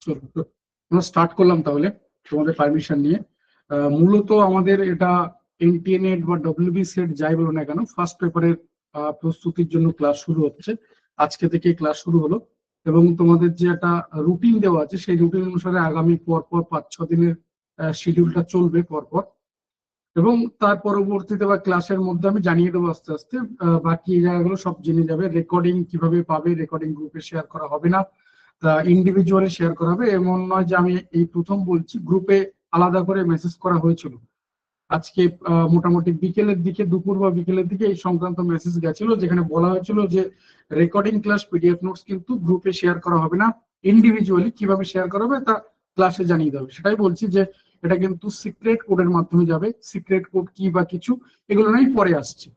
আমরা স্টার্ট করলাম তাহলে তোমাদের পারমিশন নিয়ে। মূলত আমাদের এটা এনটিএনএড বা ডব্লিউবি সেট যাই বলো না কেন, ফার্স্ট পেপারের প্রস্তুতির জন্য ক্লাস শুরু হচ্ছে। আজকে থেকে ক্লাস শুরু হলো এবং তোমাদের যে একটা রুটিন দেওয়া আছে সেই রুটিন অনুসারে আগামী পরপর 5-6 দিনের শিডিউলটা চলবে পরপর, এবং তার পরবর্তীতে বা ক্লাসের মধ্যে আমি জানিয়ে দেবো আস্তে আস্তে। বাকি এই জায়গাগুলো সব জেনে যাবে। রেকর্ডিং কিভাবে পাবে, রেকর্ডিং গ্রুপে শেয়ার করা হবে না, ইন্ডিভিজুয়ালি শেয়ার করা হবে। এমন নয় যে আমি এই প্রথম বলছি, গ্রুপে আলাদা করে মেসেজ করা হয়েছিল আজকে মোটামুটি বিকেলের দিকে, দুপুর বা বিকেলের দিকে এই সংক্রান্ত মেসেজ গেছিল, যেখানে বলা হয়েছিল যে রেকর্ডিং ক্লাস পিডিএফ নোটস কিন্তু গ্রুপে শেয়ার করা হবে না, ইন্ডিভিজুয়ালি কিভাবে শেয়ার করা হবে তা ক্লাসে জানিয়ে দেবে। সেটাই বলছি যে এটা কিন্তু সিক্রেট কোডের মাধ্যমে যাবে। সিক্রেট কোড কি বা কিছু এগুলো নয়, পরে আসছে।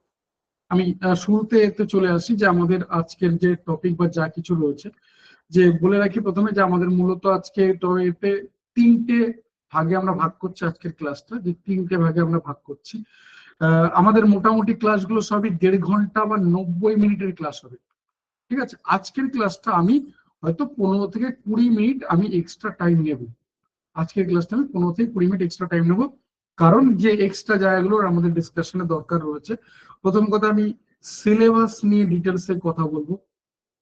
আমি শুরুতে এতে চলে আসি যে আমাদের আজকের যে টপিক বা যা কিছু রয়েছে, যে বলে রাখি প্রথমে যে আমাদের মূলত আজকে তো এতে 3টে ভাগে আমরা ভাগ করছি আজকের ক্লাসটা, যে 3টে ভাগে আমরা ভাগ করছি। আমাদের মোটামুটি ক্লাসগুলো সবই 1.5 ঘন্টা বা 90 মিনিটের ক্লাস হবে। ঠিক আছে, আজকের ক্লাসটা আমি হয়তো 15 থেকে 20 মিনিট আমি এক্সট্রা টাইম নেব। আজকের ক্লাসটা আমি 15 থেকে 20 মিনিট এক্সট্রা টাইম নেব, কারণ যে এক্সট্রা জায়গাগুলোর আমাদের ডিসকাশনের দরকার রয়েছে। প্রথম কথা, আমি সিলেবাস নিয়ে ডিটেলসে কথা বলবো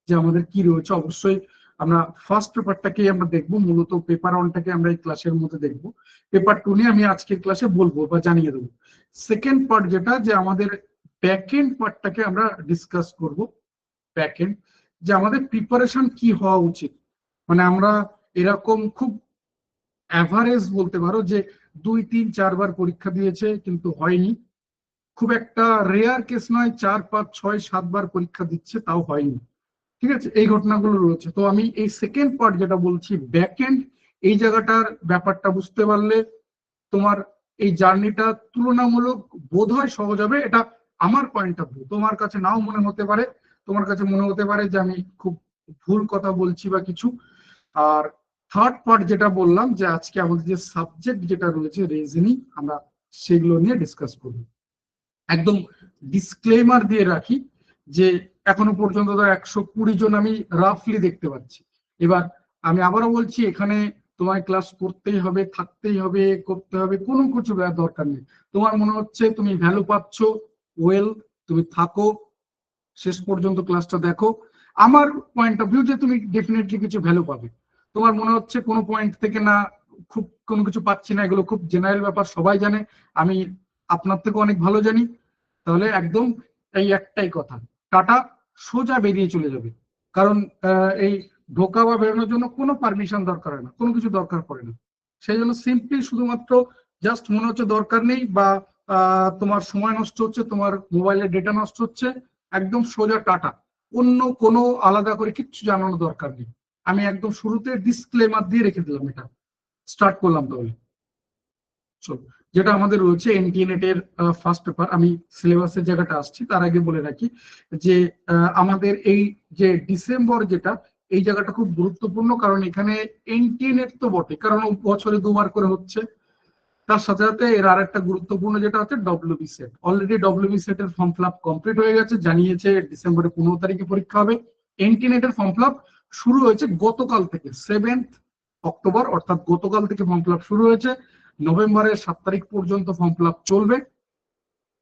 যে আমাদের কি রয়েছে। অবশ্যই আমরা ফার্স্ট পেপারটাকে আমরা দেখবো, মূলত পেপার 1টাকে আমরা এই ক্লাসের মধ্যে দেখবো। পেপার 2 নিয়ে আমি আজকের ক্লাসে বলবো বা জানিয়ে দেবো। সেকেন্ড পার্ট যেটা, যে আমাদের ব্যাকএন্ড পার্টটাকে আমরা ডিসকাস করব। ব্যাকএন্ড, যে আমাদের প্রিপারেশন কি হওয়া উচিত। মানে আমরা এরকম খুব অ্যাভারেজ বলতে পারো যে 2-3-4 বার পরীক্ষা দিয়েছে কিন্তু হয়নি, খুব একটা রেয়ার কেস নয় 4-5-6-7 বার পরীক্ষা দিচ্ছে তাও হয়নি। ঠিক আছে, এই ঘটনাগুলো রয়েছে। তো আমি এই সেকেন্ড পার্ট যেটা বলছি, ব্যাকএন্ড, এই জায়গাটার ব্যাপারটা বুঝতে পারলে তোমার এই জার্নিটা তুলনামূলক বোধ হয় সহজ হবে। এটা আমার পয়েন্ট অফ ভিউ, তোমার কাছে নাও মনে হতে পারে। তোমার কাছে মনে হতে পারে যে আমি খুব ভুল কথা বলছি বা কিছু। আর থার্ড পার্ট যেটা বললাম, যে আজকে আমাদের যে সাবজেক্ট যেটা রয়েছে রিজনিং, আমরা সেগুলো নিয়ে ডিসকাস করব। একদম ডিসক্লেমার দিয়ে রাখি যে এখনো পর্যন্ত তো 120 জন আমি রাফলি দেখতে পাচ্ছি। এবার আমি আবারও বলছি, এখানে তোমার ক্লাস করতেই হবে, থাকতেই হবে, করতে হবে, কোনো কিছু দরকার নেই। তোমার মনে হচ্ছে তুমি ভ্যালু পাচ্ছ, ওয়েল, তুমি থাকো, শেষ পর্যন্ত ক্লাসটা দেখো। আমার পয়েন্ট অফ ভিউ যে তুমি ডেফিনেটলি কিছু ভ্যালু পাবে। তোমার মনে হচ্ছে কোনো পয়েন্ট থেকে না, খুব কোনো কিছু পাচ্ছি না, এগুলো খুব জেনারেল ব্যাপার, সবাই জানে, আমি আপনার থেকে অনেক ভালো জানি, তাহলে একদম এই একটাই কথা, টাটা, সোজা বেরিয়ে চলে যাবে। কারণ এই ঢোকা বা বেরোনোর জন্য কোনো পারমিশন দরকার হয় না, কোনো কিছু দরকার পড়ে না। সেই জন্য সিম্পলি শুধুমাত্র জাস্ট মনে হচ্ছে দরকার নেই, বা তোমার সময় নষ্ট হচ্ছে, তোমার মোবাইলের ডেটা নষ্ট হচ্ছে, একদম সোজা টাটা। অন্য কোনো আলাদা করে কিচ্ছু জানানোর দরকার নেই। আমি একদম শুরুতে ডিসক্লেমার দিয়ে রেখে দিলাম। এটা স্টার্ট করলাম তাহলে। যেটা আমাদের রয়েছে এনটিএনএট এর ফার্স্ট পেপার, আমি সিলেবাসের জায়গাটা আসছি তার আগে বলে রাখি যে আমাদের এই যে ডিসেম্বর যেটা, এই জায়গাটা খুব গুরুত্বপূর্ণ। কারণ এখানে এনটিএনএট তো বটে, কারণ বছরে 2 বার করে হচ্ছে। তার সাথে সাথে এর আর একটা গুরুত্বপূর্ণ যেটা হচ্ছে ডব্লিউবি সেট। অলরেডি ডব্লিউবি সেটের ফর্ম ফিল আপ কমপ্লিট হয়ে গেছে, জানিয়েছে ডিসেম্বরের 15 তারিখে পরীক্ষা হবে। এনটিএনএট এর ফর্ম ফিল আপ শুরু হয়েছে গতকাল থেকে, 7 অক্টোবর, অর্থাৎ গতকাল থেকে ফর্ম ফিল আপ শুরু হয়েছে। নভেম্বরের 7 তারিখ পর্যন্ত ফর্ম ফিল আপ চলবে।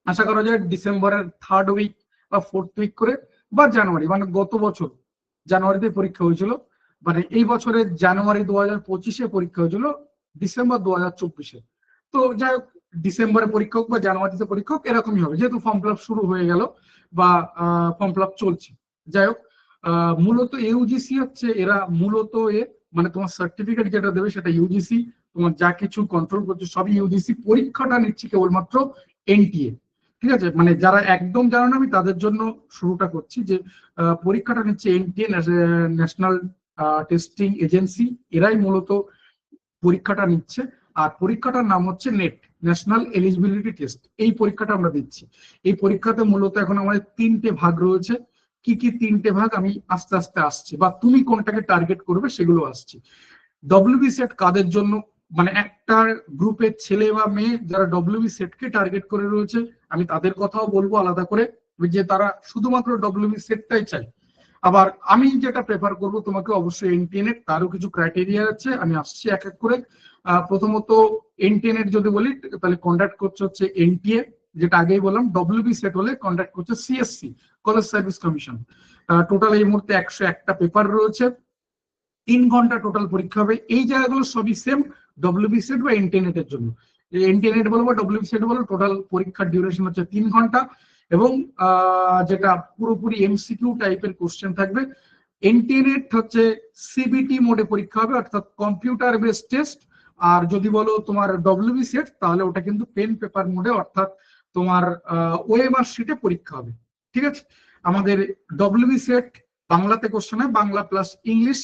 আশা করা যায় ডিসেম্বরের 3rd উইক বা 4th উইক করে, বা জানুয়ারি, মানে গত বছর জানুয়ারিতে পরীক্ষা হয়েছিল, মানে এই বছরের জানুয়ারি 2025-এ পরীক্ষা হয়েছিল, ডিসেম্বর 2024-এ। তো যাই হোক, ডিসেম্বরে পরীক্ষা হোক বা জানুয়ারিতে পরীক্ষা হোক, এরকমই হবে, যেহেতু ফর্ম ফিল আপ শুরু হয়ে গেল বা ফর্ম ফিল আপ চলছে। যাই হোক, মূলত ইউজিসি হচ্ছে এরা মূলত মানে তোমার সার্টিফিকেট যেটা দেবে সেটা ইউজিসি, তোমার যা কিছু কন্ট্রোল করছে সবই ইউজিসি। পরীক্ষাটা নিচ্ছে কেবলমাত্র এনটিএ। ঠিক আছে, মানে যারা একদম জানো না আমি তাদের জন্য শুরুটা করছি, যে পরীক্ষাটা নিচ্ছে এনটিএ, ন্যাশনাল টেস্টিং এজেন্সি, এরাই মূলত পরীক্ষাটা নিচ্ছে। আর পরীক্ষাটার নাম হচ্ছে নেট, ন্যাশনাল এলিজিবিলিটি টেস্ট। এই পরীক্ষাটা আমরা দিচ্ছি। এই পরীক্ষাতে মূলত এখন আমাদের 3টে ভাগ রয়েছে। কি কি 3টে ভাগ আমি আস্তে আস্তে আসছি, বা তুমি কোনটাকে টার্গেট করবে সেগুলো আসছি। ডব্লিউবি সেট কাদের জন্য, মানে একটা গ্রুপের ছেলে বা মেয়ে যারা ডব্লিউবি সেটকে টার্গেট করে রয়েছে, আমি তাদের কথাও বলবো আলাদা করে, যে তারা শুধুমাত্র ডব্লিউবি সেটটাই চায়। আবার আমি যেটা প্রেফার করব, তোমাকে অবশ্যই এনটিএনএড, তারও কিছু ক্রাইটেরিয়া আছে, আমি আসছি এক এক করে। প্রথমত এনটিএনএড যদি বলি তাহলে কন্ডাক্ট করছে হচ্ছে এনটিএ, যেটা আগেই বললাম। ডব্লিউবি সেট হলে কন্ডাক্ট করছে CSC, college service commission. Total এই মুহূর্তে 101টা পেপার রয়েছে, 3 ঘন্টা টোটাল পরীক্ষা হবে। এই জায়গাগুলো সবই সেম ডব্লিউবি সেট বা এনটিএনএড এর জন্য। এনটিএনএড বলো বা ডব্লিউবি সেট বলো, টোটাল পরীক্ষার ডিউরেশন হচ্ছে 3 ঘন্টা, এবং যেটা পুরোপুরি এমসিকিউ টাইপের কোশ্চেন থাকবে। এনটিএনএড হচ্ছে সিবিটি মোডে পরীক্ষা হবে, অর্থাৎ কম্পিউটার বেসড টেস্ট। আর যদি বলো তোমার ডব্লিউবি সেট, তাহলে ওটা কিন্তু পেন পেপার মোডে, অর্থাৎ তোমার ওএমআর শিটে পরীক্ষা হবে। ঠিক আছে, আমাদের ডব্লিউবি সেট বাংলাতে কোশ্চেন হয়, বাংলা প্লাস ইংলিশ,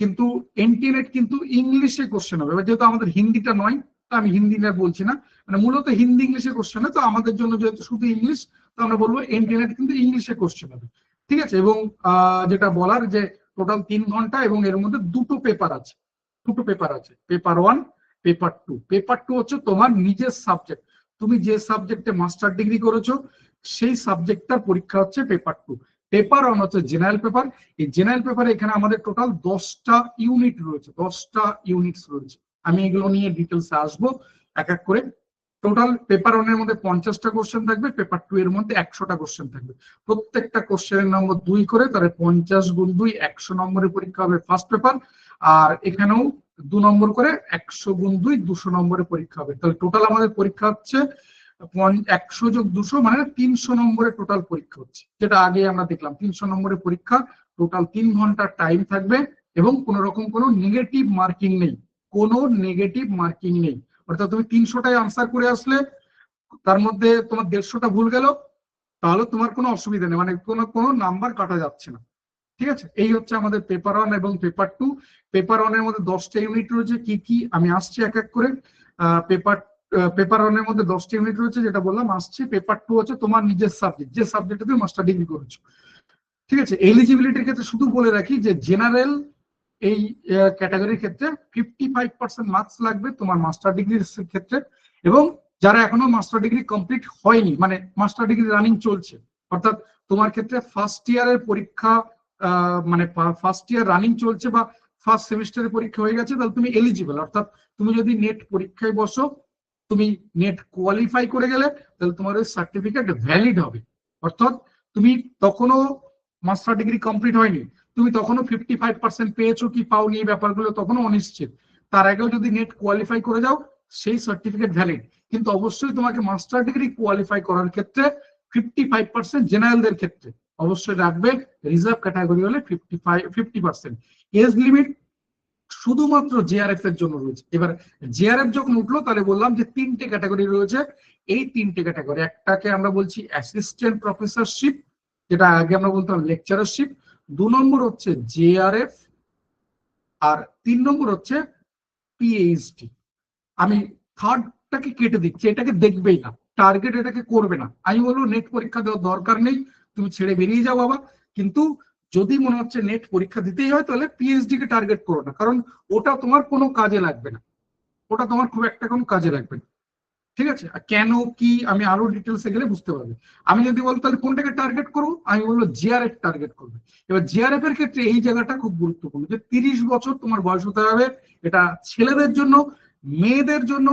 কিন্তু এনটিএনএড কিন্তু ইংলিশে কোশ্চেন হবে। যেহেতু আমাদের হিন্দিটা নয়, তো আমি হিন্দি না বলছি না, মানে মূলত হিন্দি ইংলিশে কোশ্চেন হয়, তো আমাদের জন্য যেহেতু শুধু ইংলিশ, তো আমরা বলবো এনটিএনএড কিন্তু ইংলিশে কোশ্চেন হবে। ঠিক আছে, এবং যেটা বলার যে টোটাল 3 ঘন্টা, এবং এর মধ্যে দুটো পেপার আছে, পেপার 1, পেপার 2। পেপার 2 হচ্ছে তোমার নিজের সাবজেক্ট, তুমি যে সাবজেক্টে মাস্টার ডিগ্রি করেছো সেই সাবজেক্টটার পরীক্ষা হচ্ছে পেপার 2। পেপার 1 হচ্ছে জেনারেল পেপার। এই জেনারেল পেপারে এখানে আমাদের টোটাল 10টা ইউনিট রয়েছে, 10টা ইউনিটস রয়েছে। আমি এগুলো নিয়ে ডিটেলসে আসবো এক এক করে। টোটাল পেপার 1 এর মধ্যে 50টা কোশ্চেন থাকবে, পেপার 2 এর মধ্যে 100টা কোশ্চেন থাকবে। প্রত্যেকটা কোশ্চেনের নম্বর 2 করে, তাহলে 50 গুণ 2 100 নম্বরের পরীক্ষা হবে ফার্স্ট পেপার। আর এখানেও 2 নম্বর করে 100 গুণ 2 200 নম্বরের পরীক্ষা হবে। তাহলে টোটাল আমাদের পরীক্ষা হচ্ছে 100 যোগ 200 মানে 300 নম্বরের টোটাল পরীক্ষা হচ্ছে, যেটা আগে আমরা দেখলাম 300 নম্বরের পরীক্ষা। টোটাল 3 ঘন্টার টাইম থাকবে, এবং কোন রকম কোনো নেগেটিভ মার্কিং নেই, কোনো নেগেটিভ মার্কিং নেই। অর্থাৎ তুমি 300টায় আনসার করে আসলে, তার মধ্যে তোমার 150টা ভুল গেল, তাহলে তোমার কোনো অসুবিধা নেই, মানে কোনো নাম্বার কাটা যাচ্ছে না। ঠিক আছে, এই হচ্ছে আমাদের পেপার 1 এবং পেপার 2। পেপার 1 এর মধ্যে 10টা ইউনিট রয়েছে, কি কি আমি আসছি এক এক করে। পেপার 1 এর মধ্যে 10টা ইউনিট রয়েছে, যেটা বললাম আসছি। পেপার 2 হচ্ছে তোমার নিজের সাবজেক্ট, যে সাবজেক্টে তুমি মাস্টার ডিগ্রি করেছো। ঠিক আছে, এলিজিবিলিটির ক্ষেত্রে শুধু বলে রাখি যে জেনারেল এই ক্যাটাগরির ক্ষেত্রে 55% মার্কস লাগবে তোমার মাস্টার ডিগ্রির ক্ষেত্রে, এবং যারা এখনো মাস্টার ডিগ্রি কমপ্লিট হয়নি, মানে মাস্টার ডিগ্রি রানিং চলছে, অর্থাৎ তোমার ক্ষেত্রে ফার্স্ট ইয়ারের পরীক্ষা, মানে ফার্স্ট ইয়ার রানিং চলছে বা ফার্স্ট সেমিস্টারের পরীক্ষা হয়ে গেছে, তাহলে তুমি এলিজিবল। অর্থাৎ তুমি যদি নেট পরীক্ষায় বসো, তুমি নেট কোয়ালিফাই করে গেলে, তাহলে তোমার ওই সার্টিফিকেট ভ্যালিড হবে। অর্থাৎ তুমি তখনও মাস্টার ডিগ্রি কমপ্লিট হয়নি, তুমি তখনও 55% পেয়েছো কি পাওনি, এই ব্যাপারগুলো তখনও অনিশ্চিত। তার আগেও যদি নেট কোয়ালিফাই করে যাও, সেই সার্টিফিকেট ভ্যালিড। কিন্তু অবশ্যই তোমাকে মাস্টার ডিগ্রি কোয়ালিফাই করার ক্ষেত্রে 55% জেনারেলদের ক্ষেত্রে অবশ্যই রাখবে, রিজার্ভ ক্যাটাগরি হলে 50%। এজ লিমিট শুধুমাত্র জেআরএফ এর জন্য রয়েছে। এবার জেআরএফ যখন উঠলো, তাহলে বললাম যে 3টে ক্যাটাগরি রয়েছে। এই 3টে ক্যাটাগরি, একটাকে আমরা বলছি অ্যাসিস্ট্যান্ট প্রফেসরশিপ, যেটা আগে আমরা বলতাম লেকচারারশিপ। 2 নম্বর হচ্ছে জেআরএফ, আর 3 নম্বর হচ্ছে পিএইচডি। আমি থার্ডটাকে কেটে দিচ্ছি, এটাকে দেখবেই না, টার্গেট এটাকে করবে না। আমি বলবো নেট পরীক্ষা দেওয়ার দরকার নেই, তুমি ছেড়ে বেরিয়ে যাও বাবা। কিন্তু যদি মনে হচ্ছে নেট পরীক্ষা দিতেই হয়, তাহলে পিএইচডি কে টার্গেট করো না, কারণ ওটা তোমার কোনো কাজে লাগবে না, ওটা তোমার খুব একটা কোনো কাজে লাগবে না। ঠিক আছে, আর কেন কি আমি আরো ডিটেলসে গেলে বুঝতে পারবে। আমি যদি বলতো তাহলে কোনটাকে টার্গেট করবো, আমি বলবো জিআরএফ টার্গেট করবে। এবার জিআরএফ এর ক্ষেত্রে এই জায়গাটা খুব গুরুত্বপূর্ণ, যে 30 বছর তোমার বয়স হতে হবে। এটা ছেলেদের জন্য, মেয়েদের জন্য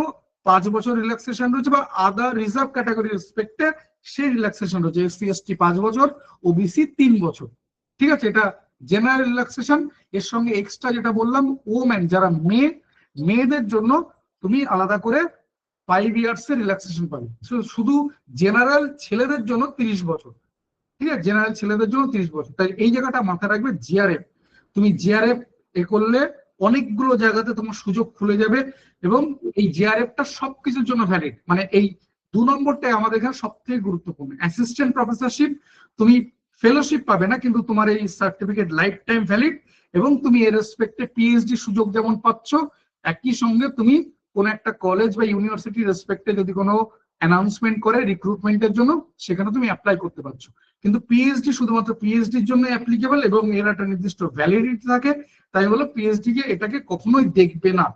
5 বছর রিল্যাক্সেশন রয়েছে, বা আদার রিজার্ভ ক্যাটাগরি রেসপেক্টে সেই রিল্যাক্সেশন রয়েছে। এসসি এসটি 5 বছর, ওবিসি 3 বছর। ঠিক আছে, এটা জেনারেল রিল্যাক্সেশন। এর সঙ্গে এক্সট্রা যেটা বললাম, ওমেন যারা মেয়েদের জন্য তুমি আলাদা করে 5 ইয়ার্স এর রিল্যাক্সেশন পাবে। শুধু জেনারেল ছেলেদের জন্য 30 বছর। ঠিক আছে, জেনারেল ছেলেদের জন্য 30 বছর। তাই এই জায়গাটা মাথায় রাখবে, জিআরএফ। তুমি জিআরএফ এ করলে অনেকগুলো জায়গাতে তোমার সুযোগ খুলে যাবে, এবং এই জিআরএফটা সবকিছুর জন্য ভ্যালিড। মানে এই 2 নম্বরটাই আমাদের এখানে সব থেকে গুরুত্বপূর্ণ। অ্যাসিস্ট্যান্ট প্রফেসরশিপ তুমি ফেলোশিপ পাবে না, কিন্তু তোমার এই সার্টিফিকেট লাইফ টাইম ভ্যালিড, এবং তুমি এর রেসপেক্টে পিএইচডি সুযোগ যেমন পাচ্ছ, একই সঙ্গে তুমি কোন একটা কলেজ বা ইউনিভার্সিটি রেসপেক্টে যদি কোনো অ্যানাউন্সমেন্ট করে রিক্রুটমেন্টের জন্য, সেখানে তুমি অ্যাপ্লাই করতে পারছো। কিন্তু পিএইচডি শুধুমাত্র পিএইচডির জন্য অ্যাপ্লিকেবল, এবং এর একটা নির্দিষ্ট ভ্যালিডিটি থাকে। তাই হলো পিএইচডি কে এটাকে কখনোই দেখবে না,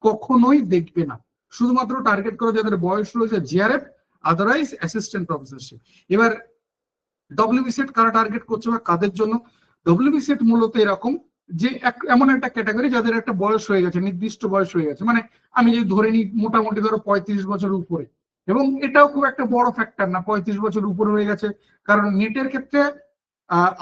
কখনোই দেখবে না। শুধুমাত্র টার্গেট করো যাদের বয়স রয়েছে জিআরএফ, আদারওয়াইজ অ্যাসিস্ট্যান্ট প্রফেসরশিপ। এবার ডব্লিউবি সেট কারা টার্গেট করছে বা কাদের জন্য, ডব্লিউবি সেট মূলত এরকম যে এমন একটা ক্যাটাগরি যাদের একটা বয়স হয়ে গেছে, নির্দিষ্ট বয়স হয়ে গেছে, মানে আমি যদি ধরে নিই মোটামুটি ধরো 35 বছর উপরে, এবং এটাও খুব একটা বড় ফ্যাক্টর না 35 বছর উপরে হয়ে গেছে, কারণ নেটের ক্ষেত্রে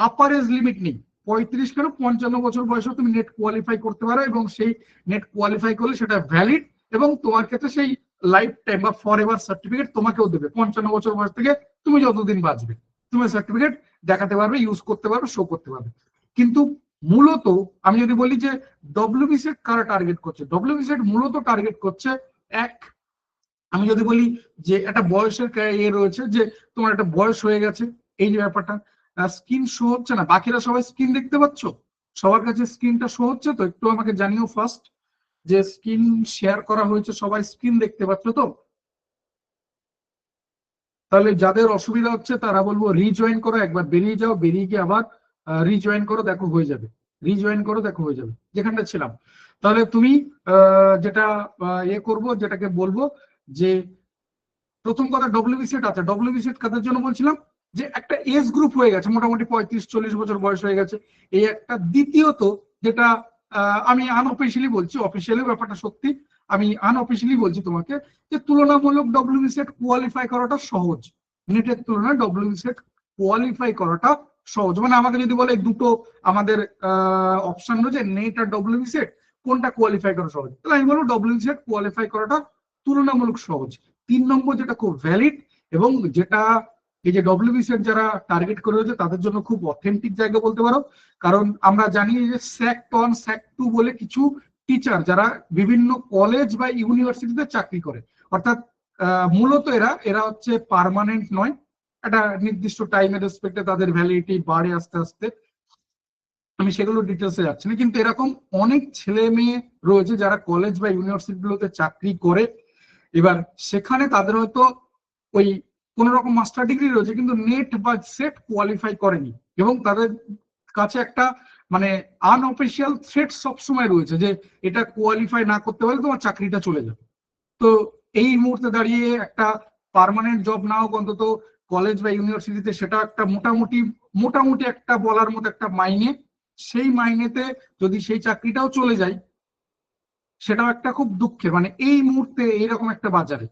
আপার এজ লিমিট নেই। 35 কেন 55 বছর বয়সে তুমি নেট কোয়ালিফাই করতে পারো, এবং সেই নেট কোয়ালিফাই করলে সেটা ভ্যালিড, এবং তোমার ক্ষেত্রে সেই লাইফ টাইম বা ফর এভার সার্টিফিকেট তোমাকেও দেবে। 55 বছর বয়স থেকে তুমি যতদিন বাঁচবে তুমি সার্টিফিকেট দেখাতে পারবে, ইউজ করতে পারবে, শো করতে পারবে। কিন্তু মূলত আমি যদি বলি যে ডব্লিউবি সেট কারা টার্গেট করছে, ডব্লিউবি সেট মূলত টার্গেট করছে এক, আমি যদি বলি যে একটা বয়সের রয়েছে, যে তোমার একটা বয়স হয়ে গেছে, এই যে ব্যাপারটা, স্ক্রিন শো হচ্ছে না, বাকিরা সবাই স্ক্রিন দেখতে পাচ্ছ, সবার কাছে স্ক্রিনটা শো হচ্ছে তো? একটু আমাকে জানিও ফার্স্ট যে স্ক্রিন শেয়ার করা হয়েছে, সবাই স্ক্রিন দেখতে পাচ্ছ তো? তাহলে যাদের অসুবিধা হচ্ছে তারা বলবো রিজয়েন করো, একবার বেরিয়ে যাও, বেরিয়ে গিয়ে আবার রিজয়েন করো, দেখো হয়ে যাবে, রিজয়েন করো, দেখো হয়ে যাবে যেখানটা ছিলাম। তাহলে তুমি যেটা করবো, যেটাকে বলবো যে প্রথম কথা ডব্লিউবি সেট আছে। ডব্লিউবি সেট কাদের জন্য বলছিলাম, যে একটা এজ গ্রুপ হয়ে গেছে, মোটামুটি 35-40 বছর বয়স হয়ে গেছে, এই একটা। দ্বিতীয়ত যেটা আমি আনঅফিসিয়ালি বলছি, অফিসিয়ালি ব্যাপারটা সত্যি, আমি আনঅফিসিয়ালি বলছি তোমাকে, যে তুলনামূলক ডব্লিউবি সেট কোয়ালিফাই করাটা সহজ, নেটের তুলনায় ডব্লিউবি সেট কোয়ালিফাই করাটা সহজ। মানে আমাকে যদি বলে দুটো আমাদের অপশন রয়েছে, নেট আর ডব্লিউবি সেট, কোনটা কোয়ালিফাই করা সহজ, তাহলে আমি বলবো ডব্লিউবি সেট কোয়ালিফাই করাটা তুলনামূলক সহজ। 3 নম্বর যেটা খুব ভ্যালিড, এবং যেটা এই যে ডব্লিউবি সেট যারা টার্গেট করে রয়েছে তাদের জন্য খুব অথেন্টিক জায়গা বলতে পারো, কারণ আমরা জানি যে স্যাক্ট 1 স্যাক্ট 2 বলে কিছু টিচার যারা বিভিন্ন কলেজ বা ইউনিভার্সিটিতে চাকরি করে, অর্থাৎ মূলত এরা এরা হচ্ছে পার্মানেন্ট নয়, একটা নির্দিষ্ট টাইমের রেসপেক্টে তাদের ভ্যালিডিটি বাড়ে আস্তে আস্তে, আমি সেগুলো ডিটেলসে যাচ্ছি না, কিন্তু এরকম অনেক ছেলে মেয়ে রয়েছে যারা কলেজ বা ইউনিভার্সিটিগুলোতে চাকরি করে। এবার সেখানে তাদের হয়তো ওই কোন রকম মাস্টার ডিগ্রি রয়েছে, কিন্তু নেট বা সেট কোয়ালিফাই করেনি, এবং তাদের কাছে একটা মানে আনঅফিসিয়াল থ্রেট সবসময় রয়েছে যে এটা কোয়ালিফাই না করতে পারলে তোমার চাকরিটা চলে যাবে। তো এই মুহূর্তে দাঁড়িয়ে একটা পার্মানেন্ট জব না হোক, অন্তত কলেজ বা ইউনিভার্সিটিতে সেটা একটা মোটামুটি মোটামুটি একটা বলার মতো একটা মাইনে, সেই মাইনেতে যদি সেই চাকরিটাও চলে যায়, সেটাও একটা খুব দুঃখের, মানে এই মুহূর্তে এইরকম একটা বাজারে,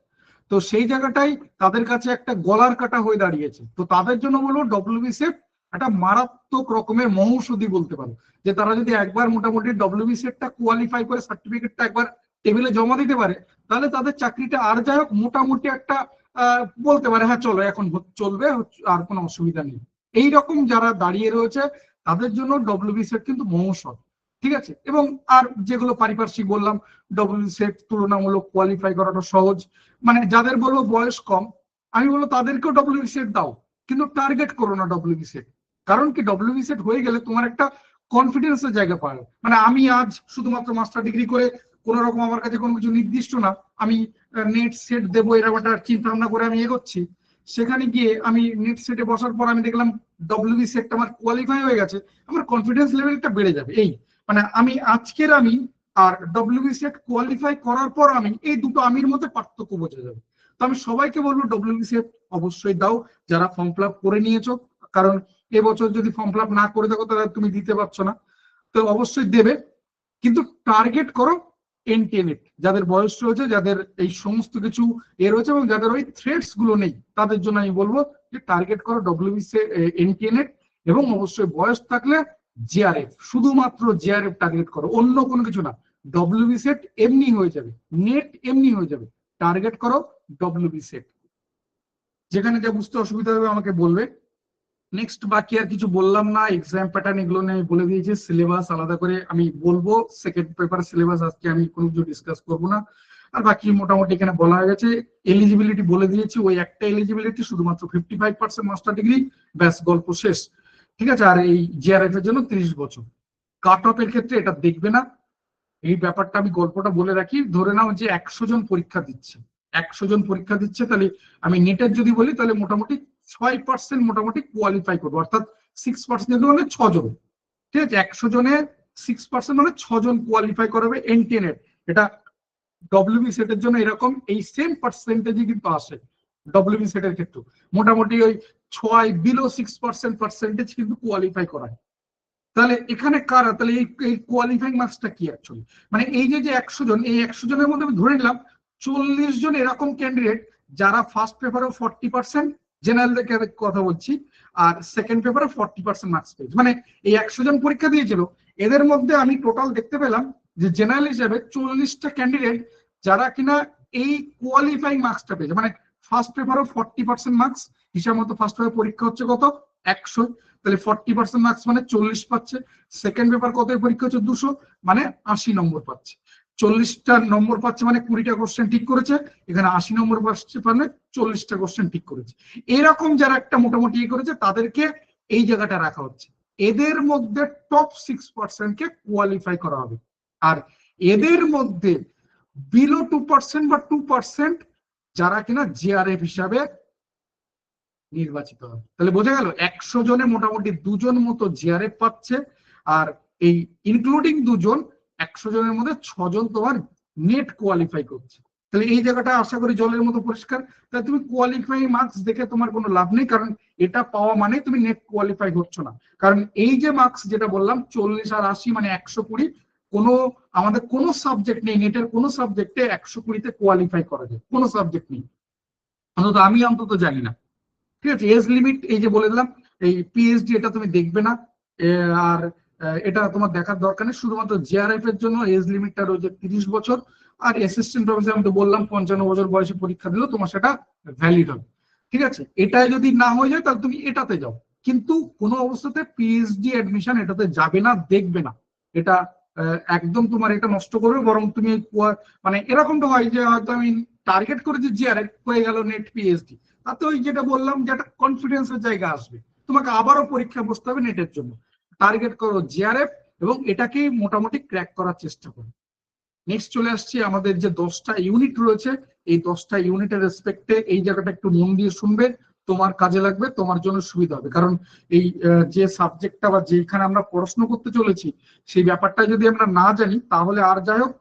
তো সেই জায়গাটাই তাদের কাছে একটা গলার কাটা হয়ে দাঁড়িয়েছে। তো তাদের জন্য বলবো ডব্লিউবি সেট একটা মারাত্মক রকমের মহৌষধি বলতে পারো, যে তারা যদি একবার মোটামুটি ডব্লিউবি সেটটা কোয়ালিফাই করে সার্টিফিকেটটা একবার টেবিলে জমা দিতে পারে, তাহলে তাদের চাকরিটা আর যাই হোক মোটামুটি একটা বলতে পারে হ্যাঁ চলো এখন চলবে, আর কোনো অসুবিধা নেই। এইরকম যারা দাঁড়িয়ে রয়েছে তাদের জন্য ডব্লিউবি সেট কিন্তু মহৌষধ, ঠিক আছে। এবং আর যেগুলো পারিপার্শ্বিক বললাম, ডব্লিউবি সেট তুলনামূলক কোয়ালিফাই করাটা সহজ, মানে যাদের বলবো বয়স কম, আমি বলবো তাদেরকেও ডব্লিউবি সেট দাও, কিন্তু টার্গেট করো না ডব্লিউবি সেট। কারণ কি, ডব্লিউবি সেট হয়ে গেলে তোমার একটা কনফিডেন্সের জায়গা পাবে, মানে আমি আজ শুধুমাত্র মাস্টার ডিগ্রি করে কোন রকম আমার কাছে কোনো কিছু নির্দিষ্ট না, আমি নেট সেট দেবো এরকম একটা চিন্তা ভাবনা করে আমি এগোচ্ছি, সেখানে গিয়ে আমি নেট সেটে বসার পর আমি দেখলাম ডব্লিউবি সেটটা আমার কোয়ালিফাই হয়ে গেছে, আমার কনফিডেন্স লেভেলটা বেড়ে যাবে। এই মানে আমি আজকের আমি আর ডব্লিউবি সেট কোয়ালিফাই করার পর আমি, এই দুটো আমির মধ্যে পার্থক্য বোঝা যাবে। তো আমি সবাইকে বলবো ডব্লিউবি সেট অবশ্যই দাও, যারা ফর্ম ফিল আপ করে নিয়েছো, কারণ এবছর যদি ফর্ম ফিল আপ না করে থাকো তাহলে তুমি দিতে পারছো না, তো অবশ্যই দেবে, কিন্তু টার্গেট করো এনটিএনএট, যাদের বয়স রয়েছে, যাদের এই সমস্ত কিছু রয়েছে, এবং যাদের ওই থ্রেটস গুলো নেই, তাদের জন্য আমি বলবো যে টার্গেট করো ডব্লিউবি এনটিএনএট, এবং অবশ্যই বয়স থাকলে জিআরএফ, শুধুমাত্র জিআরএফ টার্গেট করো, অন্য কোনো কিছু না। ডব্লিউবি সেট এমনি হয়ে যাবে, নেট এমনি হয়ে যাবে, টার্গেট করো ডব্লিউবি সেট। যেখানে যা বুঝতে অসুবিধা হবে আমাকে বলবে। নেক্সট বাকি আর কিছু বললাম না, এক্সাম প্যাটার্ন এগুলো নিয়ে বলে দিয়েছি, সিলেবাস আলাদা করে আমি বলবো, সেকেন্ড পেপার সিলেবাস আজকে আমি কোনো কিছু ডিসকাস করবো না। আর বাকি মোটামুটি এখানে বলা হয়ে গেছে, এলিজিবিলিটি বলে দিয়েছি, ওই একটা এলিজিবিলিটি শুধুমাত্র 55% মাস্টার ডিগ্রি, ব্যাস গল্প শেষ, ঠিক আছে। আর এই জিআরএফ এর জন্য 30 বছর। কাট অফ এর ক্ষেত্রে এটা দেখবে না, এই ব্যাপারটা আমি গল্পটা বলে রাখি। ধরে নাও যে 100 জন পরীক্ষা দিচ্ছে, 100 জন পরীক্ষা দিচ্ছে, তাহলে আমি নেটের যদি বলি তাহলে মোটামুটি 6% মোটামুটি কোয়ালিফাই করবো, অর্থাৎ 6% মানে 6 জন, ঠিক আছে। 100 জনে 6% মানে 6 জন কোয়ালিফাই করাবে এনটিএনএট। এটা ডব্লিউবি সেটের জন্য এরকম এই সেম পার্সেন্টেজই কিন্তু আসে ডব্লিউবি সেটের ক্ষেত্রে, মোটামুটি ওই 6 বিলো 6% পার্সেন্টেজ কিন্তু কোয়ালিফাই করায়। তাহলে এখানে কারা, তাহলে এই কোয়ালিফাইং মার্কসটা কি অ্যাকচুয়ালি, মানে এই যে 100 জন, এই 100 জনের মধ্যে আমি ধরে নিলাম 40 জন এরকম ক্যান্ডিডেট যারা ফার্স্ট পেপারে 40% জেনারেল কথা বলছি, আর সেকেন্ড পেপারে 40% মার্কস পেয়েছে। মানে এই 100 জন পরীক্ষা দিয়েছিল, এদের মধ্যে আমি টোটাল দেখতে পেলাম যে জেনারেল হিসাবে 40টা ক্যান্ডিডেট যারা কিনা এই কোয়ালিফাইং মার্কসটা পেয়েছে। মানে ফার্স্ট পেপারও 40% মার্কস, হিসাব মতো ফার্স্ট পেপার পরীক্ষা হচ্ছে কত 100, তাহলে 40% মার্কস মানে 40 পাচ্ছে। সেকেন্ড পেপার কত পরীক্ষা হচ্ছে 200, মানে 80 নম্বর পাচ্ছে। 40টা নম্বর পাচ্ছে মানে 20টা কোশ্চেন ঠিক করেছে, এখানে 80 নম্বর পাচ্ছে মানে 40টা কোশ্চেন ঠিক করেছে। এরকম যারা একটা মোটামুটি করেছে তাদেরকে এই জায়গাটা রাখা হচ্ছে। এদের মধ্যে টপ 6% কে কোয়ালিফাই করা হবে, আর এদের মধ্যে বিলো 2% বা 2% যারা কিনা জিআরএফ হিসাবে নির্বাচিত হবে। তাহলে বোঝা গেল 100 জনে মোটামুটি 2 জন মতো জিআরএফ পাচ্ছে, আর এই ইনক্লুডিং 2 জন 100 জনের মধ্যে 6 জন তোমার নেট কোয়ালিফাই করছে। তাহলে এই জায়গাটা আশা করি জলের মতো পরিষ্কার। তাহলে তুমি কোয়ালিফাই মার্কস দেখে তোমার কোনো লাভ নেই, কারণ এটা পাওয়া মানে তুমি নেট কোয়ালিফাই হচ্ছ না। কারণ এই যে মার্কস যেটা বললাম 40 আর 80 মানে 120, কোনো আমাদের কোনো সাবজেক্ট নেই, নেটের কোনো সাবজেক্টে 120তে কোয়ালিফাই করা যায়, কোনো সাবজেক্ট নেই, অন্তত আমি অন্তত জানি না। ঠিক আছে, এজ লিমিট এই যে বলে দিলাম, এই পিএইচডি এটা তুমি দেখবে না, আর এটা তোমার দেখার দরকার নেই। শুধুমাত্র জিআরএফ এর জন্য এজ লিমিটটা রয়েছে 30 বছর, আর অ্যাসিস্ট্যান্ট প্রফেসর আমি তো বললাম 55 বছর বয়সে পরীক্ষা দিলেও তোমার সেটা ভ্যালিড হবে। ঠিক আছে, এটাই যদি না হয়ে যায় তাহলে তুমি এটাতে যাও, কিন্তু কোনো অবস্থাতে পিএইচডি অ্যাডমিশন এটাতে যাবে না, দেখবে না। এটা একদম তোমার এটা নষ্ট করবে। বরং তুমি মানে এরকম তো হয় যে হয়তো আমি টার্গেট করেছি জিআরএফ হয়ে গেল নেট পিএইচডি, তাতে ওই যেটা বললাম যে একটা কনফিডেন্সের জায়গা আসবে, তোমাকে আবারও পরীক্ষা বসতে হবে নেটের জন্য। টার্গেট করো জিআরএফ এবং এটাকেই মোটামুটি ক্র্যাক করার চেষ্টা করো। নেক্সট চলে আসছি আমাদের যে 10টা ইউনিট রয়েছে, এই 10টা ইউনিটের রেসপেক্টে এই জায়গাটা একটু মন দিয়ে শুনবে, তোমার কাজে লাগবে, তোমার জন্য সুবিধা হবে। কারণ এই যে সাবজেক্টটা বা যেখানে আমরা পড়াশোনা করতে চলেছি সেই ব্যাপারটা যদি আমরা না জানি তাহলে আর যাই হোক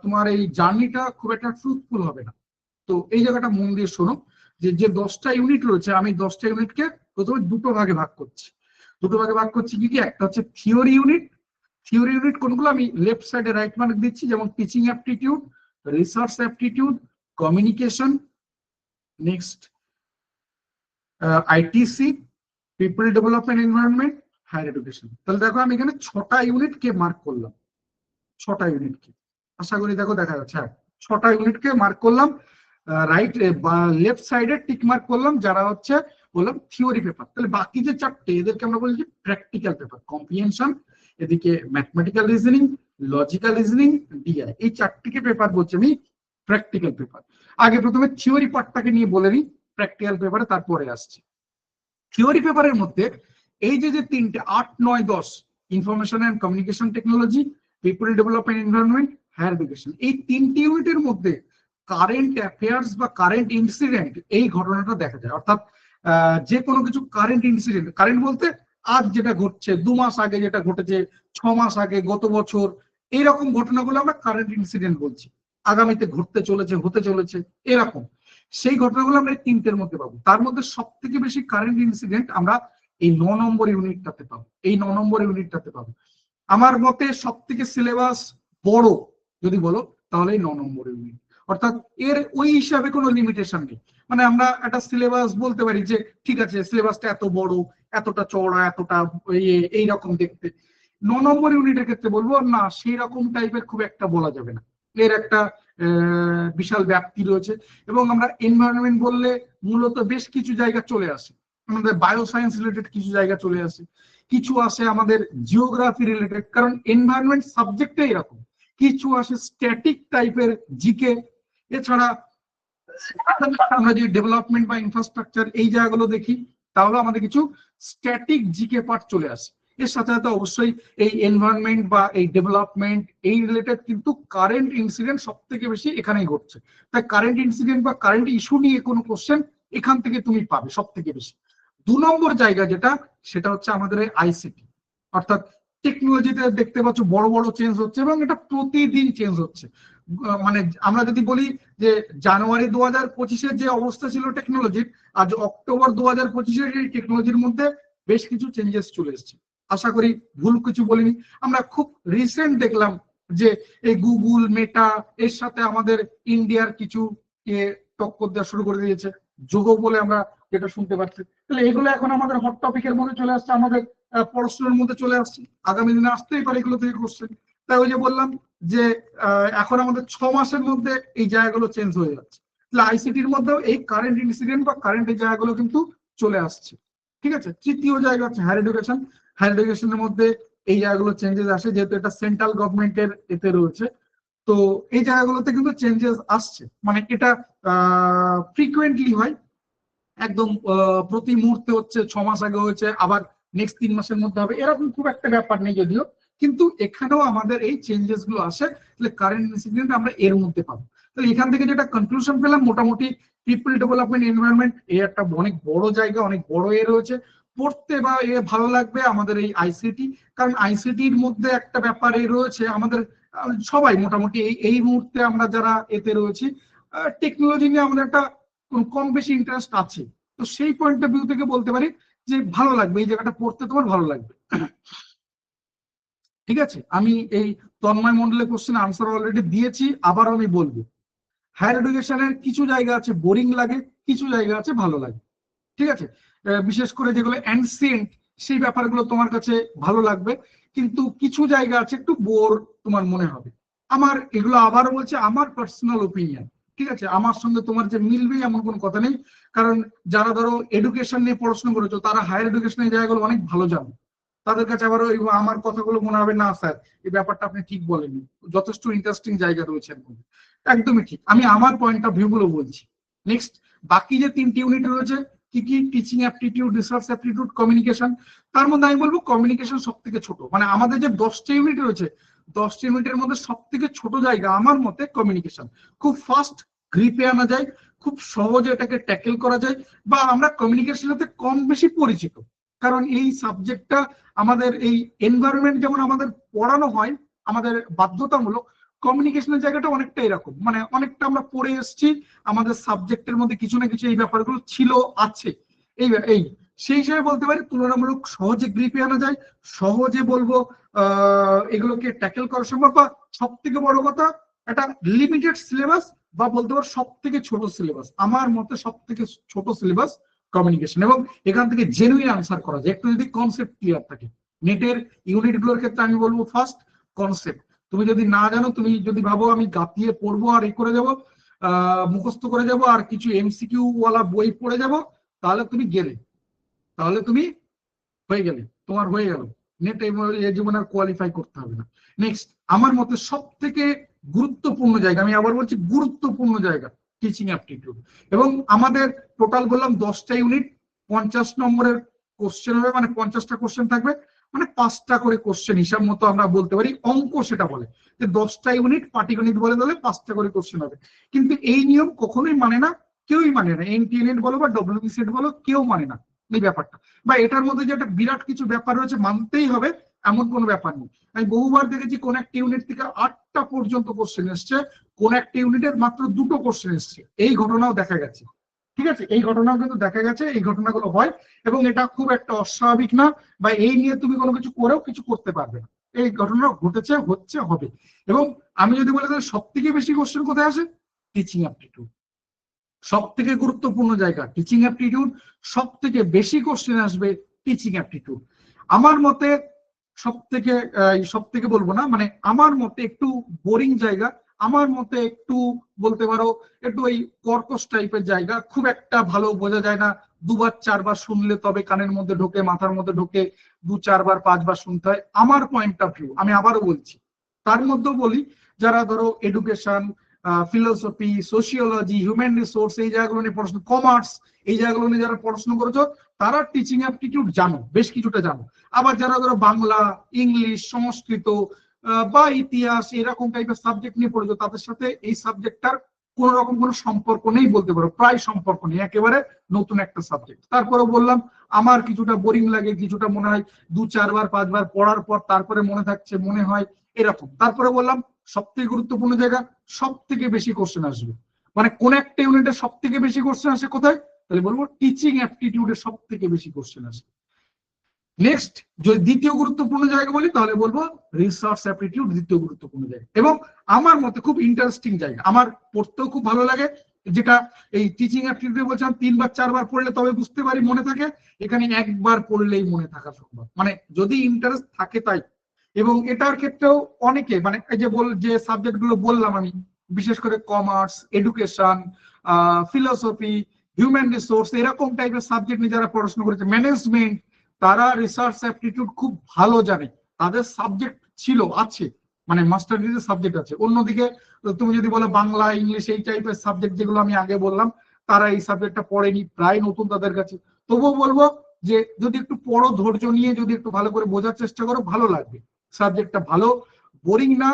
তোমার এই জার্নিটা খুব একটা ফ্রুটফুল হবে না। তো এই জায়গাটা মন দিয়ে শোনো, যে 10টা ইউনিট রয়েছে, আমি 10টা ইউনিটকে প্রথমে দুটো ভাগে ভাগ করছি। দুটো ভাগে ভাগ করছি কি কি, একটা হচ্ছে থিওরি ইউনিট। থিওরি ইউনিট কোনগুলো আমি লেফট সাইডে রাইট মার্ক দিচ্ছি, যেমন teaching aptitude, research aptitude, communication, next ITC, people development, environment, higher education. তাহলে দেখো আমি এখানে 6টা ইউনিটকে মার্ক করলাম, 6টা ইউনিটকে, আশা করি দেখো দেখা যাচ্ছে, হ্যাঁ 6টা ইউনিটকে মার্ক করলাম। রাইট বা লেফট সাইডে টিক মার্ক করলাম যারা হচ্ছে বললাম থিওরি পেপার। তাহলে বাকি যে 4টে এদেরকে আমরা বলছি প্র্যাকটিক্যাল পেপার, কম্প্রিহেনশন, এদিকে mathematical reasoning, logical reasoning, DI, এই 4টিকে পেপার বলছি আমি প্র্যাকটিক্যাল পেপার। আগে প্রথমে থিওরি পার্টটাকে নিয়ে বলে নিই, প্র্যাকটিক্যাল পেপারে তারপরে আসছে। থিওরি পেপারের মধ্যে এই যে 3টে 8, 9, 10, information and communication technology, people development, environment, higher education, এই 3টি ইউনিটের মধ্যে কারেন্ট অ্যাফেয়ার্স বা কারেন্ট ইনসিডেন্ট এই ঘটনাটা দেখা যায়। অর্থাৎ যে কোনো কিছু কারেন্ট ইনসিডেন্ট, কারেন্ট বলতে আজ যেটা ঘটছে, 2 মাস আগে যেটা ঘটেছে, 6 মাস আগে, গত বছর, এইরকম ঘটনাগুলো আমরা কারেন্ট ইনসিডেন্ট বলছি। আগামীতে ঘটতে চলেছে, হতে চলেছে, এরকম সেই ঘটনাগুলো আমরা এই 3টের মধ্যে পাবো। তার মধ্যে সব থেকে বেশি কারেন্ট ইনসিডেন্ট আমরা এই 9 নম্বর ইউনিটটাতে পাবো, এই 9 নম্বর ইউনিটটাতে পাবো। আমার মতে সব থেকে সিলেবাস বড় যদি বলো তাহলে এই 9 নম্বর ইউনিট। অর্থাৎ এর ওই হিসাবে কোনো লিমিটেশন নেই। মানে আমরা একটা সিলেবাস বলতে পারি যে ঠিক আছে সিলেবাসটা এত বড়, এতটা চওড়া, এতটা এইরকম দেখতে। 9 নম্বর ইউনিটের ক্ষেত্রে বলবো না, সেই রকম টাইপের খুব একটা বলা যাবে না, এর একটা বিশাল ব্যাপ্তি রয়েছে। এবং আমরা এনভায়রনমেন্ট বললে মূলত বেশ কিছু জায়গা চলে আসে, আমাদের বায়োসায়েন্স রিলেটেড কিছু জায়গা চলে আসে, কিছু আসে আমাদের জিওগ্রাফি রিলেটেড, কারণ এনভায়রনমেন্ট সাবজেক্টে এরকম, কিছু আসে স্ট্যাটিক টাইপের জিকে। এছাড়া আমরা যদি ডেভেলপমেন্ট বা ইনফ্রাস্ট্রাকচার এই জায়গাগুলো দেখি তাহলে আমাদের কিছু স্ট্যাটিক জিকে পার্ট চলে আসে। এর সাথে সাথে অবশ্যই এই এনভায়রনমেন্ট বা এই ডেভেলপমেন্ট এই রিলেটেড কিন্তু কারেন্ট ইনসিডেন্ট সব থেকে বেশি এখানেই ঘটছে। তাই কারেন্ট ইনসিডেন্ট বা কারেন্ট ইস্যু নিয়ে কোনো কোশ্চেন এখান থেকে তুমি পাবে সব থেকে বেশি। 2 নম্বর জায়গা যেটা, সেটা হচ্ছে আমাদের আইসিটি, অর্থাৎ টেকনোলজিতে দেখতে পাচ্ছ বড় বড় চেঞ্জ হচ্ছে এবং এটা প্রতিদিন চেঞ্জ হচ্ছে। মানে আমরা যদি বলি যে জানুয়ারি 2025-এর যে অবস্থা ছিল টেকনোলজির, আজ অক্টোবর 2025-এর এই টেকনোলজির মধ্যে বেশ কিছু চেঞ্জেস চলে এসেছে। আশা করি ভুল কিছু বলিনি। আমরা খুব রিসেন্ট দেখলাম যে এই গুগল মেটা এর সাথে আমাদের ইন্ডিয়ার কিছু টক্কর দেওয়া শুরু করে দিয়েছে, যোগ বলে আমরা যেটা শুনতে পাচ্ছি। তাহলে এগুলো এখন আমাদের হট টপিকের মধ্যে চলে আসছে, আমাদের পড়াশোনার মধ্যে চলে আসছে, আগামী দিনে আসতেই পারে এগুলো থেকে কোশ্চেন। তাই ওই যে বললাম যে এখন আমাদের 6 মাসের মধ্যে এই জায়গাগুলো চেঞ্জ হয়ে যাচ্ছে। তাহলে আইসিটির মধ্যেও এই কারেন্ট ইনসিডেন্ট বা কারেন্ট এই জায়গাগুলো কিন্তু চলে আসছে। ঠিক আছে, তৃতীয় জায়গা হচ্ছে হায়ার এডুকেশন। হায়ার এডুকেশনের মধ্যে এই জায়গাগুলো চেঞ্জেস আসে, যেহেতু এটা সেন্ট্রাল গভর্নমেন্টের এতে রয়েছে। তো এই জায়গাগুলোতে কিন্তু চেঞ্জেস আসছে, মানে এটা ফ্রিকুয়েন্টলি হয়, একদম প্রতি মুহূর্তে হচ্ছে, 6 মাস আগে হয়েছে, আবার নেক্সট 3 মাসের মধ্যে হবে, এরকম খুব একটা ব্যাপার নেই যদিও, কিন্তু এখানেও আমাদের এই চেঞ্জেস গুলো আসে। তাহলে কারেন্ট ইনসিডেন্ট আমরা এর মধ্যে পাবো। তাহলে এখান থেকে যেটা কনক্লুশন পেলাম, মোটামুটি পিপল ডেভেলপমেন্ট এনভায়রনমেন্ট এই একটা অনেক বড় জায়গা, অনেক বড় রয়েছে, পড়তে বা ভালো লাগবে আমাদের এই আইসিটি। কারণ আইসিটির মধ্যে একটা ব্যাপার রয়েছে, আমাদের সবাই মোটামুটি এই মুহূর্তে আমরা যারা এতে রয়েছি, টেকনোলজি নিয়ে আমাদের একটা কম বেশি ইন্টারেস্ট আছে। তো সেই পয়েন্ট অফ ভিউ থেকে বলতে পারি যে ভালো লাগবে, এই জায়গাটা পড়তে তোমার ভালো লাগবে। ঠিক আছে, আমি এই তন্ময় মন্ডলের কোশ্চেন আনসার অলরেডি দিয়েছি, আবার আমি বলবো, হায়ার এডুকেশনের কিছু জায়গা আছে বোরিং লাগে, কিছু জায়গা আছে ভালো লাগে। ঠিক আছে, বিশেষ করে যেগুলো অ্যানসিয়েন্ট সেই ব্যাপারগুলো তোমার কাছে ভালো লাগবে, কিন্তু কিছু জায়গা আছে একটু বোর তোমার মনে হবে। আমার এগুলো আবারও বলছে আমার পার্সোনাল ওপিনিয়ন। ঠিক আছে, আমার সঙ্গে তোমার যে মিলবে এমন কোনো কথা নেই, কারণ যারা ধরো এডুকেশন নিয়ে পড়াশোনা করেছো তারা হায়ার এডুকেশনের জায়গাগুলো অনেক ভালো জানো, তাদের কাছে আবার ওই আমার কথাগুলো মনে হবে না স্যার এই ব্যাপারটা আপনি ঠিক বলেননি, যথেষ্ট ইন্টারেস্টিং জায়গা রয়েছে এর মধ্যে। একদমই ঠিক, আমি আমার পয়েন্ট অফ ভিউ গুলো বলছি। নেক্সট, বাকি যে 3টি ইউনিট রয়েছে, কি কি, teaching aptitude, research aptitude, communication. তার মধ্যে আমি বলবো কমিউনিকেশন সব থেকে ছোট, মানে আমাদের যে 10টা ইউনিট রয়েছে 10টা ইউনিটের মধ্যে সব থেকে ছোট জায়গা আমার মতে কমিউনিকেশন। খুব ফাস্ট গ্রিপে আনা যায়, খুব সহজে এটাকে ট্যাকেল করা যায়, বা আমরা কমিউনিকেশনের সাথে কম বেশি পরিচিত। কারণ এই সাবজেক্টটা আমাদের এই এনভায়রনমেন্ট যেমন আমাদের পড়ানো হয় আমাদের বাধ্যতামূলক, কমিউনিকেশনের জায়গাটা অনেকটা এরকম, মানে অনেকটা আমরা পড়ে এসেছি, আমাদের সাবজেক্টের মধ্যে কিছু না কিছু এই ব্যাপারগুলো ছিল, আছে। এই এই সেই হিসেবে বলতে পারি তুলনামূলক সহজে গ্রিপে আনা যায়, সহজে বলবো এগুলোকে ট্যাকেল করা সম্ভব। বা সব থেকে বড় কথা, একটা লিমিটেড সিলেবাস, বা বলতে পারো সব থেকে ছোট সিলেবাস, আমার মতে সব থেকে ছোট সিলেবাস কমিউনিকেশন, এবং এখান থেকে জেনুইন আনসার করা যায় একটু যদি কনসেপ্ট ক্লিয়ার থাকে। নেটের ইউনিট গুলোর ক্ষেত্রে আমি বলবো ফার্স্ট কনসেপ্ট, তুমি যদি না জানো, তুমি যদি ভাবো আমি গাপিয়ে পড়বো আর করে যাবো, মুখস্থ করে যাব আর কিছু এমসিকিউ ওয়ালা বই পড়ে যাব, তাহলে তুমি গেলে, তাহলে তুমি হয়ে গেলে, তোমার হয়ে গেল, নেট জীবনে আর কোয়ালিফাই করতে হবে না। নেক্সট, আমার মতে সব থেকে গুরুত্বপূর্ণ জায়গা, আমি আবার বলছি গুরুত্বপূর্ণ জায়গা, টিচিং অ্যাপটিটিউড। এবং আমাদের টোটাল বললাম 10টা ইউনিট, 50 নম্বরের কোশ্চেন হবে, মানে 50টা কোশ্চেন থাকবে, মানে 5টা করে কোশ্চেন হিসাব মতো আমরা বলতে পারি, অঙ্ক সেটা বলে যে 10টা ইউনিট পাটিগণিত বলে দিলে 5টা করে কোশ্চেন হবে। কিন্তু এই নিয়ম কখনোই মানে না, কেউই মানে না, এনটিএনএট বলো বা ডব্লিউবিসিএড বলো, কেউ মানে না এই ব্যাপারটা, বা এটার মধ্যে যে একটা বিরাট কিছু ব্যাপার রয়েছে মানতেই হবে এমন কোনো ব্যাপার নেই। আমি বহুবার দেখেছি কোন একটা ইউনিট থেকে 8টা পর্যন্ত কোশ্চেন এসছে, কোন একটা ইউনিটের মাত্র 2টো কোশ্চেন এসছে, এই ঘটনাও দেখা গেছে। ঠিক আছে, এই ঘটনাও কিন্তু দেখা গেছে, এই ঘটনাগুলো হয়, এবং এটা খুব একটা অস্বাভাবিক না, বা এই নিয়ে তুমি কোনো কিছু করেও কিছু করতে পারবে না, এই ঘটনা ঘটেছে, হচ্ছে, হবে। এবং আমি যদি বলি তাহলে সব থেকে বেশি কোশ্চেন কোথায় আসে, টিচিং অ্যাপটিটিউড, সব থেকে গুরুত্বপূর্ণ জায়গা টিচিং অ্যাপটিটিউড, সব থেকে বেশি কোশ্চেন আসবে টিচিং অ্যাপটিটিউড। আমার মতে সব থেকে বলবো না, মানে আমার মতে একটু বোরিং জায়গা, আমার মতে একটু বলতে পারো একটু ওই কর্কশ টাইপের জায়গা, খুব একটা ভালো বোঝা যায় না, 2বার 4বার শুনলে তবে কানের মধ্যে ঢোকে, মাথার মধ্যে ঢোকে, 2 4বার 5বার শুনতে হয়, আমার পয়েন্ট অফ ভিউ। আমি আবারও বলছি, তার মধ্যেও বলি যারা ধরো education, philosophy, sociology, human resource এই জায়গাগুলো নিয়ে পড়াশোনা, কমার্স এই জায়গাগুলো নিয়ে যারা পড়াশোনা করেছো তারা টিচিং অ্যাপটিটিউড জানো, বেশ কিছুটা জানো। আবার যারা ধরো বাংলা, ইংলিশ, সংস্কৃত বা ইতিহাস এরকম টাইপের সাবজেক্ট নিয়ে পড়েছো, তাদের সাথে এই সাবজেক্টটার কোন রকম কোনো সম্পর্ক নেই বলতে পারো, প্রায় সম্পর্ক নেই, একেবারে নতুন একটা সাবজেক্ট। তারপরে বললাম আমার কিছুটা বোরিং লাগে, কিছুটা মনে হয় 2 4বার 5বার পড়ার পর তারপরে মনে থাকছে, মনে হয় এরকম। তারপরে বললাম সব থেকে গুরুত্বপূর্ণ জায়গা, সব থেকে বেশি কোশ্চেন আসবে, মানে কোন একটা ইউনিটে সব থেকে বেশি কোশ্চেন আসে কোথায়, তাহলে বলবো টিচিং অ্যাপটিটিউডে সব থেকে বেশি কোশ্চেন আসে। নেক্সট যদি দ্বিতীয় গুরুত্বপূর্ণ জায়গা বলি তাহলে বলবো রিসার্চ অ্যাপটিটিউড দ্বিতীয় গুরুত্বপূর্ণ জায়গা, এবং আমার মতে খুব ইন্টারেস্টিং জায়গা, আমার পড়তেও খুব ভালো লাগে। যেটা এই টিচিং অ্যাপটিটিউডে বলছিলাম 3 বা 4 বার পড়লে তবে বুঝতে পারি মনে থাকে, এখানে একবার পড়লেই মনে থাকা সম্ভব, মানে যদি ইন্টারেস্ট থাকে তাই। এবং এটার ক্ষেত্রেও অনেকে মানে এই যে সাবজেক্ট গুলো বললাম আমি, বিশেষ করে commerce, education, philosophy, human resource, এরকম টাইপের সাবজেক্ট নিয়ে যারা পড়াশোনা করেছে, ম্যানেজমেন্ট, তারা রিসার্চ অ্যাপটিটিউড খুব ভালো জানে, তাদের সাবজেক্ট ছিল আছে, মানে মাস্টার ডিগ্রির সাবজেক্ট আছে। অন্যদিকে তুমি যদি বলো বাংলা, ইংলিশ, এই টাইপের সাবজেক্ট যেগুলো আমি আগে বললাম, তারা এই সাবজেক্টটা পড়েনি, প্রায় নতুন তাদের কাছে। তবুও বলবো যে যদি একটু পড়ো, ধৈর্য নিয়ে যদি একটু ভালো করে বোঝার চেষ্টা করো, ভালো লাগবে। সাবজেক্টটা ভালো, বোরিং না,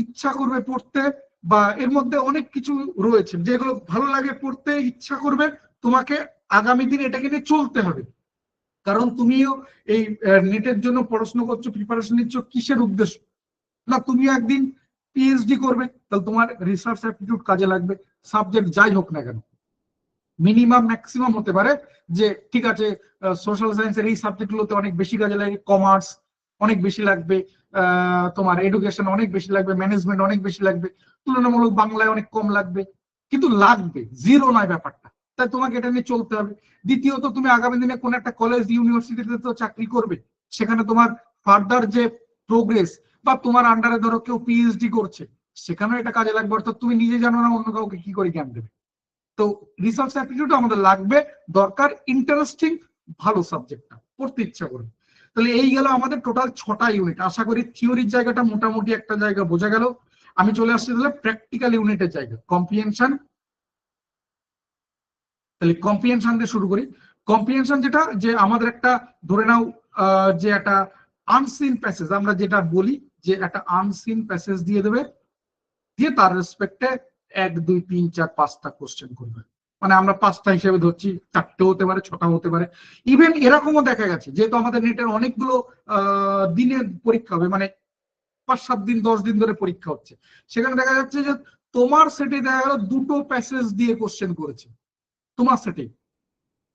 ইচ্ছা করবে পড়তে, বা এর মধ্যে অনেক কিছু রয়েছে যেগুলো ভালো লাগে পড়তে, ইচ্ছা করবে। তোমাকে আগামী দিনে এটাকে নিয়ে চলতে হবে, কারণ তুমিও এই নেটের জন্য পড়াশোনা করছো, প্রিপারেশন নিচ্ছ, কিসের উদ্দেশ্য না তুমিও একদিন পিএইচডি করবে, তাহলে তোমার রিসার্চ অ্যাপটিটিউড কাজে লাগবে, সাবজেক্ট যাই হোক না কেন। মিনিমাম ম্যাক্সিমাম হতে পারে যে ঠিক আছে সোশ্যাল সায়েন্সের এই সাবজেক্টগুলোতে অনেক বেশি কাজে লাগে, কমার্স অনেক বেশি লাগবে, তোমার এডুকেশন অনেক বেশি লাগবে, ম্যানেজমেন্ট অনেক বেশি লাগবে, তুলনামূলক বাংলায় অনেক কম লাগবে, কিন্তু লাগবে, জিরো নয় ব্যাপারটা। তাই তোমাকে এটা নিয়ে চলতে হবে। দ্বিতীয়ত, তুমি আগামী দিনে কোন একটা কলেজ ইউনিভার্সিটিতে তো চাকরি করবে, সেখানে তোমার ফার্দার যে প্রোগ্রেস, বা তোমার আন্ডারে ধরো কেউ পিএইচডি করছে, সেখানেও এটা কাজে লাগবে। অর্থাৎ তুমি নিজে জানো না, অন্য কাউকে কি করে জ্ঞান দেবে। তো রিসার্চ অ্যাপটিটিউড আমাদের লাগবে, দরকার, ইন্টারেস্টিং, ভালো সাবজেক্টটা পড়তে ইচ্ছা করবে। তাহলে এই গেল আমাদের টোটাল 6টা ইউনিট। আশা করি থিওরির জায়গাটা মোটামুটি একটা জায়গা বোঝা গেল। আমি চলে আসছি তাহলে প্র্যাকটিক্যাল ইউনিটের জায়গা, কম্প্রিহেনশন। তাহলে কম্প্রিহেনশন দিয়ে শুরু করি। কম্প্রিহেনশন যেটা, যে আমাদের একটা ধরে নাও যে একটা আনসিন প্যাসেজ, আমরা যেটা বলি যে একটা আনসিন প্যাসেজ দিয়ে দেবে, দিয়ে তার রেসপেক্টে 1 2 3 4 5টা কোশ্চেন করবে। মানে আমরা 5টা হিসেবে ধরছি, 4টে হতে পারে, 6টা হতে পারে। ইভেন এরকমও দেখা গেছে, যেহেতু আমাদের নেটের অনেকগুলো দিনের পরীক্ষা হবে, মানে 5 7 দিন 10 দিন ধরে পরীক্ষা হচ্ছে, সেখানে দেখা যাচ্ছে যে তোমার সেটে দেখা গেল 2টো প্যাসেজ দিয়ে কোশ্চেন করেছে, তোমার সেটে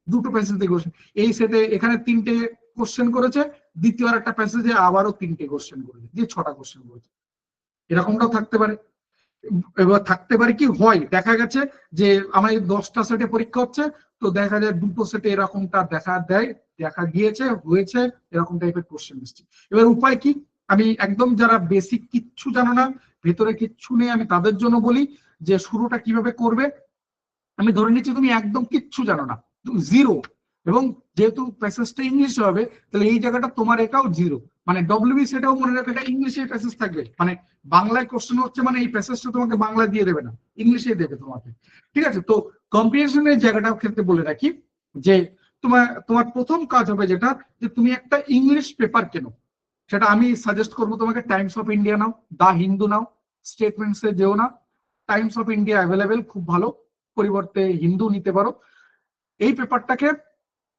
2টো প্যাসেজ দিয়ে কোশ্চেন, এই সেটে এখানে 3টে কোশ্চেন করেছে, দ্বিতীয় আর একটা প্যাসেজে আবারও 3টে কোশ্চেন করেছে, দিয়ে 6টা কোশ্চেন করেছে। এরকমটাও থাকতে পারে। এবার থাকতে পারে কি হয়, দেখা গেছে যে আমার 10টা সেটে পরীক্ষা হচ্ছে, তো দেখা যায় 2টো সেটে এরকমটা দেখা গিয়েছে, হয়েছে, এরকম টাইপের কোশ্চেন এসছে। এবার উপায় কি, আমি একদম যারা বেসিক কিচ্ছু জানো না, ভেতরে কিচ্ছু নেই, আমি তাদের জন্য বলি যে শুরুটা কিভাবে করবে। আমি ধরে নিচ্ছি তুমি একদম কিচ্ছু জানো না, জিরো, এবং যেহেতু প্যাসেজটা ইংলিশে হবে, তাহলে এই জায়গাটা তোমার এটাও জিরো, মানে ডব্লিউবি সেটাও মনে রাখবে, এটা ইংলিশে প্যাসেজ থাকবে, মানে বাংলায় কোশ্চেন হচ্ছে মানে এই প্যাসেজটা তোমাকে বাংলা দিয়ে দেবে না, ইংলিশে দেবে তোমাকে। ঠিক আছে, তো কম্প্রিহেনশনের জায়গাটার ক্ষেত্রে বলে রাখি যে তোমার তোমার প্রথম কাজ হবে যেটা, যে তুমি একটা ইংলিশ পেপার কেনো। সেটা আমি সাজেস্ট করবো তোমাকে, টাইমস অফ ইন্ডিয়া নাও, দা হিন্দু নাও, স্টেটমেন্টসে যেও না, টাইমস অফ ইন্ডিয়া অ্যাভেলেবেল, খুব ভালো, পরিবর্তে হিন্দু নিতে পারো। এই পেপারটাকে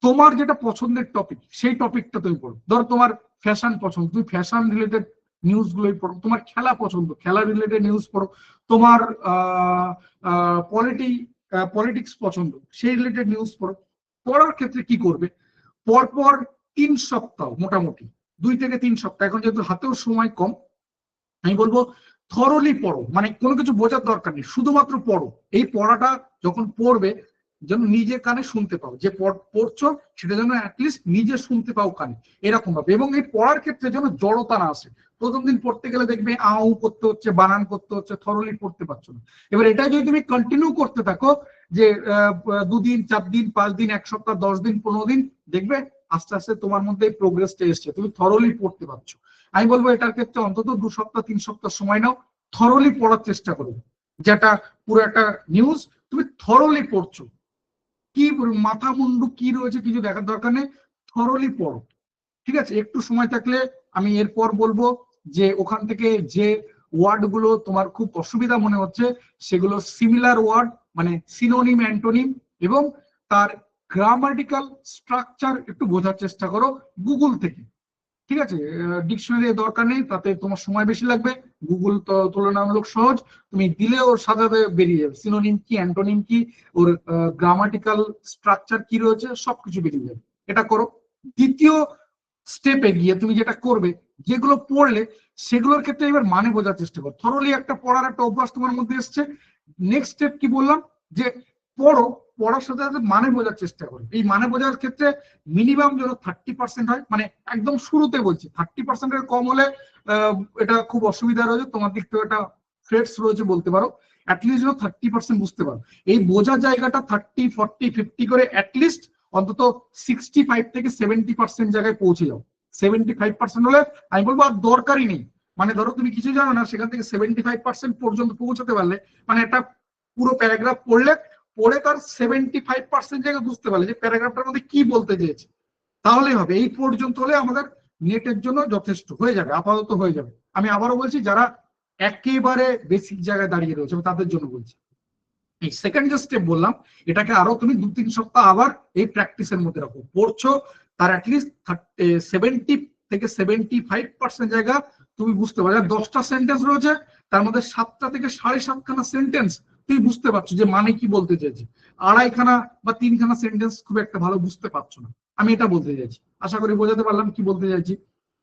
তোমার যেটা পছন্দের টপিক, সেই টপিকটা তুমি পড়ো। ধরো তোমার ফ্যাশন পছন্দ, তুমি ফ্যাশন রিলেটেড নিউজ গুলোই পড়ো। তোমার খেলা পছন্দ, খেলা রিলেটেড নিউজ পড়ো। তোমার পলিটিক্স পছন্দ, সেই রিলেটেড নিউজ পড়ো। পড়ার ক্ষেত্রে কি করবে, পরপর 3 সপ্তাহ, মোটামুটি 2 থেকে 3 সপ্তাহ, এখন যেহেতু হাতেও সময় কম, আমি বলবো থরলি পড়ো, মানে কোনো কিছু বোঝার দরকার নেই, শুধুমাত্র পড়ো। এই পড়াটা যখন পড়বে, যেন নিজে কানে শুনতে পাও, যে পড়ছো সেটা যেন অ্যাটলিস্ট নিজে শুনতে পাও কানে, এরকম ভাবে। এবং এই পড়ার ক্ষেত্রে যেন জড়তা না আসে। প্রথম দিন পড়তে গেলে দেখবে আউ করতে হচ্ছে, বানান করতে হচ্ছে, থরলি পড়তে পারছো না। এবার এটা যদি তুমি কন্টিনিউ করতে থাকো, যে 2 দিন 4 দিন 5 দিন 1 সপ্তাহ 10 দিন 15 দিন, দেখবে আস্তে আস্তে তোমার মধ্যে প্রোগ্রেসটা এসছে, তুমি থরলি পড়তে পারছো। আমি বলবো এটার ক্ষেত্রে অন্তত 2 সপ্তাহ 3 সপ্তাহ সময় নাও, থরলি পড়ার চেষ্টা করো। যেটা পুরো একটা নিউজ তুমি থরলি পড়ছো, কি মাথা মুন্ডু কি রয়েছে কিছু দেখার দরকার নেই, থরলি পড়ো। ঠিক আছে, একটু সময় থাকলে আমি এরপর বলবো যে ওখান থেকে যে ওয়ার্ড গুলো তোমার খুব অসুবিধা মনে হচ্ছে, সেগুলো সিমিলার ওয়ার্ড, মানে সিনোনিম অ্যান্টোনিম, এবং তার গ্রামাটিক্যাল স্ট্রাকচার একটু বোঝার চেষ্টা করো গুগল থেকে। ঠিক আছে, ডিকশনারি দরকার নেই, তাতে তোমার সময় বেশি লাগবে। গুগল তো তুলনামূলক সহজ, তুমি দিলে ওর সাথে বেরিয়ে যাবে, সিনোনিম কি, অ্যান্টোনিম কি, ওর গ্রামাটিক্যাল স্ট্রাকচার কি রয়েছে, সবকিছু বেরিয়ে যাবে। এটা করো। দ্বিতীয় স্টেপে গিয়ে তুমি যেটা করবে, যেগুলো পড়লে সেগুলোর ক্ষেত্রে এবার মানে বোঝার চেষ্টা করো। থরলি একটা পড়ার একটা অভ্যাস তোমার মধ্যে এসছে। নেক্সট স্টেপ কি বললাম, যে পড়ো, পড়ার সাথে সাথে মানে বোঝার চেষ্টা করো। এই মানে বোঝার ক্ষেত্রে মিনিমাম যেন 30% হয়, মানে একদম শুরুতে বলছি, 30%-এর কম হলে এটা খুব অসুবিধা রয়েছে তোমার দিক থেকে, একটা থ্রেটস রয়েছে বলতে পারো। অ্যাটলিস্ট যেন 30% বুঝতে পারো। এই বোঝার জায়গাটা 30, 40, 50 করে অ্যাটলিস্ট অন্তত 65 থেকে 70% জায়গায় পৌঁছে যাও। 75% হলে আমি বলবো আর দরকারই নেই। মানে ধরো তুমি কিছু জানো না, সেখান থেকে 75% পর্যন্ত পৌঁছাতে পারলে, মানে একটা পুরো প্যারাগ্রাফ পড়লে, পড়ে তার 75% জায়গায় বুঝতে পারলে যে প্যারাগ্রাফটার মধ্যে কি বলতে চেয়েছে, তাহলেই হবে। এই পর্যন্ত হলে আমাদের নেটের জন্য যথেষ্ট হয়ে যাবে, আপাতত হয়ে যাবে। আমি আবারও বলছি, যারা একেবারে বেসিক জায়গায় দাঁড়িয়ে রয়েছে তাদের জন্য বলছি। এই সেকেন্ড যে স্টেপ বললাম, এটাকে আরো তুমি 2-3 সপ্তাহ আবার এই প্র্যাকটিসের মধ্যে রাখো। পড়ছো, তার অ্যাটলিস্ট 70 থেকে 75% জায়গা তুমি বুঝতে পারো। 10টা সেন্টেন্স রয়েছে, তার মধ্যে 7টা থেকে 7.5খানা সেন্টেন্স তুমি বুঝতে পারছো যে মানে কি বলতে চাইছি। 2.5খানা বা 3খানা সেন্টেন্স খুব একটা ভালো বুঝতে পারছো না। আমি এটা বলতে চাইছি, আশা করি বোঝাতে পারলাম কি বলতে চাইছি।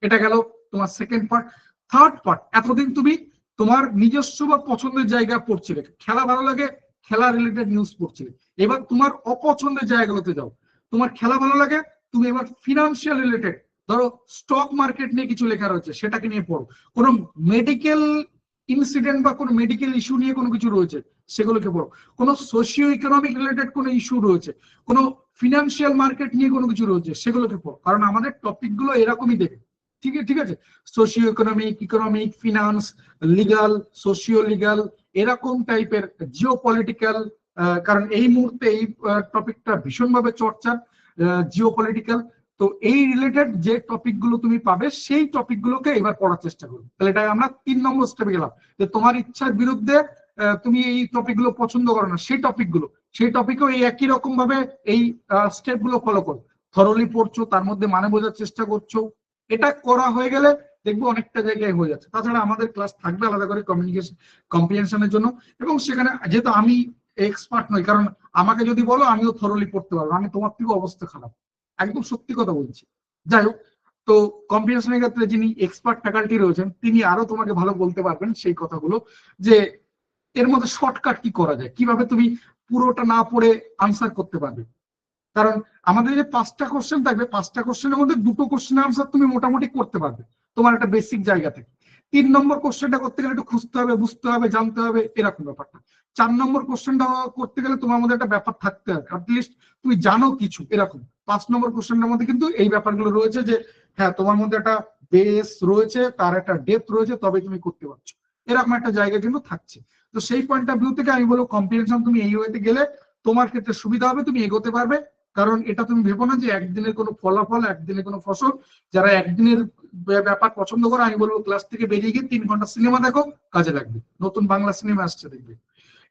এটা গেল তোমার সেকেন্ড পার্ট। থার্ড পার্ট, এতদিন তুমি তোমার নিজস্ব বা পছন্দের জায়গায় পড়ছিলে, খেলা ভালো লাগে, খেলা রিলেটেড নিউজ পড়ছিলে। এবার তোমার অপছন্দের জায়গাগুলোতে যাও। তোমার খেলা ভালো লাগে, তুমি এবার ফিনান্সিয়াল রিলেটেড, ধরো স্টক মার্কেট নিয়ে কিছু লেখা রয়েছে সেটাকে নিয়ে পড়ো। কোনো মেডিকেল ইনসিডেন্ট বা কোনো মেডিকেল ইস্যু নিয়ে কোনো কিছু রয়েছে সেগুলোকে পড়ো। কোনো সোশিও ইকোনমিক রিলেটেড কোনো ইস্যু রয়েছে, কোনো ফিনান্সিয়াল মার্কেট নিয়ে কোনো কিছু রয়েছে, সেগুলোকে পড়ো। কারণ আমাদের টপিক গুলো এরকমই দেবে। ঠিক আছে, socio economic, economic, finance, legal, socio legal, এরকম টাইপের, জিও পলিটিক্যাল, কারণ এই মুহূর্তে এই টপিকটা ভীষণভাবে চর্চা, জিও পলিটিক্যাল। তো এই রিলেটেড যে টপিক গুলো তুমি পাবে, সেই টপিক গুলোকে এবার পড়ার চেষ্টা করবে। তাহলে এটা আমরা 3 নম্বর স্টেপে গেলাম, যে তোমার ইচ্ছার বিরুদ্ধে তুমি এই টপিক গুলো পছন্দ করো না, সেই টপিক গুলো, সেই টপিকেও এই একই রকম ভাবে এই স্টেপ গুলো ফলো করো। থরলি পড়ছো, তার মধ্যে মানে বোঝার চেষ্টা করছো। এটা করা হয়ে গেলে দেখবো অনেকটা জায়গায় হয়ে যাচ্ছে। তাছাড়া আমাদের ক্লাস থাকবে আলাদা করে কমিউনিকেশন কম্প্রিহেনশনের জন্য, এবং সেখানে যেহেতু আমি এক্সপার্ট নই, কারণ আমাকে যদি বলো আমিও থরলি পড়তে পারবো, আমি তোমার থেকে অবস্থা খারাপ, একদম সত্যি কথা বলছি। যাই হোক, তো কম্পিটিশনের ক্ষেত্রে যিনি এক্সপার্ট ফ্যাকাল্টি রয়েছেন তিনি আরো তোমাকে ভালো বলতে পারবেন সেই কথাগুলো, যে এর মধ্যে শর্টকাট কি করা যায়, কিভাবে তুমি পুরোটা না পড়ে আনসার করতে পারবে। কারণ আমাদের যে 5টা কোশ্চেন থাকবে, 5টা কোশ্চেনের মধ্যে 2টো কোশ্চেনের আনসার তুমি মোটামুটি করতে পারবে তোমার একটা বেসিক জায়গা থেকে। 3 নম্বর কোশ্চেনটা করতে গেলে একটু খুঁজতে হবে, বুঝতে হবে, জানতে হবে, এরকম ব্যাপারটা। 4 নম্বর কোশ্চেনটা করতে গেলে তোমার মধ্যে একটা ব্যাপার থাকতে হবে, অ্যাটলিস্ট তুমি জানো কিছু, এরকম। 5 নম্বর কোশ্চেনটার মধ্যে কিন্তু এই ব্যাপারগুলো রয়েছে, যে হ্যাঁ তোমার মধ্যে একটা বেস রয়েছে, তার একটা ডেপথ রয়েছে, তবে তুমি করতে পারছো, এরকম একটা জায়গা কিন্তু থাকছে। তো সেই পয়েন্ট অফ ভিউ থেকে আমি বলবো কম্পিটিশন তুমি এই ওয়েতে গেলে তোমার ক্ষেত্রে সুবিধা হবে, তুমি এগোতে পারবে। কারণ এটা তুমি ভেবো না যে একদিনের কোনো ফলাফল, একদিনের কোনো ফসল। যারা একদিনের ব্যাপার পছন্দ করে, আমি বলবো ক্লাস থেকে বেরিয়ে গিয়ে 3 ঘন্টা সিনেমা দেখো, কাজে লাগবে। নতুন বাংলা সিনেমা আসছে, দেখবে।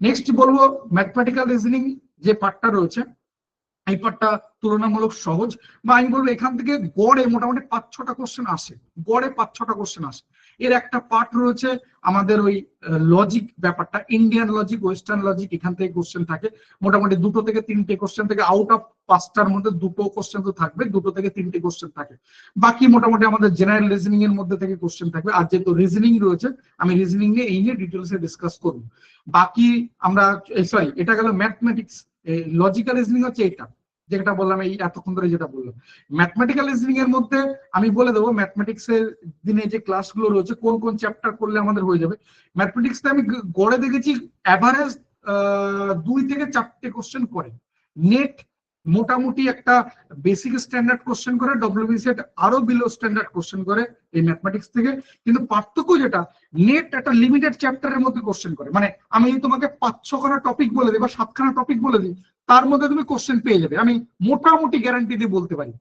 নেক্সট বলবো ম্যাথমেটিক্যাল রিজনিং যে পার্টটা রয়েছে, এই পার্টটা তুলনামূলক সহজ, বা আমি বলবো এখান থেকে গড়ে মোটামুটি 5-6টা কোশ্চেন আসে, গড়ে 5-6টা কোশ্চেন আসে। এর একটা পার্ট রয়েছে আমাদের ওই লজিক ব্যাপারটা, ইন্ডিয়ান লজিক, ওয়েস্টার্ন লজিক, এখান থেকে কোশ্চেন থাকে মোটামুটি 2 থেকে 3টে কোশ্চেন থেকে, আউট অফ 5টার মধ্যে 2টো কোশ্চেন তো থাকবে, 2 থেকে 3টে কোশ্চেন থাকে। বাকি মোটামুটি আমাদের জেনারেল রিজনিং এর মধ্যে থেকে কোশ্চেন থাকবে। আর যেহেতু রিজনিং রয়েছে, আমি রিজনিং নিয়ে এই নিয়ে ডিটেলসে ডিসকাস করবো। বাকি আমরা, সরি, এটা গেল ম্যাথমেটিক্স। লজিক্যাল রিজনিং হচ্ছে এটা, যেটা বললাম এই এতক্ষণ ধরে যেটা বললাম। ম্যাথমেটিক্যাল রিজনিং এর মধ্যে আমি বলে দেবো ম্যাথমেটিক্স এর দিনে যে ক্লাসগুলো রয়েছে কোন কোন চ্যাপ্টার করলে আমাদের হয়ে যাবে। ম্যাথমেটিক্সে আমি গড়ে দেখেছি অ্যাভারেজ 2 থেকে 4টে কোশ্চেন করে। নেট মোটামুটি একটা বেসিক স্ট্যান্ডার্ড কোশ্চেন করে, ডব্লিউবিসি আরো বিলো স্ট্যান্ডার্ড কোশ্চেন করে এই ম্যাথমেটিক্স থেকে। কিন্তু পার্থক্য যেটা, নেট একটা লিমিটেড চ্যাপ্টারের মধ্যে কোশ্চেন করে। মানে আমি তোমাকে 5-6খানা টপিক বলে দিই বা 7খানা টপিক বলে দিই, তার মধ্যে তুমি কোশ্চেন পেয়ে যাবে, আমি মোটামুটি গ্যারান্টি দিয়ে বলতে পারি।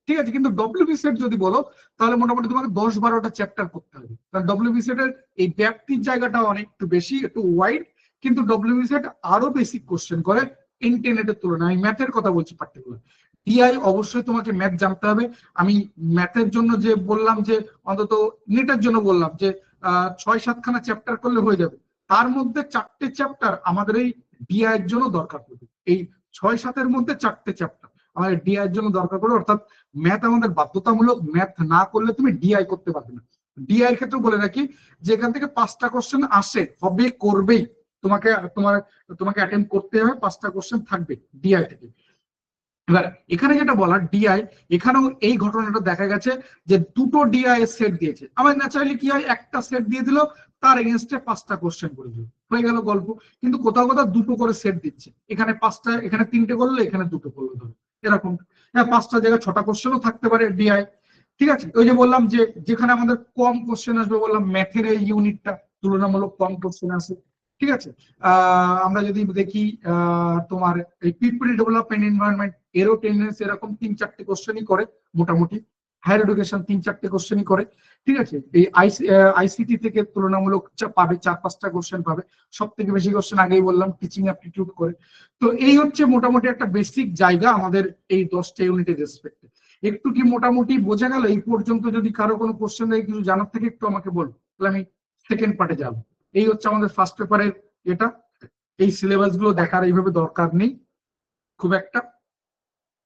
ঠিক আছে, কিন্তু ডব্লিউবিসি যদি বলো তাহলে মোটামুটি তোমাকে 10-12টা চ্যাপ্টার করতে হবে। কারণ ডব্লিউবিসি এর এই ব্যাপ্তির জায়গাটা অনেক একটু বেশি, একটু ওয়াইড, কিন্তু ডব্লিউবিসি আরো বেসিক কোশ্চেন করে ইন্টারনেটের তুলনায়। আমি ম্যাথের কথা বলছি পার্টিকুলার। ডিআই অবশ্যই তোমাকে ম্যাথ জানতে হবে। আমি ম্যাথের জন্য যে বললাম, যে অন্তত নেটের জন্য বললাম যে 6-7খানা চ্যাপ্টার করলে হয়ে যাবে, তার মধ্যে 4টে চ্যাপ্টার আমাদের এই ডিআই এর জন্য দরকার পড়বে। এই 6-7-এর মধ্যে 4টে চ্যাপ্টার, আমাদের ডিআই এর জন্য দরকার পড়ে, অর্থাৎ ম্যাথ আমাদের বাধ্যতামূলক, ম্যাথ না করলে তুমি ডিআই করতে পারবে না। ডিআই এর ক্ষেত্রে বলে রাখি যে এখান থেকে 5টা কোশ্চেন আসে, হবে, করবেই, তোমাকে তোমাকে অ্যাটেন্ড করতে হবে, 5টা কোশ্চেন থাকবে ডিআই থেকে। এবার এখানে যেটা বলার ডিআই, এখানেও এই ঘটনাটা দেখা গেছে যে দুটো ডিআই এর সেট দিয়েছে। আমার ন্যাচারালি কি হয়, একটা সেট দিয়ে দিল, তার এগেনস্টে 5টা কোশ্চেন করে দিল, হয়ে গেল গল্প। কিন্তু কোথাও কোথাও দুটো করে সেট দিচ্ছে, এখানে 5টা, এখানে 3টে করলো, এখানে 2টো করলো, ধরো এরকম। হ্যাঁ, 5টা জায়গায় 6টা কোশ্চেনও থাকতে পারে ডিআই। ঠিক আছে, ওই যে বললাম যে যেখানে আমাদের কম কোশ্চেন আসবে, বললাম ম্যাথের এই ইউনিটটা তুলনামূলক কম কোশ্চেন আসে। ঠিক আছে, আমরা যদি দেখি তোমার এই পিপল ডেভেলপমেন্ট এনভায়রনমেন্ট, এরও টেন্ডেন্সি এরকম 3-4টে কোশ্চেনই করে মোটামুটি। হায়ার এডুকেশন 3-4টে কোশ্চেনই করে। ঠিক আছে, এই আইসিটি থেকে তুলনামূলক পাবে 4-5টা কোশ্চেন পাবে। সব থেকে বেশি কোশ্চেন আগেই বললাম টিচিং অ্যাপটিটিউড করে। তো এই হচ্ছে মোটামুটি একটা বেসিক জায়গা আমাদের এই 10টা ইউনিটের রেসপেক্টে। একটু কি মোটামুটি বোঝা গেল এই পর্যন্ত? যদি কারো কোনো কোশ্চেন থেকে কিছু জানার থেকে একটু আমাকে বলবো, তাহলে আমি সেকেন্ড পার্টে যাবো। এই হচ্ছে আমাদের ফার্স্ট পেপারের এটা। এই সিলেবাস গুলো দেখার এইভাবে দরকার নেই খুব একটা,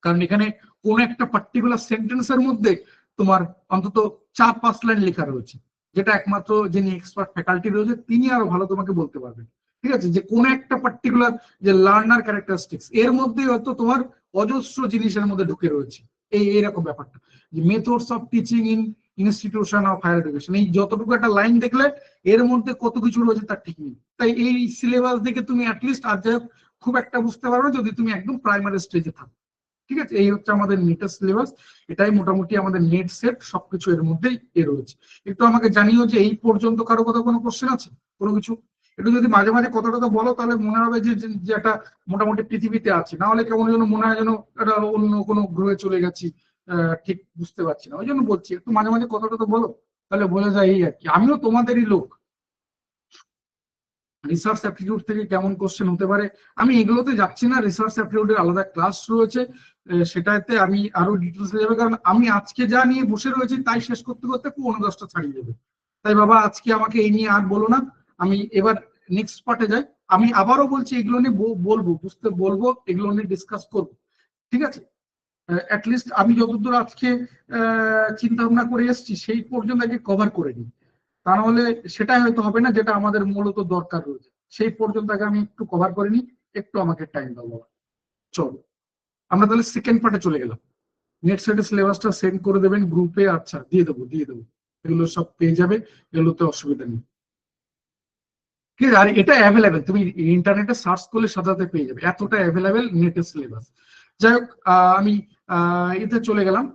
কারণ এখানে কোন একটা পার্টিকুলার সেন্টেন্সের মধ্যে তোমার অন্তত 4-5 লাইন লেখা রয়েছে, যেটা একমাত্র যিনি এক্সপার্ট ফ্যাকাল্টি রয়েছে তিনি আরো ভালো তোমাকে বলতে পারবেন। ঠিক আছে, যে কোন একটা পার্টিকুলার যে লার্নার ক্যারেক্টারিস্টিক্স এর মধ্যে হয়তো তোমার অজস্র জিনিসের মধ্যে ঢুকে রয়েছে, এইরকম ব্যাপারটা, যে methods of teaching in institution of higher education, এই যতটুকু একটা লাইন দেখলে এর মধ্যে কত কিছু রয়েছে তার ঠিক নেই। তাই এই সিলেবাস দেখে তুমি অ্যাটলিস্ট আর খুব একটা বুঝতে পারবে যদি তুমি একদম প্রাইমারি স্টেজে থাকো। ঠিক আছে, এই হচ্ছে আমাদের নেটের সিলেবাস, এটাই মোটামুটি আমাদের নেট সেট, সবকিছু এর মধ্যেই রয়েছে। একটু আমাকে জানিও যে এই পর্যন্ত কারো কথা কোনো কোশ্চেন আছে, কোনো কিছু। একটু যদি মাঝে মাঝে কথা কথা বলো তাহলে মনে হবে যে একটা মোটামুটি পৃথিবীতে আছে, না হলে কেমন যেন মনে হয় যেন এটা অন্য কোনো গ্রহে চলে গেছি, ঠিক বুঝতে পারছি না। ওই জন্য বলছি একটু মাঝে মাঝে কথা কথা বলো, তাহলে বোঝা যায়। এই আর কি, আমিও তোমাদেরই লোক। রিসার্চ অ্যাপটিটিউড থেকে কেমন কোশ্চেন হতে পারে আমি এগুলোতে যাচ্ছি না, রিসার্চ অ্যাপটিটিউডের আলাদা ক্লাস রয়েছে, সেটাতে আমি আরো ডিটেলসে যাবে, কারণ আমি আজকে যা নিয়ে বসে রয়েছি তাই শেষ করতে করতে 9:10টা ছাড়িয়ে যাবে। তাই বাবা আজকে আমাকে এই নিয়ে আর বলো না, আমি এবার নেক্সট পার্টে যাই। আমি আবারও বলছি এগুলো নিয়ে বলবো, বুঝতে বলবো, এগুলো নিয়ে ডিসকাস করবো। ঠিক আছে, অ্যাটলিস্ট আমি যতদূর আজকে চিন্তা ভাবনা করে এসেছি সেই পর্যন্ত আগে কভার করে নিই, তা নাহলে সেটাই হয়তো হবে না যেটা আমাদের মূলত দরকার রয়েছে। সেই পর্যন্ত আগে আমি একটু কভার করে নিই, একটু আমাকে টাইম দাও বাবা। চলো আমরা তাহলে সেকেন্ড পার্টে চলে গেলাম। নেট সেটের সিলেবাসটা সেন্ড করে দেবেন গ্রুপে। আচ্ছা, দিয়ে দেবো, এগুলো সব পেয়ে যাবে, এগুলোতে অসুবিধা নেই। ঠিক আছে, আর এটা অ্যাভেলেবেল, তুমি ইন্টারনেটে সার্চ করলে সাথে পেয়ে যাবে, এতটা অ্যাভেলেবেল নেটের সিলেবাস। যাই হোক, আমি এতে চলে গেলাম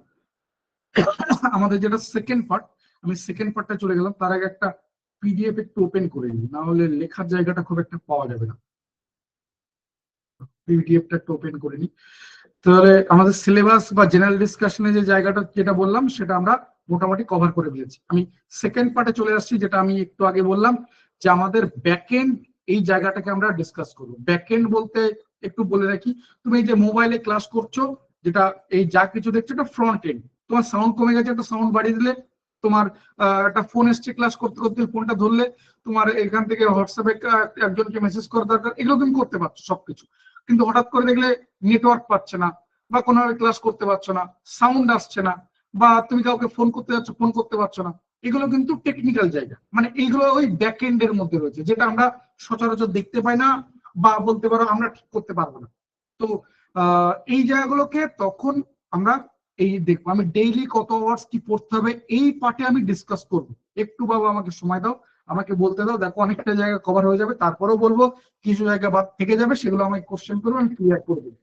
আমাদের যেটা সেকেন্ড পার্ট। আমি সেকেন্ড পার্টটা চলে গেলাম, তার আগে একটা পিডিএফ একটু ওপেন করে নিই, না হলে লেখার জায়গাটা খুব একটা পাওয়া যাবে না। পিডিএফটা একটু ওপেন করে নিই, তাহলে আমাদের সিলেবাস বা জেনারেল ডিসকাশনে যে জায়গাটা যেটা বললাম সেটা আমরা মোটামুটি কভার করে ফেলেছি। আমি সেকেন্ড পার্টে চলে আসছি, যেটা আমি একটু আগে বললাম যে আমাদের ব্যাকএন্ড, এই জায়গাটাকে আমরা ডিসকাস করবো। ব্যাকএন্ড বলতে একটু বলে রাখি, তুমি এই যে মোবাইলে ক্লাস করছো, যেটা এই যা কিছু দেখছো এটা ফ্রন্ট এন্ড। তোমার সাউন্ড কমে গেছে, একটা সাউন্ড বাড়িয়ে দিলে, তোমার একটা ফোন এসছে ক্লাস করতে করতে, ফোনটা ধরলে, তোমার এখান থেকে হোয়াটসঅ্যাপে একজনকে মেসেজ করা দরকার, এগুলো তুমি করতে পারছো সবকিছু। কিন্তু হঠাৎ করে দেখলে নেটওয়ার্ক পাচ্ছে না, বা কোনোভাবে ক্লাস করতে পারছো না, সাউন্ড আসছে না, বা তুমি কাউকে ফোন করতে যাচ্ছ ফোন করতে পারছো না, এগুলো কিন্তু টেকনিক্যাল জায়গা, মানে এইগুলো ওই ব্যাক এন্ডের মধ্যে রয়েছে, যেটা আমরা সচরাচর দেখতে পাই না, বা বলতে পারো আমরা ঠিক করতে পারবো না। তো এই জায়গাগুলোকে তখন আমরা এই দেখবো। আমি ডেইলি কত আওয়ার্স কি পড়তে হবে এই পার্টে আমি ডিসকাস করবো। একটু বাবা আমাকে সময় দাও, আমাকে বলতে দাও, দেখো অনেকটা জায়গা কভার হয়ে যাবে, তারপরেও বলবো কিছু জায়গা বাদ থেকে যাবে, সেগুলো আমাকে কোশ্চেন করবো, আমি ক্লিয়ার করে দেবো।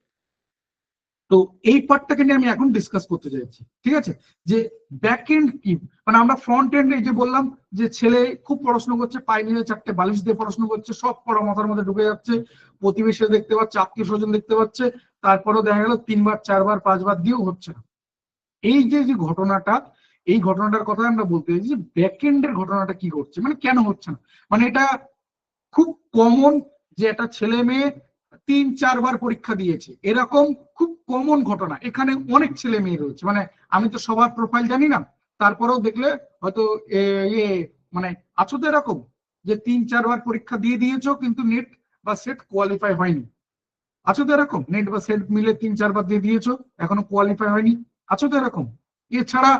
তো এই পার্টটাকে নিয়ে আমি এখন ডিসকাস করতে চাইছি। ঠিক আছে, যে ব্যাক এন্ড কি, মানে আমরা ফ্রন্ট এন্ড এই যে বললাম যে ছেলে খুব পড়াশোনা করছে, পায়ে নিয়ে 4টে বালিশ দিয়ে পড়াশোনা করছে, সব পড়া মাথার মধ্যে ঢুকে যাচ্ছে, প্রতিবেশী দেখতে পাচ্ছে, আত্মীয় স্বজন দেখতে পাচ্ছে, তারপরেও দেখা গেল 3বার 4বার 5বার দিয়েও হচ্ছে না। এই যে যে ঘটনাটা, এই ঘটনাটার কথা আমরা বলতে চাইছি, যে ব্যাক এন্ডের ঘটনাটা কি ঘটছে, মানে কেন হচ্ছে না। মানে এটা খুব কমন যে একটা ছেলে মেয়ে 3-4বার পরীক্ষা দিয়েছে, এরকম খুব কমন ঘটনা। এখানে অনেক ছেলে মেয়ে রয়েছে, মানে আমি তো সবার প্রোফাইল জানি না, তারপরেও দেখলে হয়তো ইয়ে মানে আছো তো এরকম, যে 3-4বার পরীক্ষা দিয়ে দিয়েছো কিন্তু নেট বা সেট কোয়ালিফাই হয়নি। আছো তো এরকম? নেট বা সেট মিলে 3-4 বার দিয়ে দিয়েছো, এখনো কোয়ালিফাই হয়নি? আছো তো এরকম? এছাড়া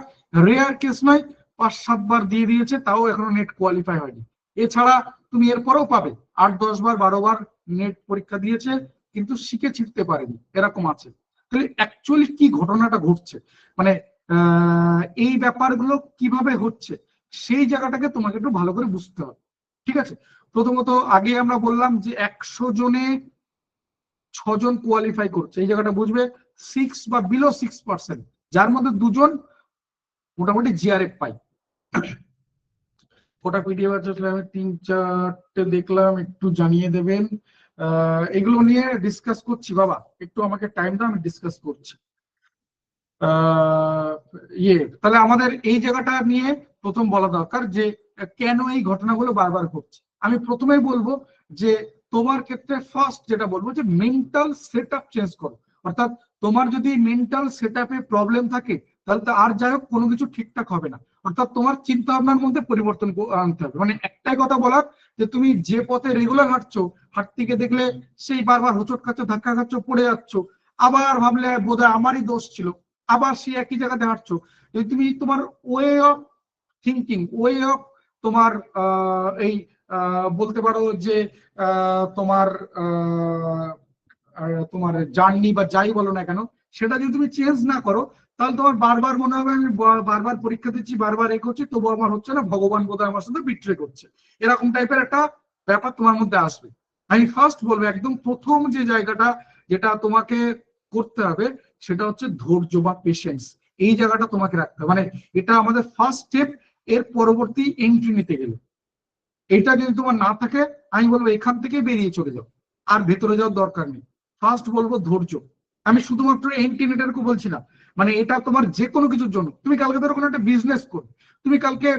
রেয়ার কেস নয়, 5-7 বার দিয়ে দিয়েছে, তাও এখনো নেট কোয়ালিফাই হয়নি। এছাড়া তুমি এরপরেও পাবে 8-10 বার 12 বার নেট পরীক্ষা দিয়েছে, কিন্তু শিখে ছিটতে পারেনি, এরকম আছে। তাহলে অ্যাকচুয়ালি কি ঘটনাটা ঘটছে, মানে এই ব্যাপারগুলো কিভাবে হচ্ছে, সেই জায়গাটাকে তোমাকে একটু ভালো করে বুঝতে হবে। ঠিক আছে, প্রথমত আগে আমরা বললাম যে 100 জনে 6 জন কোয়ালিফাই করছে, এই জায়গাটা বুঝবে। 6 বা বিলো 6%, যার মধ্যে 2 জন মোটামুটি জিআরএফ পাই। ওটা পিডিএফ আছে, আমি 3-4টে দেখলাম, একটু জানিয়ে দেবেন। এগুলো নিয়ে ডিসকাস করছি বাবা, একটু আমাকে টাইম দাও, আমি ডিসকাস করছি। তাহলে আমাদের এই জায়গাটা নিয়ে প্রথম বলা দরকার যে কেন এই ঘটনাগুলো বারবার ঘটছে। আমি প্রথমেই বলবো যে তোমার ক্ষেত্রে ফার্স্ট যেটা বলবো যে মেন্টাল সেট আপ চেঞ্জ করো। অর্থাৎ তোমার যদি মেন্টাল সেট আপে প্রবলেম থাকে, তাহলে তো আর যাই হোক কোনো কিছু ঠিকঠাক হবে না। অর্থাৎ তোমার চিন্তা ভাবনার মধ্যে পরিবর্তন আনতে হবে। মানে একটাই কথা বলার, যে তুমি যে পথে রেগুলার হাঁটছো, হাঁটতে গিয়ে দেখলে সেই বারবার হোঁচট খাচ্ছ, ধাক্কা খাচ্ছ, পড়ে যাচ্ছ, আবার ভাবলে বোধহয় আমারই দোষ ছিল, আবার সেই একই জায়গাতে হাঁটছো। যদি তুমি তোমার way of thinking, way of তোমার এই বলতে পারো যে তোমার তোমার জার্নি বা যাই বলো না কেন, সেটা যদি তুমি চেঞ্জ না করো, তাহলে তোমার বারবার মনে হবে আমি বারবার পরীক্ষা দিচ্ছি, বারবার এ করছি, তবু আমার হচ্ছে না, ভগবান বোধহয় আমার সাথে বিট্রে করছে, এরকম টাইপের একটা ব্যাপার তোমার মধ্যে আসবে। আমি ফার্স্ট বলবো, একদম প্রথম যে জায়গাটা যেটা তোমাকে করতে হবে, সেটা হচ্ছে ধৈর্য বা পেশেন্স। এই জায়গাটা তোমাকে রাখতে হবে, মানে এটা আমাদের ফার্স্ট স্টেপ। এর পরবর্তী এন্ট্রি নিতে গেলে এটা যদি তোমার না থাকে, আমি বলবো এখান থেকে বেরিয়ে চলে যাও, আর ভেতরে যাওয়ার দরকার নেই। ফার্স্ট বলবো ধৈর্য। আমি শুধুমাত্র এন্ট্রিনেটারকে বলছি না, মানে এটা তোমার যে কোনো কিছুর জন্য। তুমি কালকে ধরো কোনো একটা বিজনেস করবে, তুমি কালকে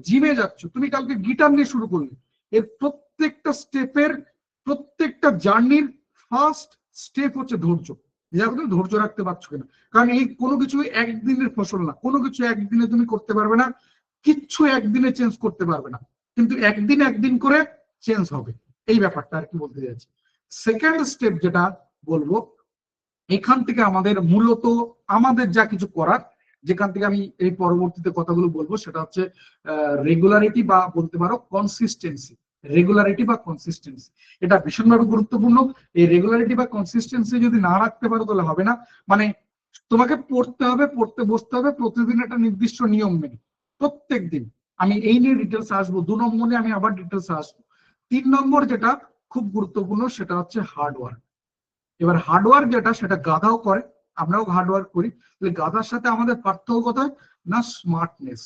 জিমে যাচ্ছ, তুমি কালকে গিটার নিয়ে শুরু করলে, এর প্রত্যেকটা স্টেপের, প্রত্যেকটা জার্নির ফার্স্ট স্টেপ হচ্ছে ধৈর্য। তুমি ধৈর্য রাখতে পারছো কিনা, কারণ এই কোনো কিছু একদিনের ফসল না, কোনো কিছু একদিনে তুমি করতে পারবে না, কিচ্ছু একদিনে চেঞ্জ করতে পারবে না, কিন্তু একদিন একদিন করে চেঞ্জ হবে, এই ব্যাপারটা আর কি বলতে চাইছি। সেকেন্ড স্টেপ যেটা বলবো, এখান থেকে আমাদের মূলত আমাদের যা কিছু করার, যেখান থেকে আমি এই পরবর্তীতে কথাগুলো বলবো, সেটা হচ্ছে রেগুলারিটি বা বলতে পারো কনসিস্টেন্সি। রেগুলারিটি বা কনসিস্টেন্সি, এটা ভীষণভাবে গুরুত্বপূর্ণ। এই রেগুলারিটি বা কনসিস্টেন্সি যদি না রাখতে পারো, তাহলে হবে না। মানে তোমাকে পড়তে হবে, পড়তে বসতে হবে প্রতিদিন একটা নির্দিষ্ট নিয়ম মেনে, প্রত্যেক দিন। আমি এই নিয়ে ডিটেলস আসবো, 2 নম্বরে আমি আবার ডিটেলস আসবো। 3 নম্বর যেটা খুব গুরুত্বপূর্ণ, সেটা হচ্ছে হার্ডওয়ার্ক। এবার হার্ডওয়ার্ক যেটা, সেটা গাধাও করে, আমরাও হার্ডওয়ার্ক করি। গাধার সাথে আমাদের পার্থক্য কোথায় না, স্মার্টনেস।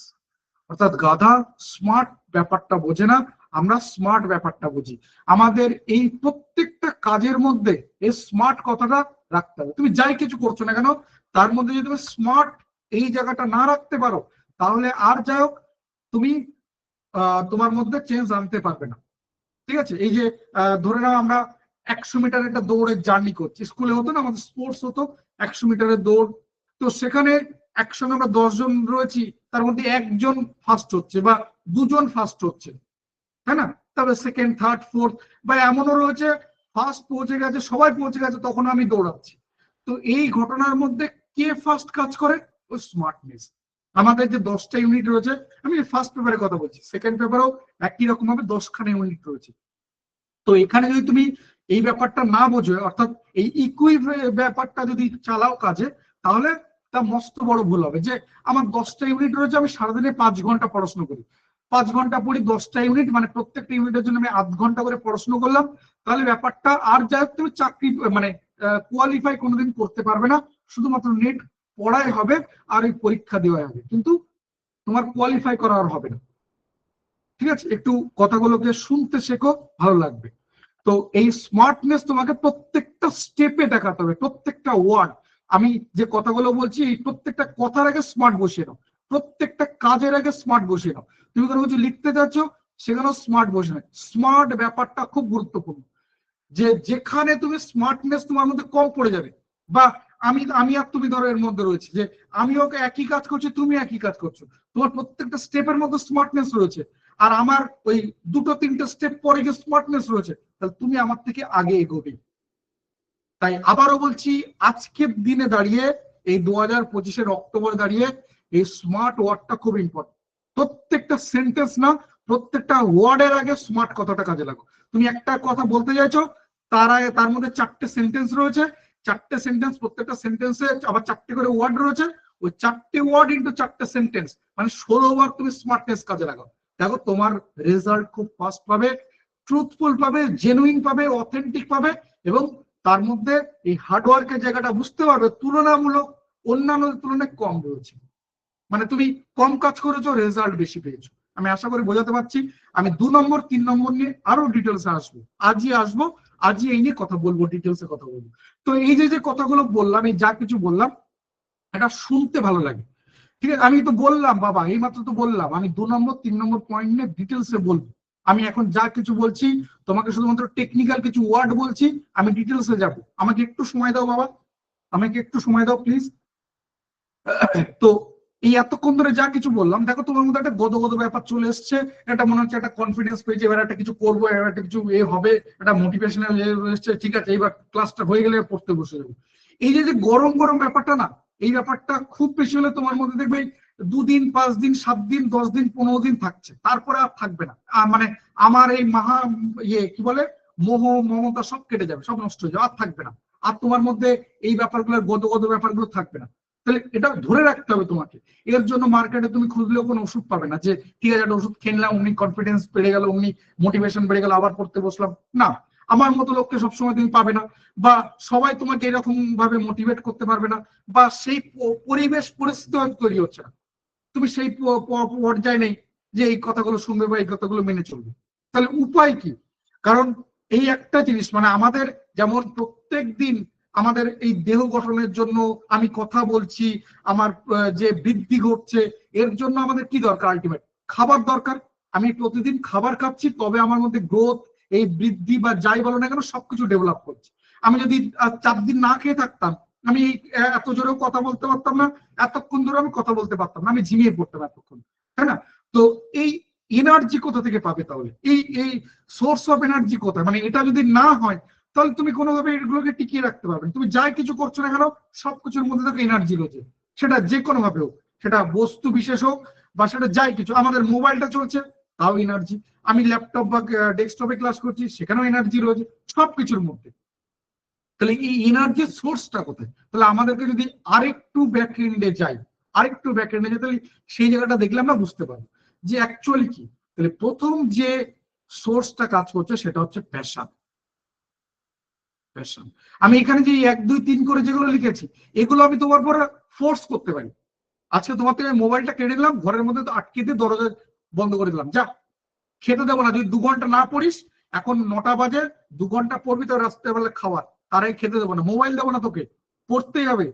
অর্থাৎ গাধা স্মার্ট ব্যাপারটা বোঝে না, আমরা স্মার্ট ব্যাপারটা বুঝি। আমাদের এই প্রত্যেকটা কাজের মধ্যে এই স্মার্ট কথাটা রাখতে হবে। তুমি যাই কিছু করছো না কেন, তার মধ্যে যদি তুমি স্মার্ট এই জায়গাটা না রাখতে পারো, তাহলে আর যাই হোক তুমি তোমার মধ্যে চেঞ্জ আনতে পারবে না। ঠিক আছে, এই যে ধরে নাও আমরা 100 মিটার একটা দৌড়ের জার্নি করছি, স্কুলে হতো না, আমাদের স্পোর্টস হতো 100 মিটারের দৌড়। তো সেখানে একসঙ্গে আমরা 10 জন রয়েছি, তার মধ্যে একজন ফার্স্ট হচ্ছে বা 2 জন ফার্স্ট হচ্ছে, তাই না? তবে সেকেন্ড, থার্ড, ফোর্থ, বা এমনও রয়েছে ফার্স্ট পৌঁছে গেছে, সবাই পৌঁছে গেছে, তখন আমি দৌড়াচ্ছি। তো এই ঘটনার মধ্যে কে ফার্স্ট কাজ করে? ওই স্মার্টনেস। আমাদের যে 10টা ইউনিট রয়েছে, আমি ফার্স্ট পেপারের কথা বলছি, সেকেন্ড পেপারেও একই রকম ভাবে 10খানা ইউনিট রয়েছে। তো এখানে যদি তুমি এই ব্যাপারটা না বোঝো, অর্থাৎ এই ইকুই ব্যাপারটা যদি চালাও কাজে, তাহলে তা মস্ত বড় ভুল হবে। যে আমার 10টা ইউনিট রয়েছে, আমি সারাদিনে 5 ঘন্টা পড়াশোনা করি, 5 ঘন্টা পড়ি 10টা ইউনিট, মানে প্রত্যেকটা ইউনিটের জন্য আমি 8 ঘন্টা করে পড়াশোনা করলাম, তাহলে ব্যাপারটা আর যাই হোক তুমি চাকরি মানে কোয়ালিফাই কোনোদিন করতে পারবে না। শুধুমাত্র নেট পড়াই হবে আর এই পরীক্ষা দেওয়া হবে, কিন্তু তোমার কোয়ালিফাই করা আর হবে না। ঠিক আছে, একটু কথাগুলোকে শুনতে শেখো, ভালো লাগবে। তো এই স্মার্টনেস তোমাকে প্রত্যেকটা স্টেপে দেখাতে হবে, প্রত্যেকটা ওয়ার্ড। আমি যে কথাগুলো বলছি, এই প্রত্যেকটা কথার আগে স্মার্ট বসিয়ে নাও, প্রত্যেকটা কাজের আগে স্মার্ট বসিয়ে নাও। তুমি কোনো কিছু লিখতে যাচ্ছ, সেখানেও স্মার্ট বসে নাও। স্মার্ট ব্যাপারটা খুব গুরুত্বপূর্ণ। যে যেখানে তুমি স্মার্টনেস তোমার মধ্যে কম পড়ে যাবে, বা আমি আমি আর তুমি ধরো এর মধ্যে রয়েছে, যে আমি ওকে একই কাজ করছি, তুমি একই কাজ করছো, তোমার প্রত্যেকটা স্টেপের মধ্যে স্মার্টনেস রয়েছে, আর আমার ওই 2-3টে স্টেপ পরে গিয়ে স্মার্টনেস রয়েছে, তাহলে তুমি আমার থেকে আগে এগোবে। তাই আবারও বলছি, আজকের দিনে দাঁড়িয়ে এই 2025-এর অক্টোবর দাঁড়িয়ে এই স্মার্ট ওয়ার্ডটা খুব ইম্পর্টেন্ট। প্রত্যেকটা সেন্টেন্স না, প্রত্যেকটা ওয়ার্ডের আগে স্মার্ট কথাটা কাজে লাগো। তুমি একটা কথা বলতে চাইছো, তার মধ্যে 4টে সেন্টেন্স রয়েছে, 4টে সেন্টেন্স, প্রত্যেকটা সেন্টেন্সে আবার 4টে করে ওয়ার্ড রয়েছে, ওই 4টে ওয়ার্ড ইন্টু 4টে সেন্টেন্স, মানে 16 বার তুমি স্মার্টনেস কাজে লাগাও। দেখো তোমার রেজাল্ট খুব ফাস্ট পাবে, ট্রুথফুল পাবে, জেনুইন পাবে, অথেন্টিক পাবে, এবং তার মধ্যে এই হার্ডওয়ার্কের জায়গাটা বুঝতে পারবে তুলনামূলক অন্যান্য তুলনায় কম রয়েছে। মানে তুমি কম কাজ করেছো, রেজাল্ট বেশি পেয়েছো। আমি আশা করি বোঝাতে পারছি। আমি 2 নম্বর 3 নম্বর নিয়ে আরো ডিটেলসে আসবো, আজই এই নিয়ে কথা বলবো, ডিটেলসে কথা বলবো। তো এই যে কথাগুলো বললাম, এই যা কিছু বললাম, এটা শুনতে ভালো লাগে, ঠিক আছে? আমি তো বললাম বাবা, এই মাত্র তো বললাম, আমি 2 নম্বর 3 নম্বর পয়েন্ট নিয়ে ডিটেলসে বলবো। আমি এখন যা কিছু বলছি তোমাকে শুধুমাত্র টেকনিক্যাল কিছু ওয়ার্ড বলছি, আমি ডিটেলসে যাব। আমাকে একটু সময় দাও বাবা, আমাকে একটু সময় দাও প্লিজ। তো এই এতক্ষণ ধরে যা কিছু বললাম, দেখো তোমার মধ্যে একটা গদগদ ব্যাপার চলে এসছে, এটা মনে হচ্ছে একটা কনফিডেন্স পেয়েছে, এবার একটা কিছু করবো, এবার একটা কিছু হবে, একটা মোটিভেশনাল এসছে, ঠিক আছে এবার ক্লাসটা হয়ে গেলে পড়তে বসে যাবো। এই যে গরম গরম ব্যাপারটা না, এই ব্যাপারটা খুব বেশি হলে তোমার মধ্যে দেখবে 2 দিন 5 দিন 7 দিন 10 দিন 15 দিন থাকছে, তারপরে আর থাকবে না। মানে আমার এই কি বলে মোহ মমতা সব কেটে যাবে, সব নষ্ট হয়ে যাবে, আর থাকবে না। আর তোমার মধ্যে এই ব্যাপারগুলোর গদগদ ব্যাপারগুলো থাকবে না। তাহলে এটা ধরে রাখতে হবে তোমাকে। এর জন্য মার্কেটে তুমি খুঁজলেও কোনো ওষুধ পাবে না যে ঠিক আছে একটা ওষুধ খেলাম, অমনি কনফিডেন্স বেড়ে গেল, অমনি মোটিভেশন বেড়ে গেল, আবার পড়তে বসলাম। না, আমার মতো লোককে সবসময় তুমি পাবে না, বা সবাই তোমাকে এরকম ভাবে মোটিভেট করতে পারবে না, বা সেই পরিবেশ পরিস্থিতি তৈরি হচ্ছে না, তুমি সেই পর্যায়ে নেই যে এই কথাগুলো শুনবে বা এই কথাগুলো মেনে চলবে। তাহলে উপায় কি? কারণ এই একটা জিনিস, মানে আমাদের যেমন প্রত্যেক দিন আমাদের এই দেহ গঠনের জন্য আমি কথা বলছি, আমার যে বৃদ্ধি ঘটছে, এর জন্য আমাদের কি দরকার? আলটিমেট খাবার দরকার। আমি প্রতিদিন খাবার খাচ্ছি, তবে আমার মধ্যে গ্রোথ, এই বৃদ্ধি বা যাই বলো না কেন, সবকিছু ডেভেলপ করছে। আমি যদি 4 দিন না খেয়ে থাকতাম, আমি এত জোরেও কথা বলতে পারতাম না, এতক্ষণ ধরে আমি কথা বলতে পারতাম না, আমি ঝিমিয়ে পড়তাম এতক্ষণ, তাই না? তো এই এনার্জি কোথা থেকে পাবে তাহলে? এই সোর্স অফ এনার্জি কোথায়? মানে এটা যদি না হয়, তাহলে তুমি কোনোভাবে এগুলোকে টিকিয়ে রাখতে পারবে না। তুমি যাই কিছু করছো না কেন, সবকিছুর মধ্যে থেকে এনার্জি রয়েছে, সেটা যে কোনো ভাবে হোক, সেটা বস্তু বিশেষ হোক, বা সেটা যাই কিছু। আমাদের মোবাইলটা চলছে, তাও এনার্জি। আমি ল্যাপটপ বা ডেস্কটপে ক্লাস করছি, সেখানেও এনার্জি রয়েছে, সবকিছুর মধ্যে। তাহলে এই এনার্জির সোর্সটা কোথায়? তাহলে আমাদেরকে যদি আরেকটু ব্যাকএন্ডে যাই, তাহলে সেই জায়গাটা দেখলে আমরা বুঝতে পারবো যে অ্যাকচুয়ালি কি। তাহলে প্রথম যে সোর্সটা কাজ করছে সেটা হচ্ছে প্যাশন। প্যাশন। আমি এখানে যে 1 2 3 করে যেগুলো লিখেছি, এগুলো আমি তোমার পরে ফোর্স করতে পারি। আজকে তোমার থেকে মোবাইলটা কেড়ে নিলাম, ঘরের মধ্যে তো আটকে দিয়ে দরজা বন্ধ করে দিলাম, যা খেতে দেবো না, যদি 2 ঘন্টা না পড়িস, এখন 9টা বাজে, 2 ঘন্টা পড়বি তো রাত্রেবেলা খাওয়ার, তার আগে খেতে দেবো না, মোবাইল দেবো না, তোকে পড়তেই হবে।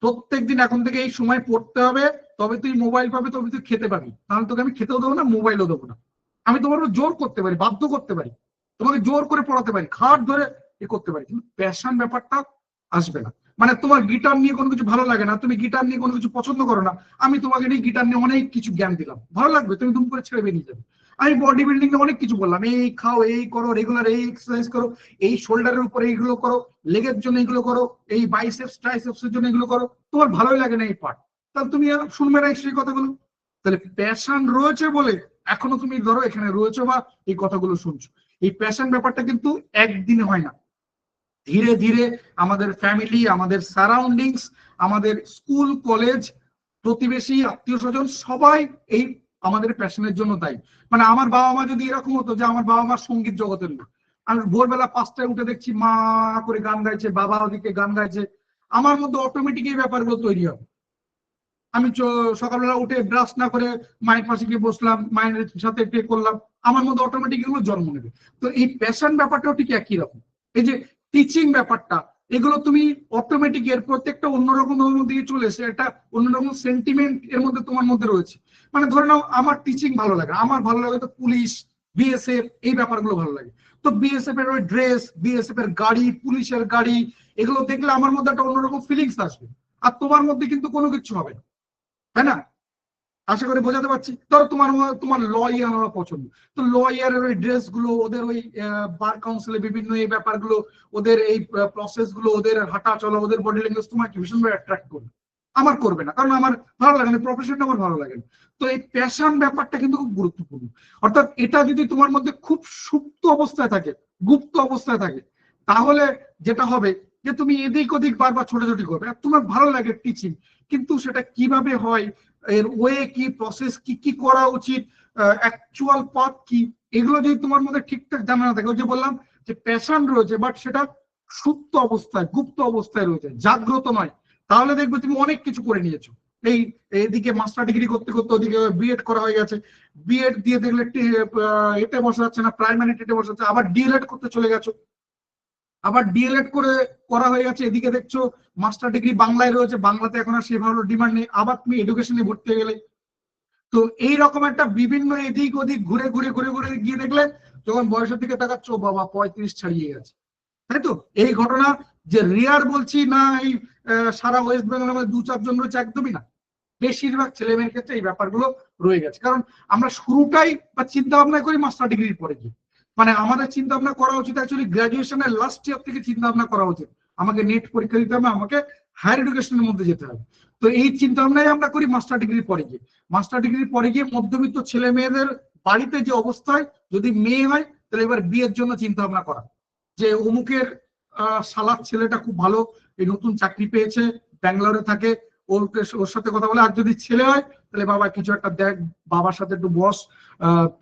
প্রত্যেকদিন এখন থেকে এই সময় পড়তে হবে, তবে তুই মোবাইল পাবে, তবে তুই খেতে পাবি, তাহলে তোকে আমি খেতেও দেবো না, মোবাইলও দেবো না। আমি তোমার জোর করতে পারি, বাধ্য করতে পারি, তোমাকে জোর করে পড়াতে পারি, খাট ধরে এ করতে পারি, কিন্তু প্যাশন ব্যাপারটা আসবে না। মানে তোমার গিটার নিয়ে কোনো কিছু ভালো লাগে না, তুমি গিটার নিয়ে কোনো কিছু পছন্দ করো না, আমি তোমাকে নিয়ে গিটার নিয়ে অনেক কিছু জ্ঞান দিলাম, ভালো লাগবে, তুমি দুম করে ছেড়ে বেরিয়ে যাবে। আমি বডি বিল্ডিং এ অনেক কিছু বললাম, এই খাও, এই করো, রেগুলার এই এক্সারসাইজ করো, এই শোল্ডারের উপরে এইগুলো করো, লেগের জন্য এইগুলো করো, এই বাইসেপস ট্রাইসেপস এর জন্য এগুলো করো, তোমার ভালোই লাগে না এই পার্ট, তাহলে তুমি আর শুনবে না সেই কথাগুলো। তাহলে প্যাশন রয়েছে বলে এখনো তুমি ধরো এখানে রয়েছে বা এই কথাগুলো শুনছো। এই প্যাশন ব্যাপারটা কিন্তু একদিনে হয় না, ধীরে ধীরে আমাদের ফ্যামিলি, আমাদের সারাউন্ডিংস, আমাদের স্কুল কলেজ, প্রতিবেশী, আত্মীয় স্বজন, সবাই এই আমাদের প্যাশনের জন্য দায়ী। মানে আমার বাবা মা যদি এরকম হতো যে আমার বাবা মা সঙ্গীত জগতের লোক, আমি ভোরবেলা 5টায় উঠে দেখছি মা করে গান গাইছে, বাবা ওদিকে গান গাইছে, আমার মধ্যে অটোমেটিক এই ব্যাপারগুলো তৈরি হবে। আমি সকালবেলা উঠে ব্রাশ না করে মায়ের পাশে গিয়ে বসলাম, মায়ের সাথে পে করলাম, আমার মধ্যে অটোমেটিক এগুলো জন্ম নেবে। তো এই প্যাশন ব্যাপারটাও ঠিক একই রকম। এই যে টিচিং ব্যাপারটা, এগুলো তুমি অটোমেটিক এর প্রত্যেকটা অন্যরকম দিকে চলে এসে একটা অন্যরকম সেন্টিমেন্ট এর মধ্যে তোমার মধ্যে রয়েছে। মানে ধরে নাও আমার টিচিং ভালো লাগে, আমার ভালো লাগে তো পুলিশ, বিএসএফ, এই ব্যাপারগুলো ভালো লাগে। তো বিএসএফ এর ওই ড্রেস, বিএসএফ এর গাড়ি, পুলিশের গাড়ি, এগুলো দেখলে আমার মধ্যে একটা অন্যরকম ফিলিংস আসবে। আর তোমার মধ্যে কিন্তু কোনো কিছু হবে না, তাই না? আশা করি বোঝাতে পারছি। ধরো তোমার তোমার লয়ার হওয়া পছন্দ, তো লয়ারের ওই ড্রেস গুলো, ওদের ওই বার কাউন্সিলে বিভিন্ন এই ব্যাপারগুলো, ওদের এই প্রসেস গুলো, ওদের হাঁটা চলা, ওদের বডি ল্যাঙ্গুয়েজ তোমাকে ভীষণভাবে অ্যাট্রাক্ট করবে। আমার করবে না, কারণ আমার ভালো লাগে না, প্রফেশনটা আমার ভালো লাগে না। তো এই প্যাশন ব্যাপারটা কিন্তু খুব গুরুত্বপূর্ণ। অর্থাৎ এটা যদি তোমার মধ্যে খুব সুপ্ত অবস্থায় থাকে, গুপ্ত অবস্থায় থাকে, তাহলে যেটা হবে যে তুমি এদিক ওদিক বারবার ছোটাছুটি করবে। আর তোমার ভালো লাগে টিচিং, কিন্তু সেটা কিভাবে হয়, এর ওয়ে কি, প্রসেস কি, কি করা উচিত, অ্যাকচুয়াল পাথ কি, এগুলো যদি তোমার মধ্যে ঠিকঠাক জানা না থাকে, ওই যে বললাম যে প্যাশন রয়েছে বাট সেটা সুপ্ত অবস্থায়, গুপ্ত অবস্থায় রয়েছে, জাগ্রত নয়, তাহলে দেখবে তুমি অনেক কিছু করে নিয়েছো। এই এদিকে মাস্টার ডিগ্রি করতে করতে ওদিকে বিএড করা হয়ে গেছে, বিএড দিয়ে দেখলে এতে বসা যাচ্ছে না, প্রাইমারি টেটে বসা যাচ্ছে, আবার ডিএলএড করতে চলে গেছো, আবার ডিএলএড করে করা হয়ে গেছে, এদিকে দেখছো মাস্টার ডিগ্রি বাংলায় রয়েছে, বাংলাতে এখন আর সেভাবে ডিমান্ড নেই, আবার তুমি এডুকেশনে ভর্তি হয়ে গেলে। তো এইরকম একটা বিভিন্ন এদিক ওদিক ঘুরে ঘুরে ঘুরে ঘুরে গিয়ে দেখলে যখন বয়সের দিকে তাকাচ্ছ, বাবা 35 ছাড়িয়ে গেছে। তাই তো এই ঘটনা যে রেয়ার বলছি না, এই সারা ওয়েস্ট বেঙ্গলের মধ্যে 2-4 জন রয়েছে, একদমই না। বেশিরভাগ ছেলে মেয়ের ক্ষেত্রে এই ব্যাপারগুলো রয়ে গেছে, কারণ আমরা শুরুটাই বা চিন্তা ভাবনা করি মাস্টার ডিগ্রির পরে গিয়ে। মানে আমাদের চিন্তা ভাবনা করা উচিত অ্যাকচুয়ালি গ্রাজুয়েশনের লাস্ট ইয়ার থেকে চিন্তা ভাবনা করা উচিত, আমাকে নেট পরীক্ষা দিতে হবে, আমাকে হায়ার এডুকেশনের মধ্যে যেতে হবে। তো এই চিন্তা ভাবনাই আমরা করি মাস্টার ডিগ্রির পরে গিয়ে। মাস্টার ডিগ্রির পরে গিয়ে মধ্যবিত্ত ছেলে মেয়েদের বাড়িতে যে অবস্থায়, যদি মেয়ে হয় তাহলে এবার বিয়ের জন্য চিন্তা ভাবনা করা, যে অমুকের শালার ছেলেটা খুব ভালো, এই নতুন চাকরি পেয়েছে, ব্যাঙ্গালোরে থাকে, ওর সাথে কথা বলে। আর যদি ছেলে হয় তাহলে বাবা কিছু একটা দেখ, বাবার সাথে একটু বস,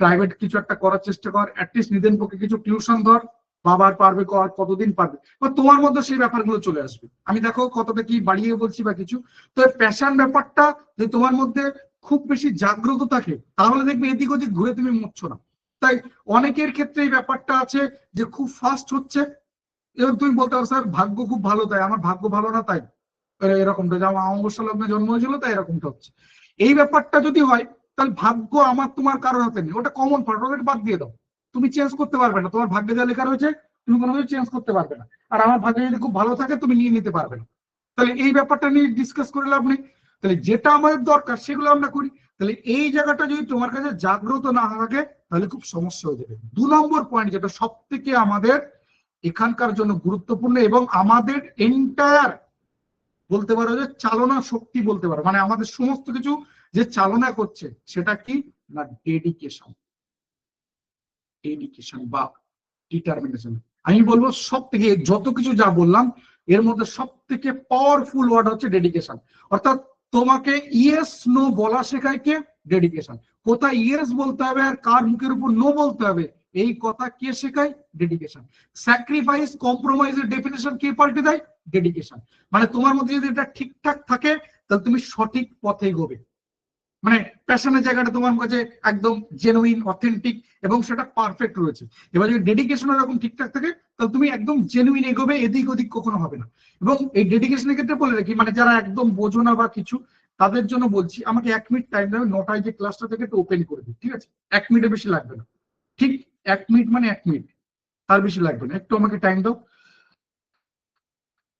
প্রাইভেট কিছু একটা করার চেষ্টা কর, অ্যাটলিস্ট নিজের পক্ষে কিছু টিউশন ধর, বাবার পারবে আর কতদিন পারবে, তোমার মধ্যে সেই ব্যাপারগুলো চলে আসবে। আমি দেখো কতটা কি বাড়িয়ে বলছি বা কিছু। তো প্যাশন ব্যাপারটা যদি তোমার মধ্যে খুব বেশি জাগ্রত থাকে, তাহলে দেখবে এদিক ওদিক ঘুরে তুমি মরছো না। তাই অনেকের ক্ষেত্রে এই ব্যাপারটা আছে যে খুব ফাস্ট হচ্ছে, এবার তুমি বলতে পারো স্যার ভাগ্য খুব ভালো, তাই আমার ভাগ্য ভালো না তাই এরকমটা, যেমন অমাবস্যা লগ্নে জন্ম হয়েছিল তাই এরকমটা হচ্ছে। এই ব্যাপারটা যদি হয়, তাহলে ভাগ্য আমার তোমার কারোর হাতে নেই, ওটা কমন ফল্ট, ওটা বাদ দিয়ে দাও। তুমি চেঞ্জ করতে পারবে না, তোমার ভাগ্যে যা লেখা রয়েছে তুমি কোনোদিন চেঞ্জ করতে পারবে না। আর আমার ভাগ্যে যদি খুব ভালো থাকে তুমি নিয়ে নিতে পারবে না। তাহলে এই ব্যাপারটা নিয়ে ডিসকাস করে লাভ নেই। তাহলে যেটা আমাদের দরকার সেগুলো আমরা করি। তাহলে এই জায়গাটা যদি তোমার কাছে জাগ্রত না থাকে, তাহলে খুব সমস্যা হয়ে যাবে। 2 নম্বর পয়েন্ট যেটা সব থেকে আমাদের এখানকার জন্য গুরুত্বপূর্ণ এবং আমাদের এন্টায়ার বলতে পারো যে চালনা শক্তি বলতে পারো, মানে আমাদের সমস্ত কিছু যে চালনা করছে সেটা কি না, ডেডিকেশন। ডেডিকেশন বা ডিটারমিনেশন। আমি বলবো সব থেকে, যত কিছু যা বললাম এর মধ্যে সব থেকে পাওয়ারফুল ওয়ার্ড হচ্ছে ডেডিকেশন। অর্থাৎ তোমাকে ইয়েস নো বলা শেখায় কে? ডেডিকেশন। কোথায় ইয়েস বলতে হবে আর কার মুখের উপর নো বলতে হবে এই কথা কে শেখায়? ডেডিকেশন। স্যাক্রিফাইস কম্প্রোমাইজের ডেফিনেশন কে পাল্টে দেয়? ডেডিকেশন। মানে তোমার মধ্যে যদি এটা ঠিকঠাক থাকে তাহলে তুমি সঠিক পথে এগোবে। মানে প্যাশনের জায়গাটা তোমার কাছে একদম জেনুইন, অথেন্টিক এবং সেটা পারফেক্ট রয়েছে। এবার যদি ডেডিকেশন এরকম ঠিকঠাক থাকে তাহলে তুমি একদম জেনুইন এগোবে, এদিক ওদিক কখনো হবে না। এবং এই ডেডিকেশনের ক্ষেত্রে বলে রাখি, মানে যারা একদম বোঝো না বা কিছু, তাদের জন্য বলছি আমাকে 1 মিনিট টাইম দেবে, 9টায় যে ক্লাসটা থেকে একটু ওপেন করে দিই, ঠিক আছে? 1 মিনিটের বেশি লাগবে না। ঠিক 1 মিনিট মানে 1 মিনিট, তার বেশি লাগবে না, একটু আমাকে টাইম দাও।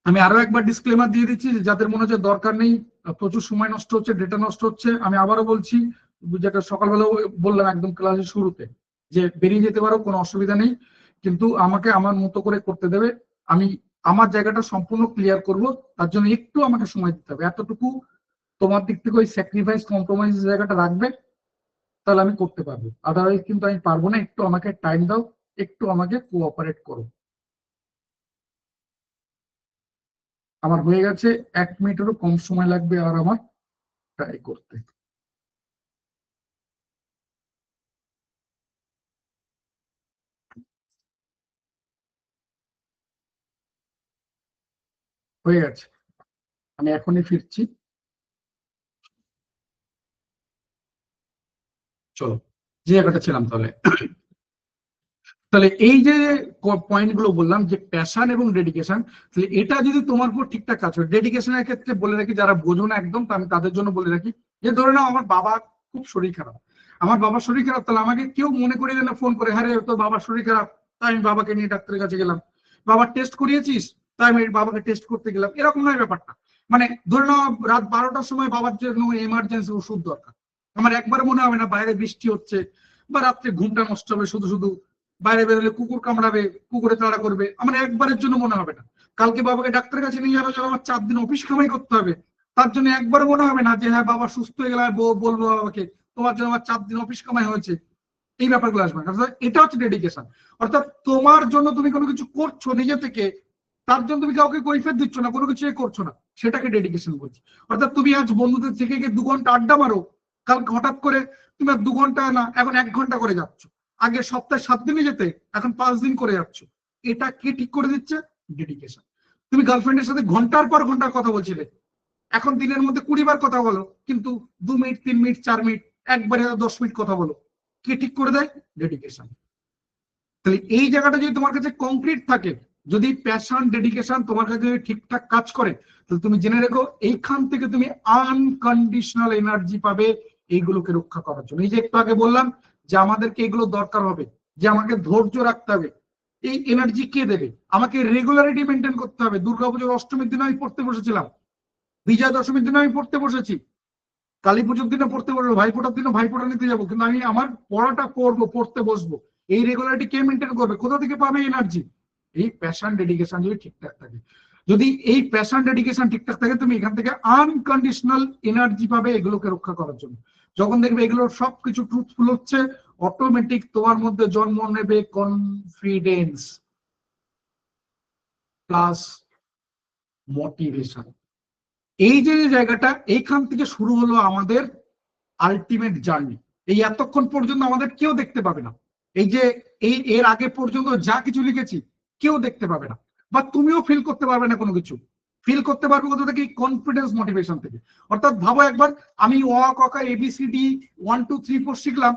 আমি আরো একবার ডিসক্লেমার দিয়ে দিচ্ছি, যাদের মনে হচ্ছে দরকার নেই, প্রচুর সময় নষ্ট হচ্ছে, ডেটা নষ্ট হচ্ছে, আমি আবারও বলছি, যেটা সকালবেলা বললাম একদম ক্লাসের শুরুতে, যে বেরিয়ে যেতে পারো, কোনো অসুবিধা নেই, কিন্তু আমাকে আমার মতো করে করতে দেবে। আমি আমার জায়গাটা সম্পূর্ণ ক্লিয়ার করব, তার জন্য একটু আমাকে সময় দিতে হবে। এতটুকু তোমার দিক থেকে ওই স্যাক্রিফাইস কম্প্রোমাইজ জায়গাটা রাখবে, তাহলে আমি করতে পারবো, আদারওয়াইজ কিন্তু আমি পারবো না। একটু আমাকে টাইম দাও, একটু আমাকে কোঅপারেট করো। আমার হয়ে গেছে, 1 মিনিটেরও কম সময় লাগবে আর আমার ট্রাই করতে। হয়ে গেছে, আমি এখনই ফিরছি। চলো, যে জায়গাটা ছিলাম তাহলে। তাহলে এই যে পয়েন্ট গুলো বললাম, যে প্যাশন এবং ডেডিকেশন, তাহলে এটা যদি তোমার উপর ঠিকঠাক কাজ হয়। ডেডিকেশনের ক্ষেত্রে বলে রাখি, যারা বোঝো না একদম, আমি তাদের জন্য বলে রাখি, যে ধরে নাও আমার বাবা খুব শরীর খারাপ, আমার বাবার শরীর খারাপ, তাহলে আমাকে কেউ মনে করিয়ে না ফোন করে, হ্যাঁ রে তোর বাবার শরীর খারাপ, তাই আমি বাবাকে নিয়ে ডাক্তারের কাছে গেলাম। বাবার টেস্ট করিয়েছিস, তাই আমি বাবাকে টেস্ট করতে গেলাম, এরকম নয় ব্যাপারটা। মানে ধরে নাও রাত 12টার সময় বাবার জন্য এমার্জেন্সি ওষুধ দরকার, আমার একবার মনে হবে না বাইরে বৃষ্টি হচ্ছে বা রাত্রে ঘুমটা নষ্ট হবে, শুধু শুধু বাইরে বেরোলে কুকুর কামড়াবে, কুকুরে তাড়া করবে, আমার একবারের জন্য মনে হবে না। কালকে বাবাকে ডাক্তারের কাছে নিয়ে যাবো, আমার 4 দিন অফিস কামাই করতে হবে, তার জন্য একবার মনে হবে না যে হ্যাঁ বাবা সুস্থ হয়ে গেলে বলবো বাবাকে তোমার জন্য আমার 4 দিন অফিস কামাই হয়েছে। এই ব্যাপারগুলো আসবে না। এটা হচ্ছে ডেডিকেশন। অর্থাৎ তোমার জন্য তুমি কোনো কিছু করছো নিজে থেকে, তার জন্য তুমি কাউকে কৈফিয়ত দিচ্ছ না, কোনো কিছু করছো না, সেটাকে ডেডিকেশন বলছি। অর্থাৎ তুমি আজ বন্ধুদের থেকে গিয়ে 2 ঘন্টা আড্ডা মারো, কালকে হঠাৎ করে তুমি আর 2 ঘন্টা না, এখন 1 ঘন্টা করে যাচ্ছ, আগে সপ্তাহে 7 দিনে যেতে এখন 5 দিন করে যাচ্ছ, এটা কে ঠিক করে দিচ্ছে? ডেডিকেশন। তুমি গার্লফ্রেন্ডের সাথে ঘন্টার পর ঘন্টা কথা বলছিলে, এখন দিনের মধ্যে 20 বার কথা বলো, কিন্তু 2 মিনিট 3 মিনিট 4 মিনিট, একবারে 10 মিনিট কথা বলো, কে ঠিক করে দেয়? ডেডিকেশন। তাহলে এই জায়গাটা যদি তোমার কাছে কংক্রিট থাকে, যদি প্যাশন ডেডিকেশন তোমার কাছে ঠিকঠাক কাজ করে, তাহলে তুমি জেনে রেখো এইখান থেকে তুমি আনকন্ডিশনাল এনার্জি পাবে এইগুলোকে রক্ষা করার জন্য। এই যে একটু আগে বললাম যে আমাদেরকে এগুলো দরকার হবে, যে আমাকে ধৈর্য রাখতে হবে, এই এনার্জি কে দেবে? আমাকে রেগুলারিটি মেনটেন করতে হবে। দুর্গাপুজোর অষ্টমীর দিনে আমি পড়তে বসেছিলাম, বিজয়া দশমীর দিনে আমি পড়তে বসেছি, কালী পুজোর দিনে পড়তে বসবো, ভাইফোঁটার দিনে ভাইফোঁটা নিতে যাবো, কিন্তু আমি আমার পড়াটা করবো, পড়তে বসবো। এই রেগুলারিটি কে মেনটেন করবে? কোথা থেকে পাবে এনার্জি? এই প্যাশন ডেডিকেশন যদি ঠিকঠাক থাকে, যদি এই প্যাশন ডেডিকেশন ঠিকঠাক থাকে, তুমি এখান থেকে আনকন্ডিশনাল এনার্জি পাবে এগুলোকে রক্ষা করার জন্য। যখন দেখবে এগুলোর সবকিছু ট্রুথফুল হচ্ছে, অটোমেটিক তোমার মধ্যে জন্ম নেবে কনফিডেন্স প্লাস মোটিভেশন। এই যে জায়গাটা, এইখান থেকে শুরু হলো আমাদের আলটিমেট জার্নি। এই এতক্ষণ পর্যন্ত আমাদের কেউ দেখতে পাবে না, এই যে এর আগে পর্যন্ত যা কিছু লিখেছি কেউ দেখতে পাবে না, বা তুমিও ফিল করতে পারবে না কোনো কিছু। ফিল করতে পারবে কোথা থেকে? কনফিডেন্স মোটিভেশন থেকে। অর্থাৎ ভাবো একবার, আমি অ ক খ এবিসিডি 1 2 3 4 শিখলাম,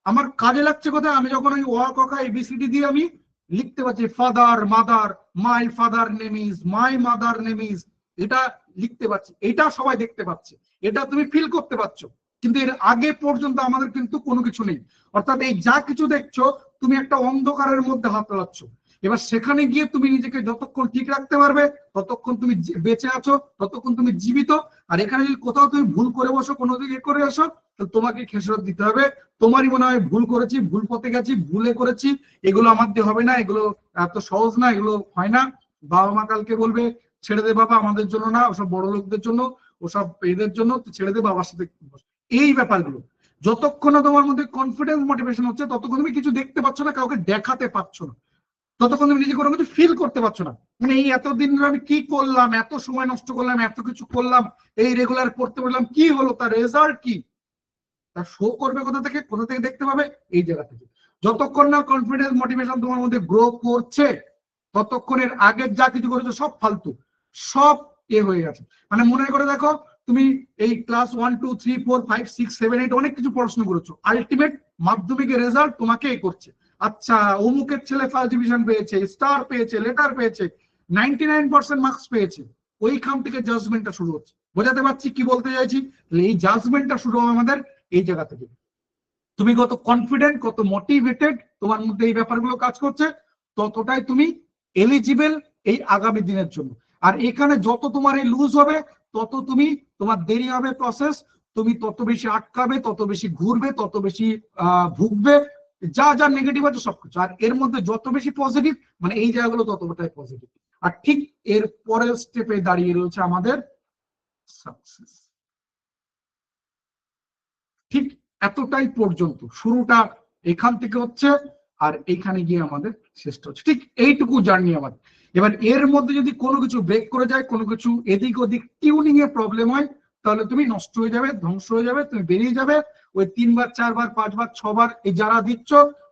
আমার কাজে লাগছে কোথায়? আমি যখন ওই অ ক খ এবিসিডি দিয়ে আমি লিখতে পারছি father mother, my father name is, my mother name is, এটা লিখতে পারছি, এটা সবাই দেখতে পাচ্ছে, এটা তুমি ফিল করতে পারছো। কিন্তু এর আগে পর্যন্ত আমাদের কিন্তু কোনো কিছু নেই। অর্থাৎ এই যা কিছু দেখছো, তুমি একটা অন্ধকারের মধ্যে হাত লাগাচ্ছ। এবার সেখানে গিয়ে তুমি নিজেকে যতক্ষণ ঠিক রাখতে পারবে, ততক্ষণ তুমি বেঁচে আছো, ততক্ষণ তুমি জীবিত। আর এখানে যদি কোথাও তুমি ভুল করে বসো, কোনো দিকে করে আসো, তো তোমাকে খেসারত দিতে হবে। তোমারই মনে হয় ভুল করেছি, ভুল পথে গেছি, ভুলে করেছি, এগুলো আমার দিয়ে হবে না, এগুলো এত সহজ না, এগুলো হয় না। বাবা মা কালকে বলবে ছেড়ে দে বাবা, আমাদের জন্য না, ওসব বড় লোকদের জন্য, ওসব এদের জন্য, ছেড়ে দে বাবার সাথে। এই ব্যাপারগুলো যতক্ষণ না তোমার মধ্যে কনফিডেন্স মোটিভেশন হচ্ছে, ততক্ষণ তুমি কিছু দেখতে পাচ্ছ না, কাউকে দেখাতে পারছো না, ততক্ষণ তুমি নিজে কোনো কিছু ফিল করতে পারছো না। মানে এই এতদিন আমি কি করলাম, এত সময় নষ্ট করলাম, এত কিছু করলাম, এই রেগুলার পড়তে বললাম, কি হলো, তার রেজাল্ট কি? তা শো করবে কোথা থেকে? কোথা থেকে দেখতে পাবে? এই জায়গা থেকে। যতক্ষণ না কনফিডেন্স মোটিভেশন তোমার মধ্যে গ্রো করছে, ততক্ষণের আগের যা কিছু করেছো সব ফালতু, সব হয়ে গেছে। মানে মনে করে দেখো, তুমি এই ক্লাস 1 2 3 4 5 6 7 8 অনেক কিছু পড়াশোনা করেছো, আলটিমেট মাধ্যমিকের রেজাল্ট তোমাকে করছে। আচ্ছা, অমুকের ছেলে ফার্স্ট ডিভিশন পেয়েছে, স্টার পেয়েছে, লেটার পেয়েছে, 99% মার্কস পেয়েছে, ওইখান থেকে জাজমেন্টটা শুরু হচ্ছে। বোঝাতে পারছি কি বলতে চাইছি? এই জাজমেন্টটা শুরু হবে আমাদের এই জায়গা থেকে। তুমি কত কনফিডেন্ট, কত মোটিভেটেড তোমার মধ্যে এই ব্যাপারগুলো কাজ করছে, ততটাই তুমি এলিজিবল এই আগামী দিনের জন্য। আর এখানে যত তোমার এই লুজ হবে, তত তুমি, তোমার দেরি হবে প্রসেস, তুমি তত বেশি আটকাবে, তত বেশি ঘুরবে, তত বেশি ভুগবে, যা যা নেগেটিভ আছে সবকিছু। আর এর মধ্যে যত বেশি পজিটিভ, মানে এই জায়গাগুলো ততটাই পজিটিভ। আর ঠিক এর পরের স্টেপে দাঁড়িয়ে রয়েছে আমাদের সাকসেস। ঠিক এতটাই পর্যন্ত শুরুটা এখান থেকে হচ্ছে, আর এখানে গিয়ে আমাদের শেষটা হচ্ছে। ঠিক এইটুকু জার্নি আমাদের। এবার এর মধ্যে যদি কোনো কিছু ব্রেক করে যায়, কোনো কিছু এদিক ওদিক টিউনিং এ প্রবলেম হয়, তাহলে তুমি নষ্ট হয়ে যাবে, ধ্বংস হয়ে যাবে, তুমি বেরিয়ে যাবে। ওই 3 বার 4 বার 5 বার 6 বার এই যারা দিচ্ছ,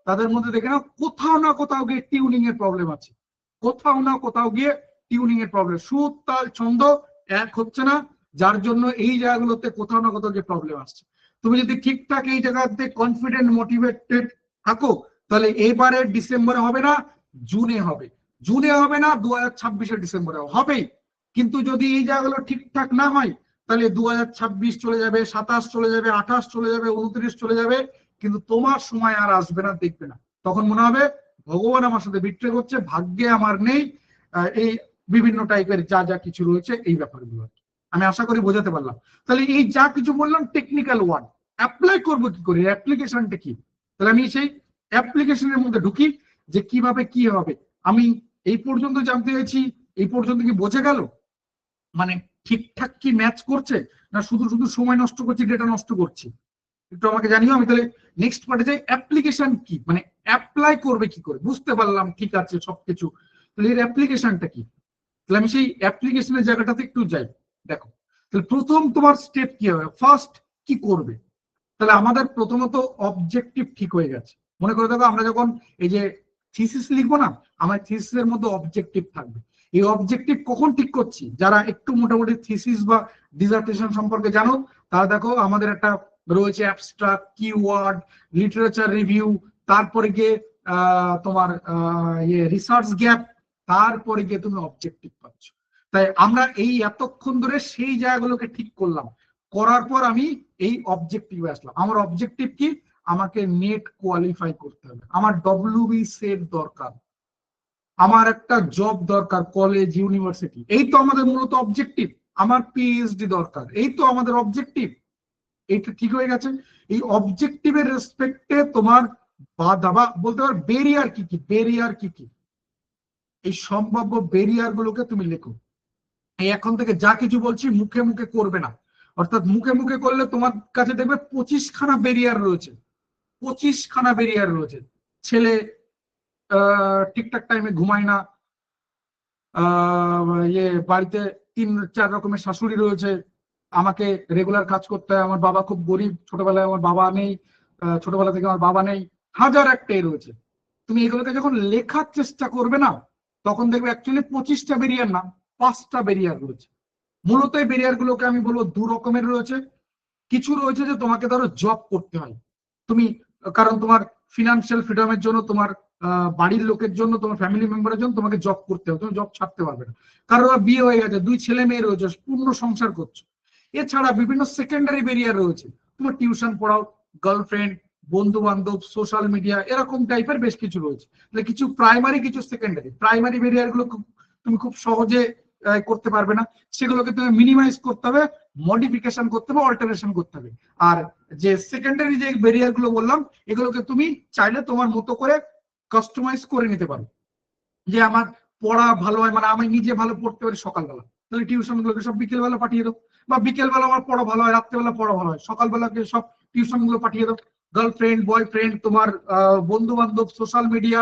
তাদের মধ্যে দেখে নাও কোথাও না কোথাও গিয়ে টিউনিং এর প্রবলেম আছে, কোথাও না কোথাও গিয়ে টিউনিং এর প্রবলেম, সুর তাল ছন্দ এক হচ্ছে না, যার জন্য এই জায়গাগুলোতে কোথাও না কোথাও গিয়ে প্রবলেম আসছে। তুমি যদি ঠিকঠাক এই জায়গাতে কনফিডেন্ট মোটিভেটেড থাকো, তাহলে এবারে ডিসেম্বরে হবে না, জুনে হবে। জুনে হবে না, 2026 ডিসেম্বরে হবেই। কিন্তু যদি এই জায়গাগুলো ঠিকঠাক না হয়, তাহলে 2026 চলে যাবে, 27 চলে যাবে, 28 চলে যাবে, 29 চলে যাবে, কিন্তু তোমার সময় আর আসবে না, দেখবে না। তখন মনে হবে ভগবান আমার সাথে বিট্রে করছে, ভাগ্যে আমার নেই, এই বিভিন্ন টাইপের যা যা কিছু রয়েছে এই ব্যাপারগুলো। আমি আশা করি বোঝাতে পারলাম। তাহলে এই যা কিছু বললাম টেকনিক্যাল ওয়ার্ড, অ্যাপ্লাই করবো কি করে, অ্যাপ্লিকেশনটা কি? তাহলে আমি সেই অ্যাপ্লিকেশনের মধ্যে ঢুকি যে কিভাবে কি হবে। আমি এই পর্যন্ত জানতে চাইছি, এই পর্যন্ত কি বোঝা গেল? মানে ঠিকঠাক কি ম্যাচ করছে, না শুধু শুধু সময় নষ্ট করছি, ডেটা নষ্ট করছি? একটু আমাকে জানিও। আমি তাহলে নেক্সট পার্টে যাই, অ্যাপ্লিকেশন কি, মানে অ্যাপ্লাই করবে কি করে। বুঝতে পারলাম, ঠিক আছে সবকিছু, তাহলে এর অ্যাপ্লিকেশনটা কি? তাহলে আমি সেই অ্যাপ্লিকেশনের জায়গাটাতে একটু যাই। দেখো, তাহলে প্রথম তোমার স্টেপ কি হবে, ফার্স্ট কি করবে? তাহলে আমাদের প্রথমত অবজেক্টিভ ঠিক হয়ে গেছে। মনে করে দেখো, আমরা যখন এই যে থিসিস লিখবো না, আমার থিসিসের মধ্যে অবজেক্টিভ থাকবে। এই অবজেক্টিভ কখন ঠিক করছি, যারা একটু মোটামুটি থিসিস বা ডিসার্টেশন সম্পর্কে জানো, তারা দেখো আমাদের একটা রয়েছে অ্যাবস্ট্রাক্ট, কিওয়ার্ড, লিটারেচার রিভিউ, তারপরে গিয়ে তোমার রিসার্চ গ্যাপ, তারপরে গিয়ে তুমি অবজেক্টিভ পাচ্ছ। তাই আমরা এই এতক্ষণ ধরে সেই জায়গাগুলোকে ঠিক করলাম, করার পর আমি এই অবজেক্টিভে আসলাম। আমার অবজেক্টিভ কি? আমাকে নেট কোয়ালিফাই করতে হবে, আমার ডব্লিউবি সেট দরকার, আমার একটা জব দরকার, কলেজ ইউনিভার্সিটি, এই তো আমাদের মূলত অবজেক্টিভ। আমার পিএইচডি দরকার, এই তো আমাদের অবজেক্টিভ। এইটা ঠিক হয়ে গেছে। এই অবজেক্টিভের রেসপেক্টে তোমার বাধা বা বলতে পারো বেরিয়ার কি কি, বেরিয়ার কি কি, এই সম্ভাব্য বেরিয়ার গুলোকে তুমি লেখো। এই এখন থেকে যা কিছু বলছি মুখে মুখে করবে না। অর্থাৎ মুখে মুখে করলে তোমার কাছে দেখবে 25খানা বেরিয়ার রয়েছে, 25খানা বেরিয়ার রয়েছে। ছেলে ঠিকঠাক টাইমে ঘুমায় না, বাড়িতে 3-4 রকমের শাশুড়ি রয়েছে, আমাকে রেগুলার কাজ করতে হয়, আমার বাবা খুব গরিব, ছোটবেলায় আমার বাবা নেই, ছোটবেলা থেকে আমার বাবা নেই, হাজার একটাই রয়েছে। তুমি এগুলোকে যখন লেখার চেষ্টা করবে না, তখন দেখবে অ্যাকচুয়ালি 25টা বেরিয়ার না, 5টা বেরিয়ার রয়েছে। মূলত এই বেরিয়ার গুলোকে আমি বলবো দু রকমের রয়েছে। কিছু রয়েছে যে তোমাকে ধরো জব করতে হয়, তুমি কারণ তোমার ফিনান্সিয়াল ফ্রিডমের জন্য, তোমার বাড়ির লোকের জন্য, তোমার ফ্যামিলি মেম্বারের জন্য তোমাকে জব করতে হবে, তুমি জব ছাড়তে পারবে না। কারণ বিয়ে হয়ে গেছে, 2 ছেলে মেয়ে রয়েছে, পূর্ণ সংসার করছো। এছাড়া বিভিন্ন সেকেন্ডারি বেরিয়ার রয়েছে, তোমার টিউশন পড়াও, গার্লফ্রেন্ড, বন্ধু বান্ধব, সোশ্যাল মিডিয়া, এরকম টাইপের বেশ কিছু রয়েছে। কিছু প্রাইমারি, কিছু সেকেন্ডারি। প্রাইমারি বেরিয়ার গুলো তুমি খুব সহজে করতে পারবে না, সেগুলোকে তুমি মিনিমাইজ করতে হবে, মডিফিকেশন করতে হবে, অল্টারেশন করতে হবে। আর যে সেকেন্ডারি যে বেরিয়ার গুলো বললাম, এগুলোকে তুমি চাইলে তোমার মতো করে কাস্টমাইজ করে নিতে পারো। যে আমার পড়া ভালো হয়, মানে আমি নিজে ভালো পড়তে পারি সকালবেলা, তাহলে টিউশন গুলোকে সব বিকেলবেলা পাঠিয়ে দাও। বা বিকেলবেলা আমার পড়া ভালো হয়, রাত্রেবেলা পড়া ভালো হয়, সকালবেলাকে সব টিউশন গুলো পাঠিয়ে দাও। গার্লফ্রেন্ড, বয়ফ্রেন্ড, তোমার বন্ধু বান্ধব, সোশ্যাল মিডিয়া,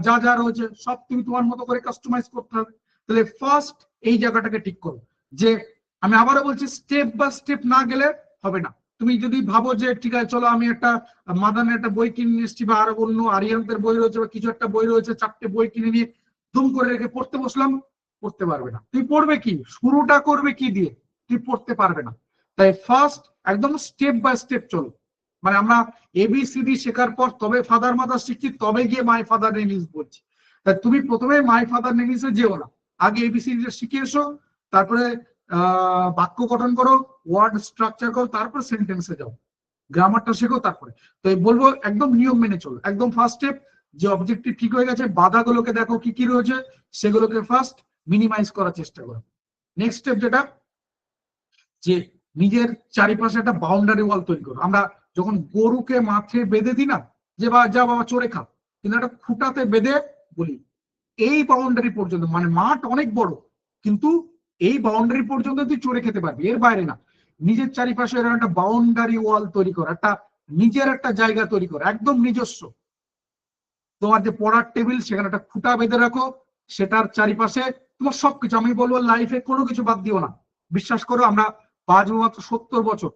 যা যা রয়েছে সব তুমি তোমার মতো করে কাস্টমাইজ করতে হবে। তাহলে ফার্স্ট এই জায়গাটাকে ঠিক করো। যে আমি আবারও বলছি, স্টেপ বাই স্টেপ না গেলে হবে না। তুমি যদি ভাবো যে ঠিক আছে চলো আমি একটা মাদানের একটা বই কিনে এসেছি, বা আরো অন্য আরিয়ানদের বই রয়েছে, বা কিছু একটা বই রয়েছে, 4টে বই কিনে নিয়ে দুম করে রেখে পড়তে বসলাম, পড়তে পারবে না। তুমি পড়বে কি, শুরুটা করবে কি দিয়ে, তুমি পড়তে পারবে না। তাই ফার্স্ট একদম স্টেপ বাই স্টেপ চলো। মানে আমরা এবিসিডি শেখার পর তবে ফাদার মাদার শিখছি, তবে গিয়ে মাই ফাদার নেম ইজ বলছি। তাই তুমি প্রথমে মাই ফাদার নেম ইজে যেও না, আগে এবিসিডি শিখে এসো, তারপরে বাক্য গঠন করো, ওয়ার্ড স্ট্রাকচার করো, তারপর সেন্টেন্সে যাও, গ্রামারটা শেখো। তারপরে তো বলবো একদম নিয়ম মেনে চলো। একদম ফার্স্ট স্টেপ, যে অবজেক্টিভ ঠিক হয়ে গেছে, বাধাগুলোকে দেখো কি কি রয়েছে, সেগুলোকে ফার্স্ট মিনিমাইজ করার চেষ্টা করো। নেক্সট স্টেপ যেটা, যে নিজের চারিপাশে একটা বাউন্ডারি ওয়াল তৈরি করো। আমরা যখন গরুকে মাঠে বেঁধে দিই না, যে বা যা বাবা চড়ে খা, কিন্তু একটা খুঁটাতে বেঁধে বলি এই বাউন্ডারি পর্যন্ত, মানে মাঠ অনেক বড়, কিন্তু এই বাউন্ডারি পর্যন্ত তুই চড়ে খেতে পারবি, এর বাইরে না। নিজের চারিপাশে এরকম একটা বাউন্ডারি ওয়াল তৈরি করা, একটা নিজের একটা জায়গা তৈরি করা, একদম নিজস্ব। তোমার যে পড়ার টেবিল, সেখানে একটা খুঁটা বেঁধে রাখো, সেটার চারিপাশে তোমার সবকিছু। আমি বলবো লাইফে কোনো কিছু বাদ দিও না। বিশ্বাস করো, আমরা বাঁচবো মাত্র 70 বছর,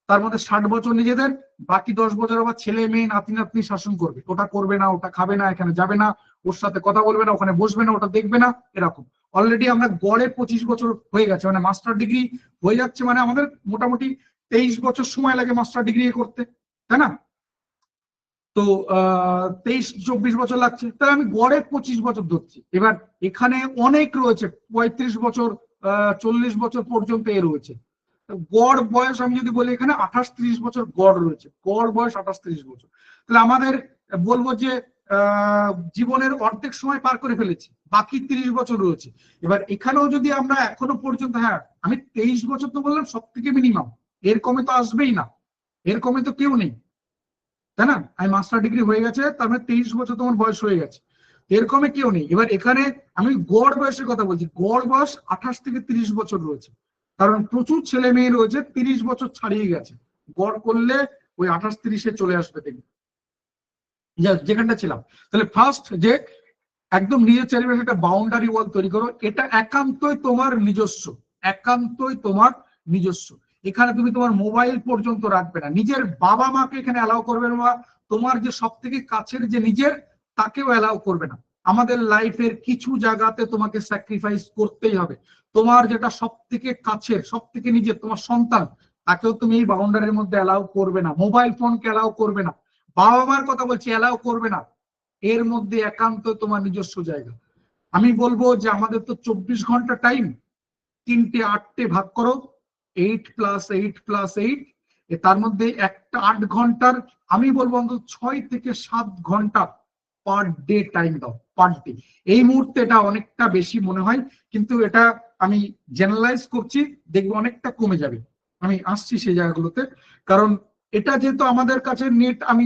তার মধ্যে 60 বছর নিজেদের, বাকি 10 বছর আবার ছেলে মেয়ে নাতি নাতনি শাসন করবে। ওটা করবে না, ওটা খাবে না, এখানে যাবে না, ওর সাথে কথা বলবে না, ওখানে বসবে না, ওটা দেখবে না, এরকম। অলরেডি আমরা গড়ে 25 বছর হয়ে গেছে, মানে মাস্টার ডিগ্রি হয়ে যাচ্ছে, মানে আমাদের মোটামুটি 23 বছর সময় লাগে মাস্টার ডিগ্রি করতে, তাই না? তো 23-24 বছর লাগছে, তাহলে আমি গড়ে 25 বছর ধরছি। এবার এখানে অনেক রয়েছে, 35 বছর, 40 বছর পর্যন্ত এ রয়েছে। গড় বয়স আমি যদি বলি, এখানে 28-30 বছর গড় রয়েছে, গড় বয়স 28-30 বছর। তাহলে আমাদের বলবো যে জীবনের অর্ধেক সময় পার করে ফেলেছি, বাকি 30 বছর রয়েছে। এবার এখানেও যদি আমরা এখনো পর্যন্ত, হ্যাঁ আমি 23 বছর তো বললাম সব থেকে মিনিমাম, এর কমে তো আসবেই না। এর কমে তো কেউ নেই, তাই না? আমি মাস্টার ডিগ্রি হয়ে গেছে, তার মানে 23 বছর তোমার বয়স হয়ে গেছে, এর কমে কেউ নেই। এবার এখানে আমি গড় বয়সের কথা বলছি, গড় বয়স 28 থেকে 30 বছর রয়েছে, কারণ প্রচুর ছেলে মেয়ে রয়েছে 30 বছর ছাড়িয়ে গেছে, গড় করলে ওই 28-30-এ চলে আসবে দেখবে, যেখানটা ছিলাম। তাহলে ফার্স্ট যে একদম নিজের চারিপাশে একটা বাউন্ডারি ওয়াল তৈরি করো, এটা একান্তই তোমার নিজস্ব, একান্তই তোমার নিজস্ব। এখানে তুমি তোমার মোবাইল পর্যন্ত রাখবে না, নিজের বাবা মাকে এখানে অ্যালাউ করবে না, বা তোমার যে সব থেকে কাছের যে নিজের, তাকেও অ্যালাউ করবে না। আমাদের লাইফের কিছু জায়গাতে তোমাকে স্যাক্রিফাইস করতেই হবে। তোমার যেটা সব থেকে কাছের, সব থেকে নিজের, তোমার সন্তান, তাকেও তুমি এই বাউন্ডারির মধ্যে অ্যালাউ করবে না, মোবাইল ফোনকে অ্যালাউ করবে না, বাবা মার কথা বলছি অ্যালাউ করবে না, এর মধ্যে একান্ত তোমার নিজস্ব জায়গা। আমি বলবো যে আমাদের তো 24 ঘন্টা টাইম, 3টে 8টে ভাগ করো, 8 + 8 + 8, তার মধ্যে একটা 8 ঘন্টার, আমি বলবো অন্তত 6 থেকে 7 ঘন্টা পার ডে টাইম দাও, পার ডে। এই মুহূর্তে এটা অনেকটা বেশি মনে হয়, কিন্তু এটা আমি জেনারেলাইজ করছি, দেখবো অনেকটা কমে যাবে, আমি আসছি সেই জায়গাগুলোতে। কারণ এটা যেহেতু আমাদের কাছে নেট, আমি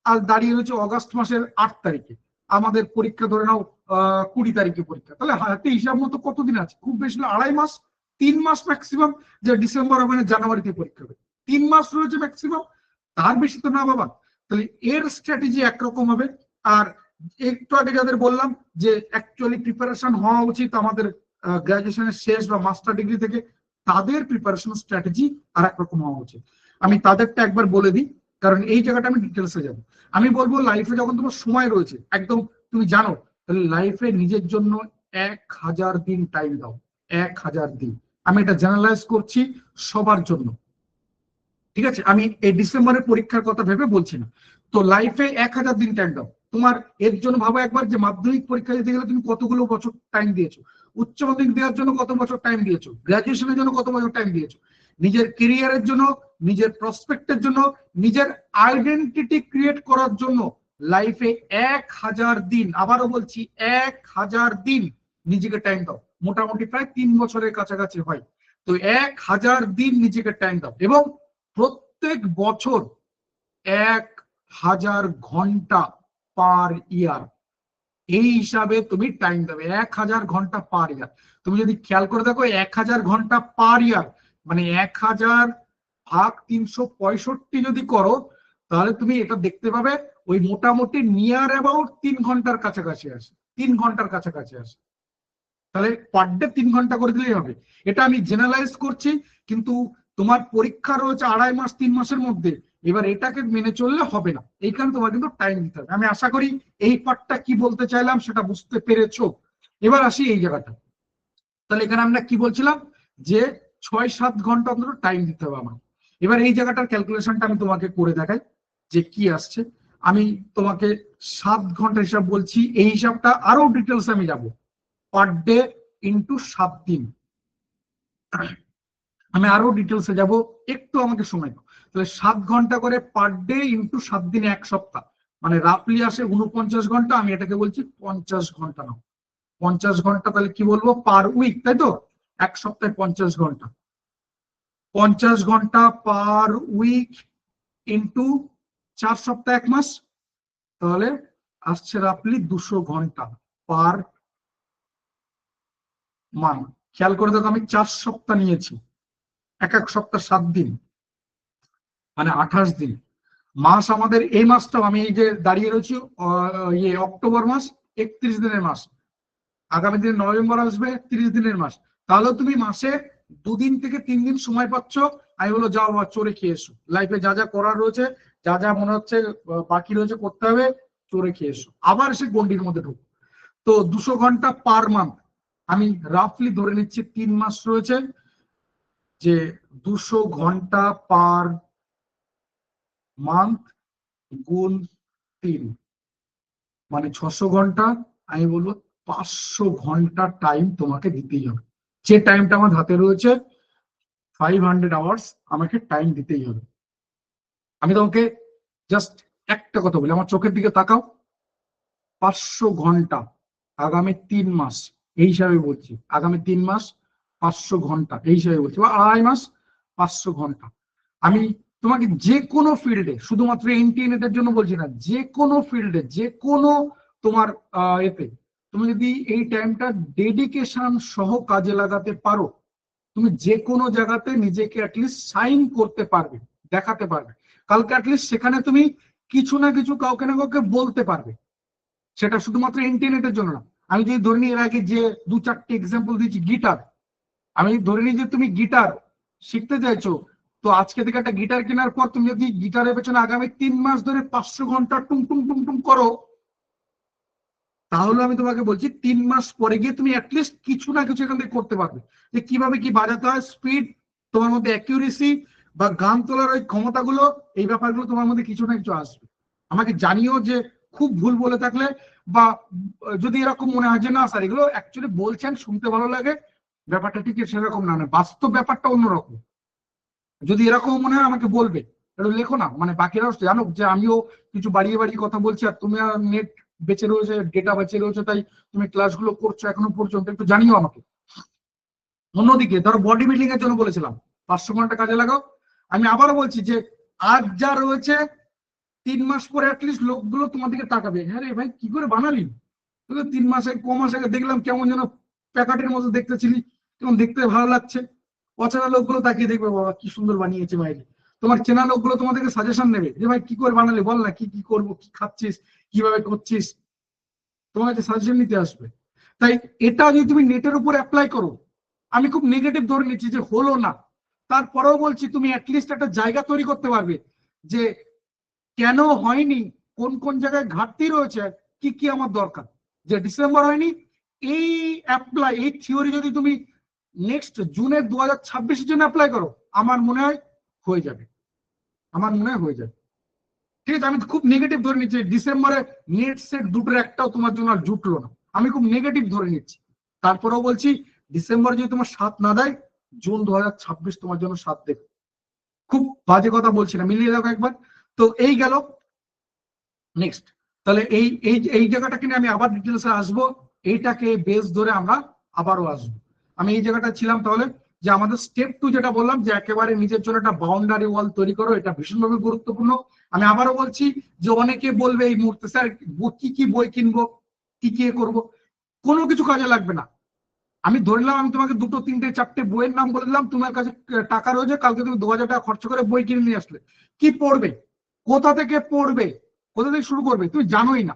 আজ দাঁড়িয়ে রয়েছে অগাস্ট মাসের 8 তারিখে, আমাদের পরীক্ষা ধরে নাও 20 তারিখে পরীক্ষা, তাহলে হাতে হিসাব মতো কতদিন আছে, খুব বেশি 2.5 মাস, 3 মাস ম্যাক্সিমাম, যে ডিসেম্বর হবে না জানুয়ারিতে পরীক্ষা হবে, 3 মাস রয়েছে ম্যাক্সিমাম, তার বেশি তো না বাবা। তাহলে এর স্ট্র্যাটেজি একরকম হবে। আর একটু আগে যাদের বললাম যে অ্যাকচুয়ালি প্রিপারেশন হওয়া উচিত আমাদের গ্রাজুয়েশনের শেষ বা মাস্টার ডিগ্রি থেকে, তাদের প্রিপারেশন স্ট্র্যাটেজি আর একরকম হওয়া উচিত। আমি তাদেরটা একবার বলে দিই, কারণ এই জায়গাটা আমি ডিটেলসে যাবো। আমি বলবো লাইফে যখন তোমার সময় রয়েছে একদম, তুমি জানো, তাহলে লাইফে নিজের জন্য 1000 দিন টাইম দাও, 1000 দিন। আমি এটা জেনারেলাইজ করছি সবার জন্য, ঠিক আছে? আমি এই ডিসেম্বরের পরীক্ষার কথা ভেবে বলছি না। তো লাইফে 1000 দিন টাইম দাও তোমার। এর জন্য ভাবো একবার যে মাধ্যমিক পরীক্ষা দিতে গেলে তুমি কতগুলো বছর টাইম দিয়েছো, উচ্চ মাধ্যমিক দেওয়ার জন্য কত বছর টাইম দিয়েছো, গ্রাজুয়েশনের জন্য কত বছর টাইম দিয়েছো, নিজের কেরিয়ারের জন্য, নিজের প্রসপেক্টের জন্য, নিজের আইডেন্টিটি ক্রিয়েট করার জন্য লাইফে 1000 দিন, আবারও বলছি 1000 দিন নিজেকে টাইম দাও। মোটামুটি প্রায় 3 বছরের কাছাকাছি হয়। তো 1000 দিন নিজেকে টাইম দাও, এবং প্রত্যেক বছর 1000 ঘন্টা পার ইয়ার, এই হিসাবে তুমি টাইম দেবে, 1000 ঘন্টা পার ইয়ার। তুমি যদি খেয়াল করে দেখো 1000 ঘন্টা পার ইয়ার মানে 1000 ভাগ 365 যদি করো, তাহলে তুমি এটা দেখতে পাবে ওই মোটামুটি নিয়ার অ্যাবাউট 3 ঘন্টার কাছাকাছি আসে, 3 ঘন্টার কাছাকাছি আসে। তাহলে পার ডে 3 ঘন্টা করে দিলেই হবে। এটা আমি জেনারেলাইজ করছি, কিন্তু তোমার পরীক্ষা রয়েছে 2.5 মাস 3 মাসের মধ্যে, এবার এটাকে মেনে চললে হবে না, এইখানে তোমার কিন্তু টাইম দিতে হবে। আমি আশা করি এই পার্টটা কি বলতে চাইলাম সেটা বুঝতে পেরেছো। এবার আসি এই জায়গাটা। তাহলে এখানে আমরা কি বলছিলাম, যে 6-7 ঘন্টা অন্তত টাইম দিতে হবে আমার। এবার এই জায়গাটার ক্যালকুলেশনটা আমি তোমাকে করে দেখাই যে কি আসছে। আমি তোমাকে 7 ঘন্টা হিসাব বলছি, এই হিসাবটা আরো ডিটেলস আমি যাবো, পার ডে ইন্টু 7 দিন, আমি আরো ডিটেলসে যাব, একটু আমাকে সময় দাও। তাহলে 7 ঘন্টা করে পার ডে ইন্টু 7 দিনে 1 সপ্তাহ, মানে রাফলি আসে 49 ঘন্টা। আমি এটাকে বলছি 50 ঘন্টা নাও, 50 ঘন্টা, তাহলে কি বলবো পার উইক, তাই তো? এক সপ্তাহে 50 ঘন্টা, 50 ঘন্টা পার উইক ইন্টু 4 সপ্তাহ 1 মাস, তাহলে আসছে রাফলি 200 ঘন্টা পার মান্থ। খেয়াল করে দেখো আমি 4 সপ্তাহ নিয়েছি, এক এক সপ্তাহ 7 দিন, মানে 28 দিন। মাস আমাদের এই মাসটাও, আমি এই যে দাঁড়িয়ে রয়েছি অক্টোবর মাস, 31 দিনের মাস, আগামী দিনে নভেম্বর আসবে 30 দিনের মাস। তাহলে তুমি মাসে 2 দিন থেকে 3 দিন সময় পাচ্ছ। আমি বলো যাও চড়ে খেয়ে এসো, লাইফে যা যা করার রয়েছে, যা যা মনে হচ্ছে বাকি রয়েছে করতে হবে, চড়ে খেয়ে এসো, আবার সে গন্ডির মধ্যে ঢুকো। তো 200 ঘন্টা পার মান্থ, আমি রাফলি ধরে নিচ্ছি 3 মাস রয়েছে, যে 200 ঘন্টা পার মান্থ গুণ 3, মানে 600 ঘন্টা। আমি বলবো 500 ঘন্টা টাইম তোমাকে দিতেই হবে। যে টাইমটা আমার হাতে রয়েছে 500 আওয়ার্স, আমাকে টাইম দিতেই হবে। আমি তোমাকে জাস্ট একটা কথা বলি, আমার চোখের দিকে তাকাও, 500 ঘন্টা আগামী 3 মাস, এই হিসাবে বলছি, আগামী 3 মাস 500 ঘন্টা এই হিসাবে বলছি, বা 2.5 মাস 500 ঘন্টা। আমি তোমাকে যে কোনো ফিল্ডে, শুধুমাত্র এনটিএনএট এর জন্য বলছি না, যে কোনো ফিল্ডে, যে কোনো তোমার এতে তুমি যদি এই টাইমটা ডেডিকেশন সহ কাজে লাগাতে পারো, তুমি যে কোনো জায়গাতে নিজেকে অ্যাটলিস্ট সাইন করতে পারবে, দেখাতে পারবে। কালকে অ্যাটলিস্ট সেখানে তুমি কিছু না কিছু কাউকে না কাউকে বলতে পারবে। সেটা শুধুমাত্র ইন্টারনেটের জন্য না। আমি যদি ধরে নিই, এর আগে যে 2-4টি এক্সাম্পল দিয়েছি, গিটার, আমি ধরে নিই যে তুমি গিটার শিখতে চাইছো, তো আজকে থেকে একটা গিটার কেনার পর তুমি যদি গিটারের পেছনে আগামী 3 মাস ধরে 500 ঘন্টা টুং টুং টুং টুং করো, তাহলে আমি তোমাকে বলছি 3 মাস পরে গিয়ে তুমি অ্যাটলিস্ট কিছু না কিছু এখান থেকে করতে পারবে, যে কিভাবে কি বাজাতে হয়, স্পিড, তোমার মধ্যে অ্যাকিউরেসি বা গান তোলার ওই ক্ষমতাগুলো, এই ব্যাপারগুলো তোমার মধ্যে কিছু না কিছু আসবে। আমাকে জানিও যে খুব ভুল বলে থাকলে, বা যদি এরকম মনে হয় যে না স্যার এগুলো অ্যাকচুয়ালি বলছেন শুনতে ভালো লাগে, ব্যাপারটা ঠিক সেরকম না, বাস্তব ব্যাপারটা অন্যরকম। যদি এরকম মনে হয় আমাকে বলবে, একটু লেখো না, মানে বাকিরাও জানো যে আমিও কিছু বাড়িয়ে বাড়িয়ে কথা বলছি, আর তুমি নেট বেঁচে রয়েছে, ডেটা বেঁচে রয়েছে, তাই তুমি ক্লাসগুলো করছো এখনো পর্যন্ত, একটু জানিও আমাকে। অন্যদিকে ধরো বডি বিল্ডিং এর জন্য বলেছিলাম 500 ঘন্টা কাজে লাগাও, আমি আবারও বলছি যে আজ যা রয়েছে 3 মাস পরে অ্যাটলিস্ট লোকগুলো তোমার দিকে তাকাবে, হ্যাঁ রে ভাই কি করে বানালি, 3 মাসে মাস আগে দেখলাম কেমন যেন প্যাকেটের মতো দেখতে ছিলি, কেমন দেখতে ভালো লাগছে। অচেনা লোকগুলো তাকিয়ে দেখবে বাবা কি সুন্দর বানিয়েছে বাইরে, তোমার চেনা লোকগুলো তোমাদেরকে সাজেশন নেবে যে ভাই কি করে বানালি, বল না কি কি করবো, কি খাচ্ছিস, কিভাবে করছিস, তোমার কাছে সাজেশন নিতে আসবে। তাই এটা যদি তুমি নেটের উপর অ্যাপ্লাই করো, আমি খুব নেগেটিভ ধরে নিচ্ছি যে হলো না, তারপরেও বলছি তুমি অ্যাটলিস্ট একটা জায়গা তৈরি করতে পারবে যে কেন হয়নি, কোন কোন জায়গায় ঘাটতি রয়েছে, কি কি আমার দরকার। যে ডিসেম্বর হয়নি, এই অ্যাপ্লাই, এই থিওরি যদি তুমি নেক্সট জুনের 2026 জন্য অ্যাপ্লাই করো, আমার মনে হয় হয়ে যাবে, আমার মনে হয় হয়ে যাবে। ঠিক আছে, আমি খুব নেগেটিভ ধরে নিচ্ছি ডিসেম্বরে নেট সেট দুটোর একটাও তোমার জন্য আর জুটলো না, আমি খুব নেগেটিভ ধরে নিচ্ছি। তারপরেও বলছি ডিসেম্বর যদি তোমার সাথ না দেয়, জুন 2026 তোমার জন্য সাথ দেবে। খুব বাজে কথা বলছি না, মিলিয়ে দেখো একবার। তো এই গেল নেক্সট। তাহলে এই এই এই জায়গাটাকে নিয়ে আমি আবার ডিটেলসে আসবো, এইটাকে বেস ধরে আমরা আবারও আসবো। আমি এই জায়গাটা ছিলাম তাহলে, যে আমাদের স্টেপ 2 যেটা বললাম, যে একেবারে নিজের জন্য একটা বাউন্ডারি ওয়াল তৈরি করো, এটা ভীষণভাবে গুরুত্বপূর্ণ। আমি আবারও বলছি যে অনেকে বলবে এই মুহূর্তে স্যার কি কি বই কিনবো, কি কি করবো, কোনো কিছু কাজে লাগবে না। আমি ধরলাম আমি তোমাকে 2, 3, 4টে বইয়ের নাম বলে দিলাম, তোমার কাছে টাকা রয়েছে, কালকে তুমি 2000 টাকা খরচ করে বই কিনে নিয়ে আসলে, কি পড়বে, কোথা থেকে পড়বে, কোথা থেকে শুরু করবে তুমি জানোই না।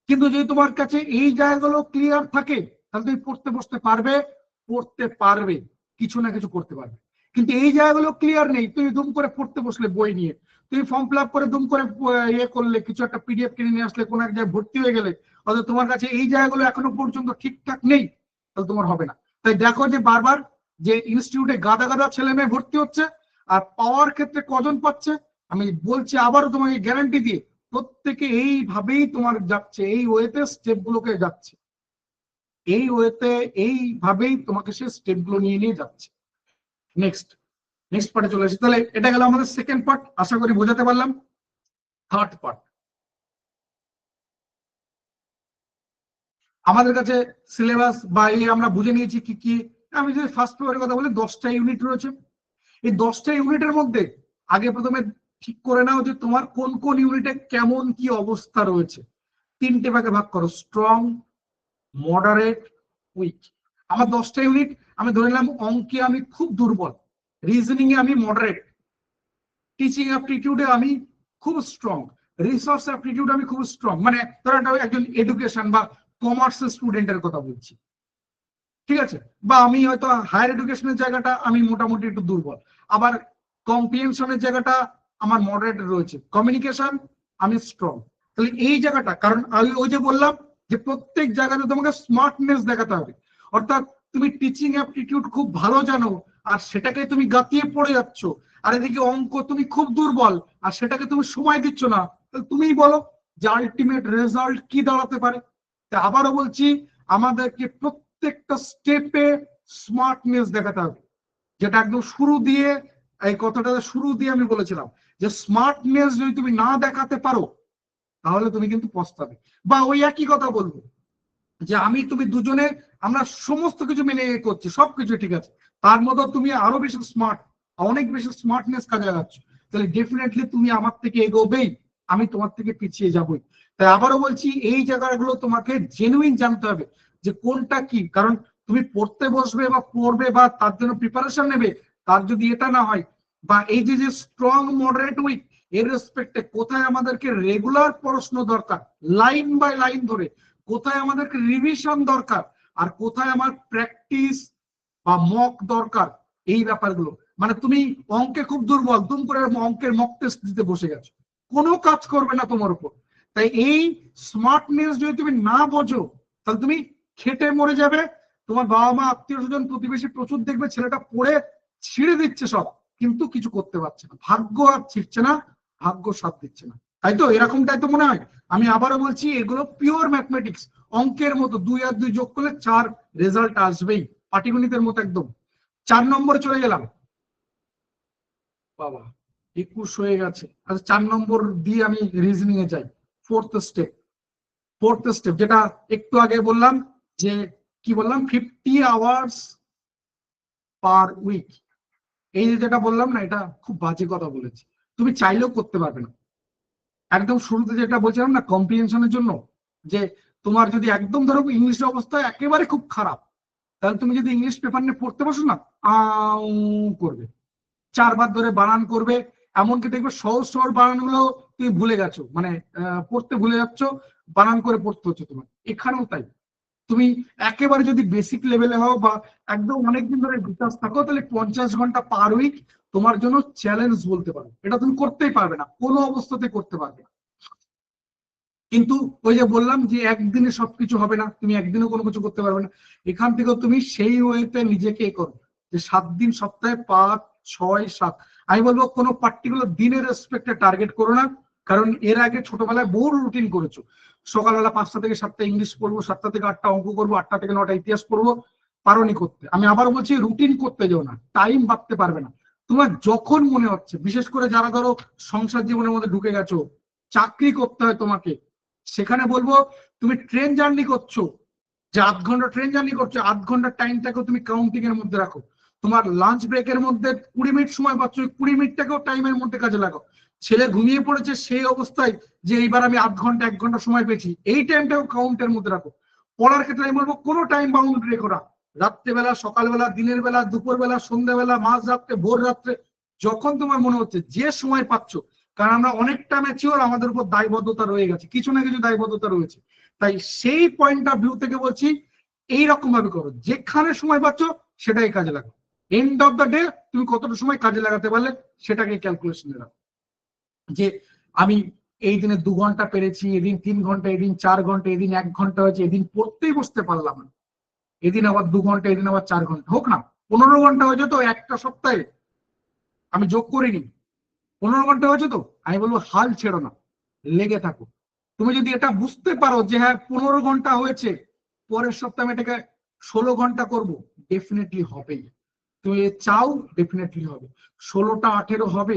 কিন্তু যদি তোমার কাছে এই জায়গাগুলো ক্লিয়ার থাকে, তাহলে তুমি পড়তে বসতে পারবে, পড়তে পারবে, কিছু না কিছু করতে পারবে। কিন্তু এই জায়গাগুলো ক্লিয়ার নেই, তুমি দুম করে পড়তে বসলে বই নিয়ে, তুমি ফর্ম ফিল আপ করে দুম করে ইয়ে করলে, কিছু একটা পিডিএফ কিনে নিয়ে আসলে, কোনো এক জায়গায় ভর্তি হয়ে গেলে, অথবা তোমার কাছে এই জায়গাগুলো এখনো পর্যন্ত ঠিকঠাক নেই, তাহলে তোমার হবে না। তাই দেখো যে বারবার যে ইনস্টিটিউটে গাদা গাদা ছেলে মেয়ে ভর্তি হচ্ছে, আর পাওয়ার ক্ষেত্রে কজন পাচ্ছে, আমি বলছি আবারও তোমাকে গ্যারান্টি দিয়ে, প্রত্যেকে এইভাবেই তোমার যাচ্ছে, এই ওয়েতে স্টেপ গুলোকে যাচ্ছে, এই ওয়েতে এইভাবেই তোমাকে সে স্টেপ গুলো নিয়ে নিয়ে যাচ্ছে। নেক্সট নেক্সট পার্টে চলে আসি। তাহলে এটা গেল আমাদের সেকেন্ড পার্ট, আশা করি বোঝাতে পারলাম। থার্ড পার্ট, আমাদের কাছে সিলেবাস বা এই আমরা বুঝে নিয়েছি কি কি। আমি যদি ফার্স্ট পেপারের কথা বলি, 10টা ইউনিট রয়েছে। এই 10টা ইউনিটের মধ্যে আগে প্রথমে ঠিক করে নাও যে তোমার কোন কোন ইউনিটে কেমন কি অবস্থা রয়েছে। 3টে ভাগে ভাগ করো, স্ট্রং, মডারেট, উইক। আমার 10টা ইউনিট, আমি ধরে নিলাম অঙ্কে আমি খুব দুর্বল, রিজনিং এ আমি মডারেট, টিচিং অ্যাপটিটিউডে আমি খুব স্ট্রং, রিসোর্স অ্যাপটিটিউড আমি খুব স্ট্রং, মানে ধরো একজন এডুকেশন বা কমার্স স্টুডেন্টের কথা বলছি, ঠিক আছে, বা আমি হয়তো হায়ার এডুকেশনের জায়গাটা আমি মোটামুটি একটু দুর্বল, আবার কম্প্রিহেনশনের জায়গাটা আমার মডারেট রয়েছে, কমিউনিকেশন আমি স্ট্রং। তাহলে এই জায়গাটা, কারণ আমি ওই যে বললাম যে প্রত্যেক জায়গাতে তোমাকে স্মার্টনেস দেখাতে হবে, অর্থাৎ তুমি টিচিং অ্যাপটিটিউড খুব ভালো জানো আর সেটাকে তুমি গাতিয়ে পড়ে যাচ্ছ, আর এদিকে অঙ্ক তুমি খুব দুর্বল আর সেটাকে তুমি সময় দিচ্ছ না, তাহলে তুমিই বলো যে আলটিমেট রেজাল্ট কি দাঁড়াতে পারে। আবারও বলছি, আমাদেরকে প্রত্যেকটা স্টেপে স্মার্টনেস দেখাতে হবে, যেটা একদম শুরু দিয়ে, এই কথাটা শুরু দিয়ে আমি বলেছিলাম যে স্মার্টনেস যদি তুমি না দেখাতে পারো, তাহলে তুমি কিন্তু পস্তাবে। বা ওই একই কথা বলবো যে আমি তুমি দুজনে আমরা সমস্ত কিছু মেনে করছি, সবকিছু ঠিক আছে, তার মধ্যে তুমি আরো বেশি স্মার্ট, অনেক বেশি স্মার্টনেস কাজে লাগাচ্ছ, তাহলে ডেফিনেটলি তুমি আমার থেকে এগোবেই, আমি তোমার থেকে পিছিয়ে যাবই। তাই আবারও বলছি, এই জায়গাগুলো তোমাকে জেনুইন জানতে হবে যে কোনটা কি। কারণ তুমি পড়তে বসবে বা পড়বে বা তার জন্য প্রিপারেশন নেবে, তার যদি এটা না হয়, বা এই যে যে স্ট্রং মডারেট উইক এর রেসপেক্টে কোথায় আমাদেরকে রেগুলার পড়াশোনা দরকার লাইন বাই লাইন ধরে, কোথায় আমাদেরকে রিভিশন দরকার, আর কোথায় আমার প্র্যাকটিস বা মক দরকার, এই ব্যাপারগুলো। মানে তুমি অঙ্কে খুব দুর্বল, তুমি করে অঙ্কের মক টেস্ট দিতে বসে গেছো, কোনো কাজ করবে না তোমার উপর। তাই এই স্মার্টনেস যদি তুমি না বোঝো, তাহলে তুমি খেটে মরে যাবে। তোমার বাবা মা আত্মীয় স্বজন প্রতিবেশী প্রচুর দেখবে ছেলেটা পড়ে ছিঁড়ে দিচ্ছে সব, কিন্তু কিছু করতে পারছে না, ভাগ্য আর ছিড়ছে না, ভাগ্য সাথ দিচ্ছে না। তাই তো এরকমটাই তো মনে হয়। আমি আবারও বলছি, এগুলো পিওর ম্যাথমেটিক্স, অঙ্কের মতো 2 আর 2 যোগ করলে 4 রেজাল্ট আসবেই, পাটিগণিতের মতো একদম। 4 নম্বরে চলে গেলাম। বাবা 21 হয়ে গেছে। আচ্ছা 4 নম্বর দিয়ে আমি রিজনিং এ যাই। ফোর্থ স্টেপ যেটা একটু আগে বললাম, যে কি বললাম, 50 আওয়ার্স পার উইক। এই যে যেটা বললাম না, এটা খুব বাজে কথা বলেছি, তুমি চাইলেও করতে পারবে না। একদম শুরুতে যেটা বলছিলাম না কম্প্রিহেনশনের জন্য, যে তোমার যদি একদম ধরো ইংলিশ অবস্থা একেবারে খুব খারাপ, তাহলে তুমি যদি ইংলিশ পেপার নিয়ে পড়তে বসো না, আউ করবে, 4 বার ধরে বানান করবে। এমনকি দেখবে সহজ সহজ বানানগুলো তুমি ভুলে গেছো, মানে পড়তে ভুলে যাচ্ছ, বানান করে পড়তে হচ্ছে তোমার। এখানেও তাই, তুমি একেবারে যদি বেসিক লেভেলে হও বা একদম অনেকদিন ধরে বিকাশ থাকো, তাহলে 50 ঘন্টা পার উইক তোমার জন্য চ্যালেঞ্জ বলতে পারো। এটা তুমি করতেই পারবে না, কোনো অবস্থাতে করতে পারবে না। কিন্তু ওই যে বললাম যে একদিনে সবকিছু হবে না, তুমি একদিনও কোনো কিছু করতে পারবে না। এখান থেকে তুমি সেই ওয়েতে নিজেকে করো, যে 7 দিন সপ্তাহে 5, 6, 7। আমি বলবো কোনো পার্টিকুলার দিনের রেসপেক্টে টার্গেট করো না, কারণ এর আগে ছোটবেলায় বহু রুটিন করেছো। সকালবেলা 5টা থেকে 7টা ইংলিশ পড়বো, 7টা থেকে 8টা অঙ্ক করবো, 8টা থেকে 9টা ইতিহাস পড়বো, পারোনি করতে। আমি আবার বলছি, রুটিন করতে যাও না, টাইম বাঁধতে পারবে না। তোমার যখন মনে হচ্ছে, বিশেষ করে যারা ধরো সংসার জীবনের মধ্যে ঢুকে গেছো, চাকরি করতে হয় তোমাকে, সেখানে বলবো তুমি ট্রেন জার্নি করছো, যে 8 ঘন্টা ট্রেন জার্নি করছো, 8 ঘন্টার টাইমটাকেও তুমি কাউন্টিং এর মধ্যে রাখো। তোমার লাঞ্চ ব্রেকের মধ্যে 20 মিনিট সময় পাচ্ছ, 20 মিনিটটাকেও টাইমের মধ্যে কাজে লাগাও। ছেলে ঘুমিয়ে পড়েছে সেই অবস্থায়, যে এইবার আমি 8 ঘন্টা 1 ঘন্টা সময় পেয়েছি, এই টাইমটাকেও কাউন্টের মধ্যে রাখো। পড়ার ক্ষেত্রে আমি বলবো কোনো টাইম বাউন্ড রেখো না। রাত্রেবেলা, সকালবেলা, দিনের বেলা, দুপুরবেলা, সন্ধ্যাবেলা, মাঝ রাত্রে, ভোর রাত্রে, যখন তোমার মনে হচ্ছে, যে সময় পাচ্ছ। কারণ আমরা অনেকটা ম্যাচিওর, আমাদের উপর দায়বদ্ধতা রয়ে গেছে, কিছু না কিছু দায়বদ্ধতা রয়েছে। তাই সেই পয়েন্ট অফ ভিউ থেকে বলছি, এইরকম ভাবে করো, যেখানে সময় পাচ্ছ সেটাই কাজে লাগাও। এন্ড অফ দ্য ডে তুমি কতটা সময় কাজে লাগাতে পারলে সেটাকে ক্যালকুলেশনে রাখো, যে আমি এই দিনে 2 ঘন্টা পেরেছি, এদিন 3 ঘন্টা, এদিন 4 ঘন্টা, এদিন 1 ঘন্টা হয়েছে, এদিন পড়তেই বসতে পারলাম না, এদিন আবার 2 ঘন্টা, এদিন আবার 4 ঘন্টা, হোক না 15 ঘন্টা হয়েছে তো একটা সপ্তাহে, আমি যোগ করিনি, 15 ঘন্টা হয়েছে তো। আমি বলবো হাল ছেড়ো না, লেগে থাকো। তুমি যদি এটা বুঝতে পারো যে হ্যাঁ 15 ঘন্টা হয়েছে, পরের সপ্তাহে আমি এটাকে 16 ঘন্টা করবো, ডেফিনেটলি হবেই। তুমি চাও, ডেফিনেটলি হবে। 16টা 18 হবে,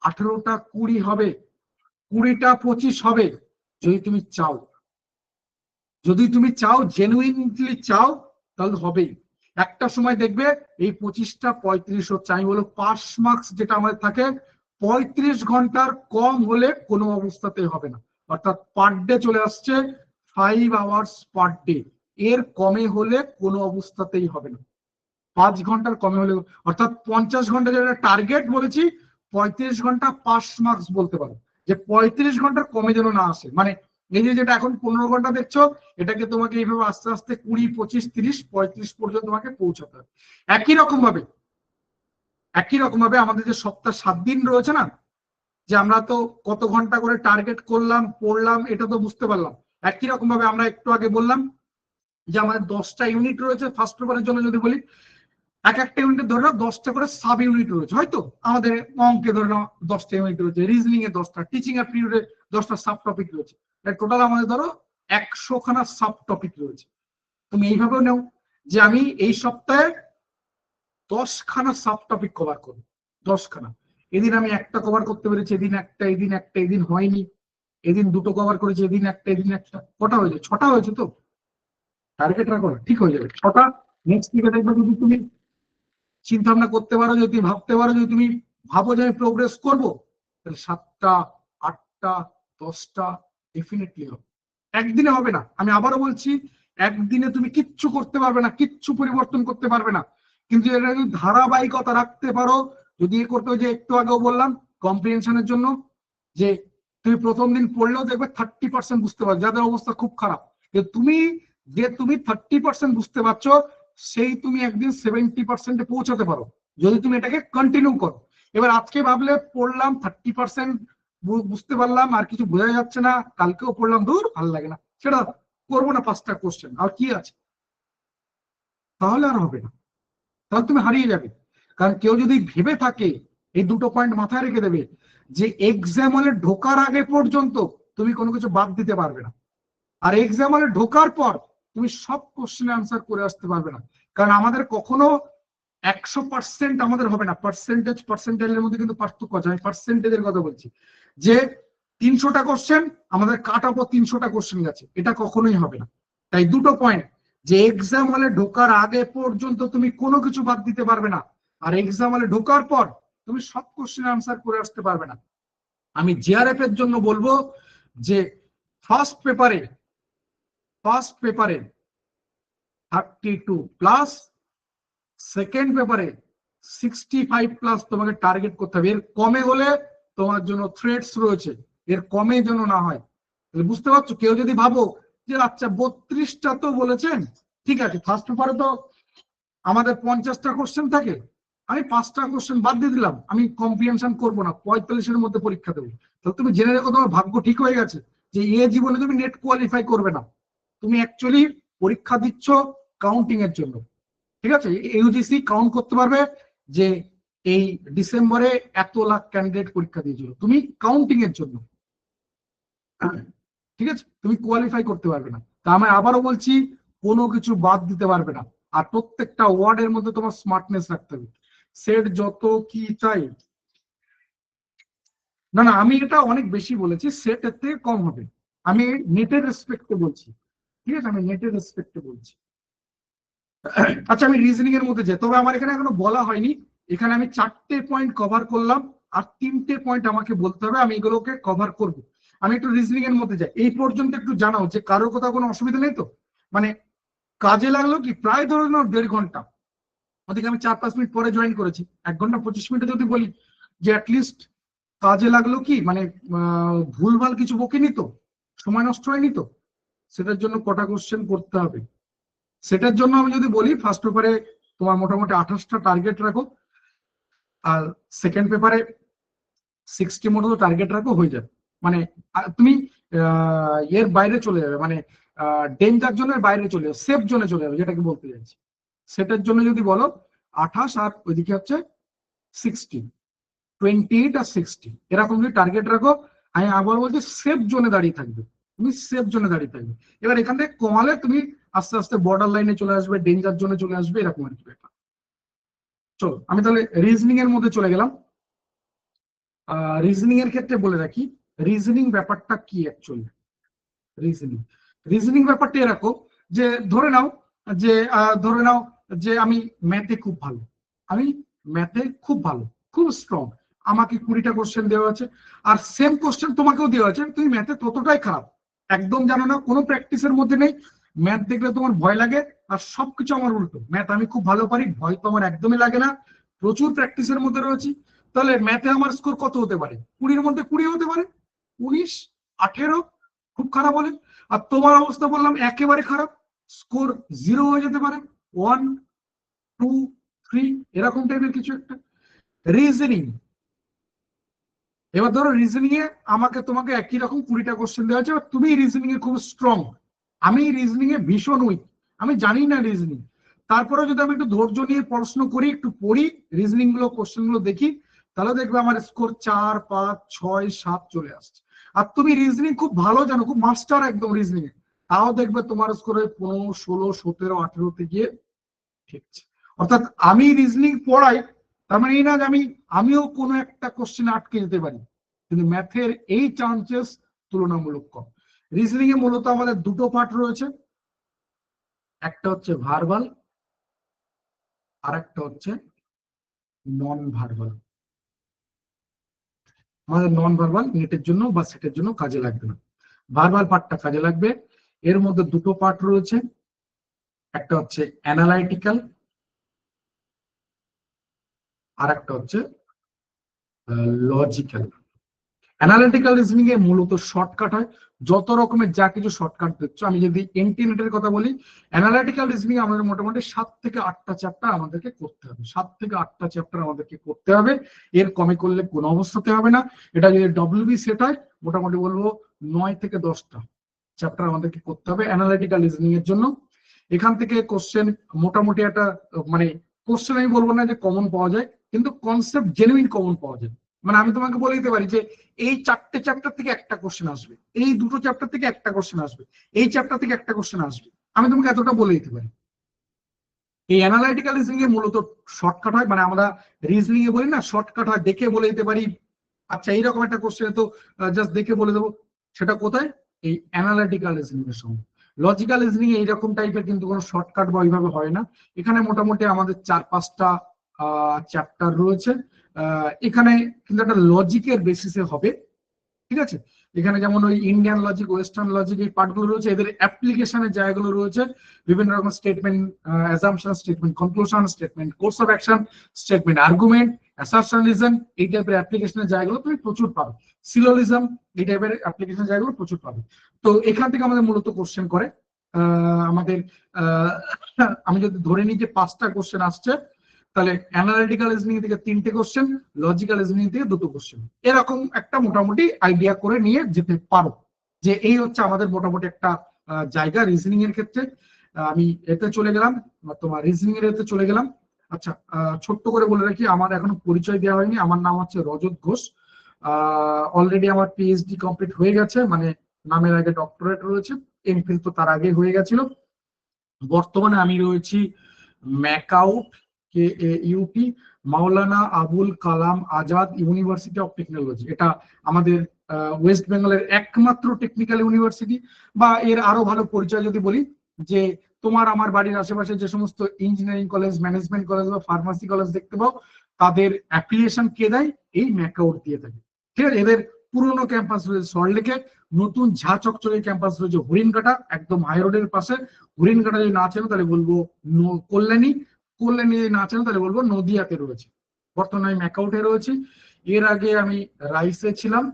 18টা 20 হবে, 20টা 25 হবে, যদি তুমি চাও। যদি তুমি চাও, জেনুইনলি চাও, তাহলে হবেই। একটা সময় দেখবে এই 25টা 35 হচ্ছে। আমি বলবো পাস মার্কস যেটা আমাদের থাকে, 35 ঘন্টার কম হলে কোনো অবস্থাতেই হবে না। অর্থাৎ পার ডে চলে আসছে 5 আওয়ার্স পার ডে, এর কমে হলে কোনো অবস্থাতেই হবে না। 5 ঘন্টার কমে হলে, অর্থাৎ 50 ঘন্টা যেটা টার্গেট বলেছি, 35 ঘন্টা পাস মার্কস বলতে পারো, যে 35 ঘন্টার কমে যেন না আসে। মানে এই যে যেটা এখন 15 ঘন্টা দেখছো, এটাকে তোমাকে এইভাবে আস্তে আস্তে 20, 25, 30, 35 পর্যন্ত তোমাকে পৌঁছাতে হবে। একই রকম ভাবে আমাদের যে সপ্তাহ 7 দিন রয়েছে না, যে আমরা তো কত ঘন্টা করে টার্গেট করলাম, পড়লাম, এটা তো বুঝতে পারলাম। একই রকম ভাবে আমরা একটু আগে বললাম যে আমাদের 10টা ইউনিট রয়েছে ফার্স্ট পেপারের জন্য। যদি বলি, এক একটা ইউনিটে ধরে নাও 10টা করে সাব ইউনিট রয়েছে, হয়তো আমাদের অঙ্কে ধরে নাও 10টা ইউনিট রয়েছে, রিজনিং এ 10টা, টিচিং এর পিরিয়ডে 10টা সাব টপিক রয়েছে। টোটাল আমাদের ধরো 100 খানা সাব টপিক রয়েছে। তুমি এইভাবেও নাও যে আমি এই সপ্তাহে 10 খানা সাব টপিক কভার করবো, 10 খানা। এদিন আমি একটা কভার করতে পেরেছি, এদিন একটা, এদিন একটা, এদিন হয়নি, এদিন দুটো কভার করেছি, এদিন একটা, এদিন একটা, কটা হয়েছে? 6টা হয়েছে তো। টার্গেট রাখো, ঠিক হয়ে যাবে 6টা। নেক্সট উইকে দেখবে যদি তুমি চিন্তা ভাবনা করতে পারো, যদি ভাবতে পারো, যদি তুমি ভাবো যে আমি প্রোগ্রেস করবো, তাহলে 7টা 8টা 10টা ডেফিনেটলি হবে। একদিনে হবে না, আমি আবারও বলছি, একদিনে তুমি কিচ্ছু করতে পারবে না, কিচ্ছু পরিবর্তন করতে পারবে না, কিন্তু এটা যদি ধারাবাহিকতা রাখতে পারো, যদি এ করতে, যে একটু আগেও বললাম কম্প্রিহেনশনের জন্য, যে তুমি প্রথম দিন পড়লেও দেখবে 30% বুঝতে পারছো, যাদের অবস্থা খুব খারাপ, তুমি 30% বুঝতে পারছো, সেই তুমি একদিন 70% পৌঁছাতে পারো যদি তুমি এটাকে কন্টিনিউ করো। এবার আজকে ভাবলে পড়লাম 30% বুঝতে পারলাম আর কিছু বোঝা যাচ্ছে না, কালকেও পড়লাম, দূর ভালো লাগে না, সেটা করবো না, 5টা কোশ্চেন আর কি আছে, তাহলে আর হবে না, তাহলে তুমি হারিয়ে যাবে। কারণ কেউ যদি ভেবে থাকে, এই দুটো পয়েন্ট মাথায় রেখে দেবে, যে এক্সাম হলে ঢোকার আগে পর্যন্ত তুমি কোনো কিছু বাদ দিতে পারবে না, আর এক্সাম হলে ঢোকার পর তুমি সব কোশ্চেন আনসার করে আসতে পারবে না। কারণ আমাদের কখনো 100% আমাদের হবে না, পার্সেন্টেজের মধ্যে কিন্তু পার্থক্য আছে, আমি পার্সেন্টেজের কথা বলছি, যে 300টা কোশ্চেন আমাদের কাট অফ 300টা কোশ্চেন গেছে, এটা কখনোই হবে না। তাই দুটো পয়েন্ট, যে এক্সাম হলে ঢোকার আগে পর্যন্ত তুমি কোনো কিছু বাদ দিতে পারবে না, আর এক্সাম হলে ঢোকার পর তুমি সব কোশ্চেন আনসার করে আসতে পারবে না। আমি জিআরএফ এর জন্য বলবো যে ফার্স্ট পেপারে 32+, সেকেন্ড পেপারে 65+ তোমাকে টার্গেট করতে হবে, এর কমে হলে তোমার জন্য থ্রেটস রয়েছে, এর কমে যেন না হয়। বুঝতে পারছো? কেউ যদি ভাবো যে আচ্ছা 32টা তো বলেছেন, ঠিক আছে, ফার্স্ট পেপারে তো আমাদের 50টা কোশ্চেন থাকে, আমি 5টা কোশ্চেন বাদ দিয়ে দিলাম, আমি কম্প্রিহেনশন করবো না, 45-এর মধ্যে পরীক্ষা দেবো, তাহলে তুমি জেনে রেখো তোমার ভাগ্য ঠিক হয়ে গেছে, যে জীবনে তুমি নেট কোয়ালিফাই করবে না, তুমি অ্যাকচুয়ালি পরীক্ষা দিচ্ছ কাউন্টিং এর জন্য। ঠিক আছে, ইউজিসি কাউন্ট করতে পারবে যে এই ডিসেম্বরে এত লাখ ক্যান্ডিডেট পরীক্ষা দিয়েছিল, তুমি কাউন্টিং এর জন্য, ঠিক আছে, তুমি কোয়ালিফাই করতে পারবে না। তা আমি আবারও বলছি, কোনো কিছু বাদ দিতে পারবে না, আর প্রত্যেকটা ওয়ার্ডের মধ্যে তোমার স্মার্টনেস রাখতে হবে। সেট যত কি চাই, না না, আমি এটা অনেক বেশি বলেছি, সেট এর থেকে কম হবে, আমি নেটের রেসপেক্টে বলছি, ঠিক আছে, আমি নেটের রেসপেক্টে বলছি। আচ্ছা, আমি রিজনিং এর মধ্যে যাই, তবে আমার এখানে এখনো বলা হয়নি, এখানে আমি 4টে পয়েন্ট কভার করলাম, আর 3টে পয়েন্ট আমাকে বলতে হবে, আমি এগুলোকে কভার করব। আমি একটু রিজনিং এর মধ্যে যাই, এই পর্যন্ত একটু জানাও যে কারোর কোথাও কোনো অসুবিধা নেই তো, মানে কাজে লাগলো কি, প্রায় ধরে নাও 1.5 ঘন্টা, ওদিকে আমি 4-5 মিনিট পরে জয়েন করেছি, 1 ঘন্টা 25 মিনিটে যদি বলি যে অ্যাটলিস্ট কাজে লাগলো কি, মানে ভুলভাল কিছু বকিনি তো, সময় নষ্ট হয়নি তো, সেটার জন্য কটা কোশ্চেন করতে হবে, সেটার জন্য আমি যদি বলি, ফার্স্ট পেপারে তোমার মোটামুটি 28টা টার্গেট রাখো, আর সেকেন্ড পেপারে 60 মতো টার্গেট রাখো, হয়ে যাবে। মানে তুমি এর বাইরে চলে যাবে, মানে ডেঞ্জার জোনের বাইরে চলে যাবে, সেফ জোনে চলে যাবে, যেটাকে বলতে চাইছি। সেটার জন্য যদি বলো 28, আর ওইদিকে হচ্ছে 60, 28 আর 60, এরকম যদি টার্গেট রাখো, আমি আবার বলছি সেফ জোনে দাঁড়িয়ে থাকবে, তুমি সেফ জোনে দাঁড়িয়ে থাকবে। এবার এখান থেকে কমালে তুমি আস্তে আস্তে বর্ডার লাইনে চলে আসবে, ডেঞ্জার জোনে চলে আসবে, এরকম আর কি ব্যাপার। চলো আমি তাহলে রিজনিং এর মধ্যে চলে গেলাম। রিজনিং এর ক্ষেত্রে বলে রাখি, রিজনিং ব্যাপারটা কি অ্যাকচুয়ালি। রিজনিং রিজনিং ব্যাপারটা এরকম, যে ধরে নাও, ধরে নাও যে আমি ম্যাথে খুব ভালো, আমি ম্যাথে খুব ভালো, খুব স্ট্রং, আমাকে 20টা কোশ্চেন দেওয়া আছে, আর সেম কোশ্চেন তোমাকেও দেওয়া আছে, তুমি ম্যাথে ততটাই খারাপ, একদম জানো না, কোনো প্র্যাকটিসের মধ্যে নেই, ম্যাথ দেখলে তোমার ভয় লাগে, আর সবকিছু আমার উল্টো, ম্যাথ আমি খুব ভালো পারি, ভয় তো আমার একদমই লাগে না, প্রচুর প্র্যাকটিসের মধ্যে রয়েছি, তাহলে ম্যাথে আমার স্কোর কত হতে পারে? 20-এর মধ্যে 20 হতে পারে, 19, 18, খুব খারাপ হলে। আর তোমার অবস্থা বললাম একেবারে খারাপ, স্কোর 0 হয়ে যেতে পারে, 1, 2, 3, এরকম টাইপের কিছু একটা। রিজনিং, এবার ধরো রিজনিং এ আমাকে তোমাকে একই রকম 20টা কোশ্চেন দেওয়া আছে, তুমি রিজনিং এ খুব স্ট্রং, আমি রিজনিং এ ভীষণ উইক, আমি জানি না রিজনিং, তারপরে যদি আমি একটু ধৈর্য নিয়ে পড়াশোনা করি, একটু পড়ি, রিজনিং গুলো কোশ্চেন গুলো দেখি, তাহলে দেখবে আমার স্কোর 4, 5, 6, 7 চলে আসছে। আর তুমি রিজনিং খুব ভালো জানো, খুব মাস্টার একদম রিজনিং এ, তাও দেখবে তোমার স্কোর 15, 16, 17, 18 তে গিয়ে ঠিক আছে। অর্থাৎ আমি রিজনিং পড়াই, তার মানে এই না যে আমিও কোনো একটা কোশ্চেন আটকে যেতে পারি, কিন্তু ম্যাথের এই চান্সেস তুলনামূলক কম। রিজনিং এ মূলত আমাদের দুটো পার্ট রয়েছে, একটা হচ্ছে ভার্বাল, আর একটা হচ্ছে নন ভার্বাল। আমাদের নন ভার্বাল নেটের জন্য বা সেটের জন্য কাজে লাগবে না। ভার্বাল পার্টটা কাজে লাগবে। এর মধ্যে দুটো পার্ট রয়েছে, একটা হচ্ছে অ্যানালাইটিক্যাল, আর একটা হচ্ছে লজিক্যাল। অ্যানালিটিক্যাল রিজনিং এ মূলত শর্টকাট হয়, যত রকমের যা কিছু শর্টকাট দিচ্ছ। আমি যদি এনটিনেটের কথা বলি, অ্যানালিটিক্যাল রিজনিং আমাদের মোটামুটি 7 থেকে 8টা চ্যাপ্টার আমাদেরকে করতে হবে, 7 থেকে 8টা চ্যাপ্টার আমাদেরকে করতে হবে, এর কমে করলে কোনো অবস্থাতে হবে না। এটা যদি ডব্লিউবি সেট হয়, মোটামুটি বলবো 9 থেকে 10টা চ্যাপ্টার আমাদেরকে করতে হবে অ্যানালিটিক্যাল রিজনিং এর জন্য। এখান থেকে কোশ্চেন মোটামুটি একটা মানে কোশ্চেন আমি বলবো না যে কমন পাওয়া যায়, কিন্তু কনসেপ্ট জেনুইন কমন পাওয়া যায়। মানে আমি তোমাকে বলে দিতে পারি যে এই 4টে চ্যাপ্টার থেকে একটা কোশ্চেন আসবে, এই 2টো চ্যাপ্টার থেকে একটা কোশ্চেন আসবে, এই চ্যাপ্টার থেকে একটা কোশ্চেন আসবে, আমি তোমাকে এতটা বলে দিতে পারি। এই অ্যানালাইটিক্যাল রিজনিং এ মূলত শর্টকাট হয়, মানে আমরা রিজনিং এ বলি না শর্টকাট হয়, দেখে বলে দিতে পারি। আচ্ছা এইরকম একটা কোশ্চেন তো জাস্ট দেখে বলে দেবো, সেটা কোথায়? এই অ্যানালাইটিক্যাল রিজনিং এর সময়। লজিক্যাল রিজনিং এ এইরকম টাইপের কিন্তু কোনো শর্টকাট বা ওইভাবে হয় না। এখানে মোটামুটি আমাদের 4-5টা চ্যাপ্টার রয়েছে। এখানে কিন্তু একটা লজিকের বেসিসে হবে, ঠিক আছে? এখানে যেমন ওই ইন্ডিয়ান লজিক, ওয়েস্টার্ন লজিক, এই পার্টগুলো রয়েছে, এদের অ্যাপ্লিকেশনের জায়গাগুলো রয়েছে, বিভিন্ন রকম statement assumption, statement conclusion, statement course of action, statement argument, অ্যাসারশনিজম, এই টাইপের অ্যাপ্লিকেশনের জায়গাগুলো তুমি প্রচুর পাবে। সিলোজিজম, এই টাইপের অ্যাপ্লিকেশনের জায়গাগুলো প্রচুর পাবে। তো এখান থেকে আমাদের মূলত কোশ্চেন করে আমাদের আমি যদি ধরে নিই যে 5টা কোশ্চেন আসছে, তাহলে অ্যানালিটিক্যাল রিজনিং থেকে 3টে কোশ্চেন, লজিক্যাল রিজনিং থেকে 2টো কোশ্চেন, এরকম একটা মোটামুটি আইডিয়া করে নিয়ে যেতে পারো যে এই হচ্ছে আমাদের মোটামুটি একটা জায়গা রিজনিং এর ক্ষেত্রে। আমি এতে চলে গেলাম, তোমার রিজনিং এর এতে চলে গেলাম। আচ্ছা ছোট্ট করে বলে রাখি, আমার এখনো পরিচয় দেওয়া হয়নি, আমার নাম হচ্ছে রজত ঘোষ। অলরেডি আমার পিএইচডি কমপ্লিট হয়ে গেছে, মানে নামের আগে ডক্টরেট রয়েছে, এমফিল তো তার আগে হয়ে গেছিল। বর্তমানে আমি রয়েছি MAKAUT KAUT Maulana Abul Kalam Azad university of technology. এটা আমাদের ওয়েস্ট বেঙ্গলের একমাত্র টেকনিক্যাল ইউনিভার্সিটি, বা এর আরো ভালো পরিচয় যদি বলি, যে তোমার আমার বাড়ির আশেপাশে যে সমস্ত ইঞ্জিনিয়ারিং কলেজ, ম্যানেজমেন্ট কলেজ বা ফার্মাসি কলেজ দেখতে পাও, তাদের অ্যাফিলিয়েশন কে দেয়? এই ম্যাকআউট দিয়ে থাকে, ঠিক আছে? এদের পুরনো ক্যাম্পাস রয়েছে সল্টলেকে, নতুন ঝা চকচকে ক্যাম্পাস রয়েছে হরিণঘাটা, একদম হাই রোডের পাশে। হরিণঘাটা যদি না চেনো তাহলে বলবো কল্যাণী, কল্যাণী যদি না চেনো তাহলে বলবো নদিয়াতে রয়েছে। বর্তমানে আমি ম্যাকআউটে রয়েছি। এর আগে আমি রাইসে ছিলাম,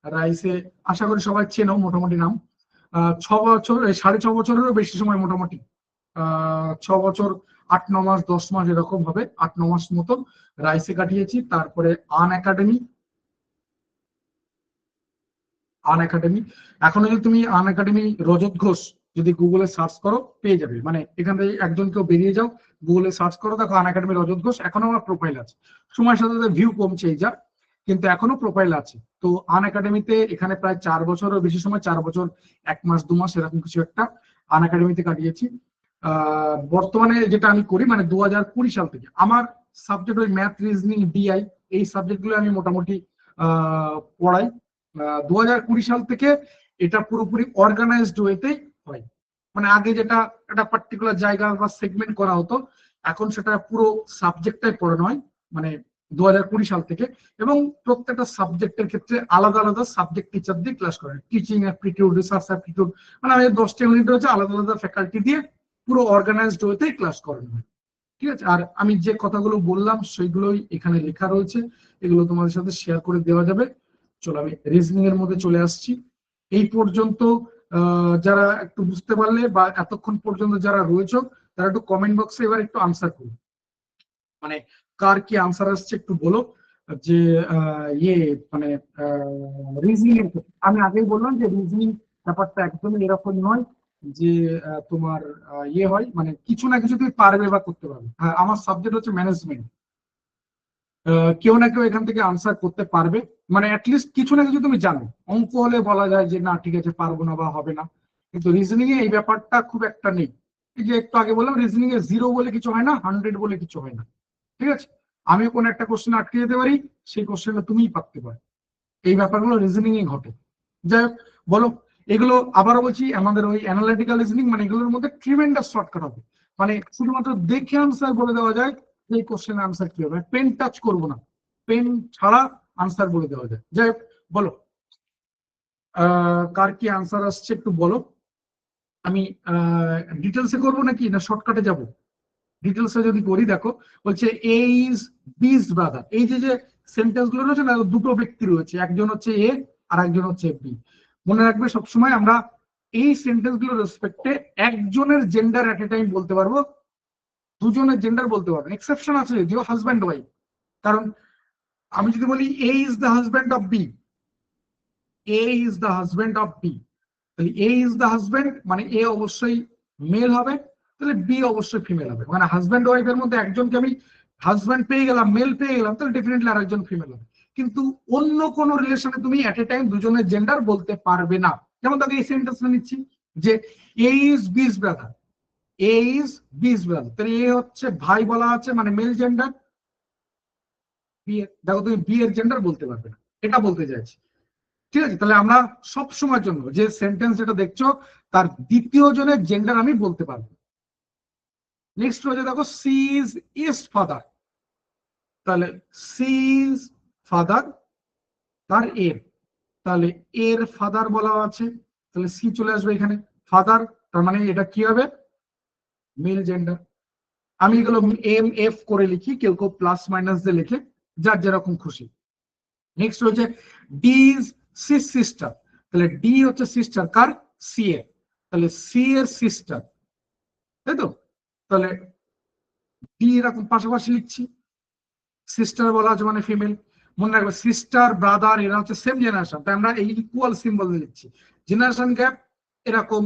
রাইসে আশা করি সবাই চেনো মোটামুটি নাম। 6 বছর, 6.5 বছরেরও বেশি সময় মোটামুটি, 6 বছর 8-9 মাস 10 মাস এরকম হবে, 8-9 মাস মতো রাইসে কাটিয়েছি। তারপরে আন একাডেমি, আন একাডেমি, এখনো যদি তুমি আন একাডেমি রজত ঘোষ যদি গুগলে সার্চ করো পেয়ে যাবে, মানে এখান থেকে একজন কেউ বেরিয়ে যাও, গুগলে সার্চ করো, দেখো আন একাডেমি রজত ঘোষ, এখনো আমার প্রোফাইল আছে। সময়ের সাথে সাথে ভিউ কমছে এই যা, কিন্তু এখনো প্রোফাইল আছে। তো আন একাডেমিতে এখানে প্রায় 4 বছরের বেশি সময়, 4 বছর 1 মাস 2 মাস এরকম কিছু একটা আন একাডেমিতে কাটিয়েছি। বর্তমানে যেটা আমি করি, মানে 2020 সাল থেকে আমার সাবজেক্ট ওই ম্যাথ, রিজনিং, ডিআই, এই সাবজেক্টগুলো আমি মোটামুটি পড়াই। 2020 সাল থেকে এটা পুরোপুরি অর্গানাইজড ওয়েতে হয়, মানে আগে যেটা একটা পার্টিকুলার জায়গা বা সেগমেন্ট করা হতো, এখন সেটা পুরো সাবজেক্টটাই পড়ানো হয়, মানে 2020 সাল থেকে। এবং প্রত্যেকটা সাবজেক্টের ক্ষেত্রে আলাদা আলাদা সাবজেক্ট টিচার দিয়ে ক্লাস করেন, টিচিং অ্যাপটিটিউড, রিসার্চ অ্যাপটিটিউড, মানে আমাদের 10টা ইউনিট রয়েছে, আলাদা আলাদা ফ্যাকাল্টি দিয়ে পুরো অর্গানাইজড ওয়েতে ক্লাস করানো হয়, ঠিক আছে? আর আমি যে কথাগুলো বললাম সেইগুলোই এখানে লেখা রয়েছে, এগুলো তোমাদের সাথে শেয়ার করে দেওয়া যাবে। চলো আমি রিজনিং এর মধ্যে চলে আসছি। এই পর্যন্ত যারা একটু বুঝতে পারলে বা এতক্ষণ পর্যন্ত যারা রয়েছে, তারা একটু কমেন্ট বক্সে এবার একটু আনসার করুন, মানে কার কি আনসার আসছে একটু বলো। যে ইয়ে মানে রিজনিং এর ক্ষেত্রে আমি আগেই বললাম যে রিজনিং ব্যাপারটা একদমই এরকম নয় যে তোমার ইয়ে হয়, মানে কিছু না কিছু তুমি পারবে বা করতে পারবে। হ্যাঁ, আমার সাবজেক্ট হচ্ছে ম্যানেজমেন্ট, কেউ না কেউ এখান থেকে আনসার করতে পারবে, মানে অ্যাটলিস্ট কিছু না কিছু তুমি জানো। অঙ্ক হলে বলা যায় যে না ঠিক আছে পারবো না বা হবে না, কিন্তু রিজনিং এ এই ব্যাপারটা খুব একটা নেই। এই যে একটু আগে বললাম, রিজনিং এ 0 বলে কিছু হয় না, 100 বলে কিছু হয় না, ঠিক আছে? আমি কোন একটা কোশ্চেন আটকে যেতে পারি, সেই কোশ্চেনটা তুমিই পারতে পারো, এই ব্যাপারগুলো রিজনিং এ ঘটে। যাই হোক, বলো। এগুলো আবারও বলছি, আমাদের ওই অ্যানালিটিক্যাল রিজনিং, মানে এগুলোর মধ্যে ট্রিমেন্ডাস শর্টকাট হবে, মানে শুধুমাত্র দেখে আনসার বলে দেওয়া যায় যে এই কোশ্চেনের আনসার কি হবে, পেন টাচ করবো না, পেন ছাড়া আনসার বলে দেওয়া যায়। যাই হোক, বলো কার কি আনসার আসছে একটু বলো। আমি ডিটেলসে করবো নাকি না শর্টকাটে যাব? ডিটেলসে যদি করি, দেখো বলছে এ ইজ বিজ ব্রাদার। এই যে যে সেন্টেন্স গুলো রয়েছে না, দুটো ব্যক্তি রয়েছে, একজন হচ্ছে এ আর একজন হচ্ছে বি। মনে রাখবে সবসময় আমরা এই সেন্টেন্স গুলোর রেসপেক্টে একজনের জেন্ডার এট এ টাইম বলতে পারবো, দুজনের জেন্ডার বলতে পারবো। এক্সেপশন আছে যদিও, হাজব্যান্ড ওয়াইফ। কারণ আমি যদি বলি A is the husband of B, A is the husband of B, তাহলে এ ইজ দ্য হাজব্যান্ড মানে এ অবশ্যই মেল হবে, তাহলে বি অবশ্যই ফিমেল হবে। মানে হাজব্যান্ড ওয়াইফের মধ্যে একজনকে আমি হাজব্যান্ড পেয়ে গেলাম, মেল পেয়ে গেলাম, তাহলে ডেফিনেটলি আরেকজন ফিমেল হবে। কিন্তু অন্য কোনো রিলেশনে তুমি এট এ টাইম দুজনের জেন্ডার বলতে পারবে না। যেমন তাকে এই সেন্টেন্সটা নিচ্ছি যে এ ইজ বিজ ব্রাদার, এ ইজ বিজ ব্রাদার, তাহলে এ হচ্ছে ভাই বলা আছে মানে মেল জেন্ডার, বি দেখো তুমি বি এর জেন্ডার বলতে পারবে না, এটা বলতে চাইছি। ঠিক আছে, তাহলে আমরা সব সময়ের জন্য যে সেন্টেন্স যেটা দেখছো তার দ্বিতীয় জনের জেন্ডার আমি বলতে পারবো। নেক্সট রয়েছে দেখো সি ইজ ইজ ফাদার, তাহলে সি ইজ ফাদার তার এর, তাহলে এর ফাদার বলা আছে, তাহলে সি চলে আসবে এখানে, ফাদার তার মানে এটা কি হবে মেল জেন্ডার। আমি এগুলো এম এফ করে লিখি, কেউ কেউ প্লাস মাইনাস দিয়ে লিখে, যার যেরকম খুশি। নেক্সট হচ্ছে ডি ইজ সিস সিস্টার, তাহলে ডি হচ্ছে সিস্টার কার, সি এর, তাহলে সি এর সিস্টার, তাই তো? তাহলে ডি এরকম পাশাপাশি লিখছি, সিস্টার বলা আছে মানে ফিমেল। মনে রাখবে সিস্টার ব্রাদার এরা হচ্ছে সেম জেনারেশন, তাই আমরা এই ইকুয়াল সিম্বল দিয়ে লিখছি। জেনারেশন গ্যাপ এরকম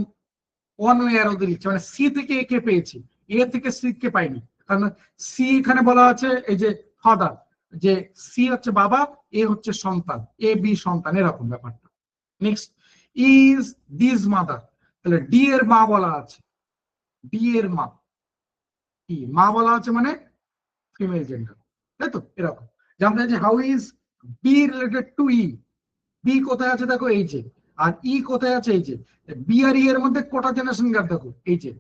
ওয়ান ওয়ে অ্যারো দিয়ে লিখছি, মানে সি থেকে এ কে পেয়েছি, এ থেকে সি কে পাইনি। কারণ সি এখানে বলা আছে এই যে ফাদার, যে সি হচ্ছে বাবা, এ হচ্ছে সন্তান, এ বি সন্তান, এরকম ব্যাপারটা। নেক্সট ইজ দিস মাদার, তাহলে ডি এর মা বলা আছে, ডি এর মা, কি মা বলা আছে মানে ফিমেল জেন্ডার, তাই তো? এরকম জানতে চাইছি how is B related to E, B কোথায় আছে দেখো এই যে, আর ই কোথায় আছে এই যে। বি আর ই এর মধ্যে কটা জেনারেশন গ্যাপ দেখো এই যে।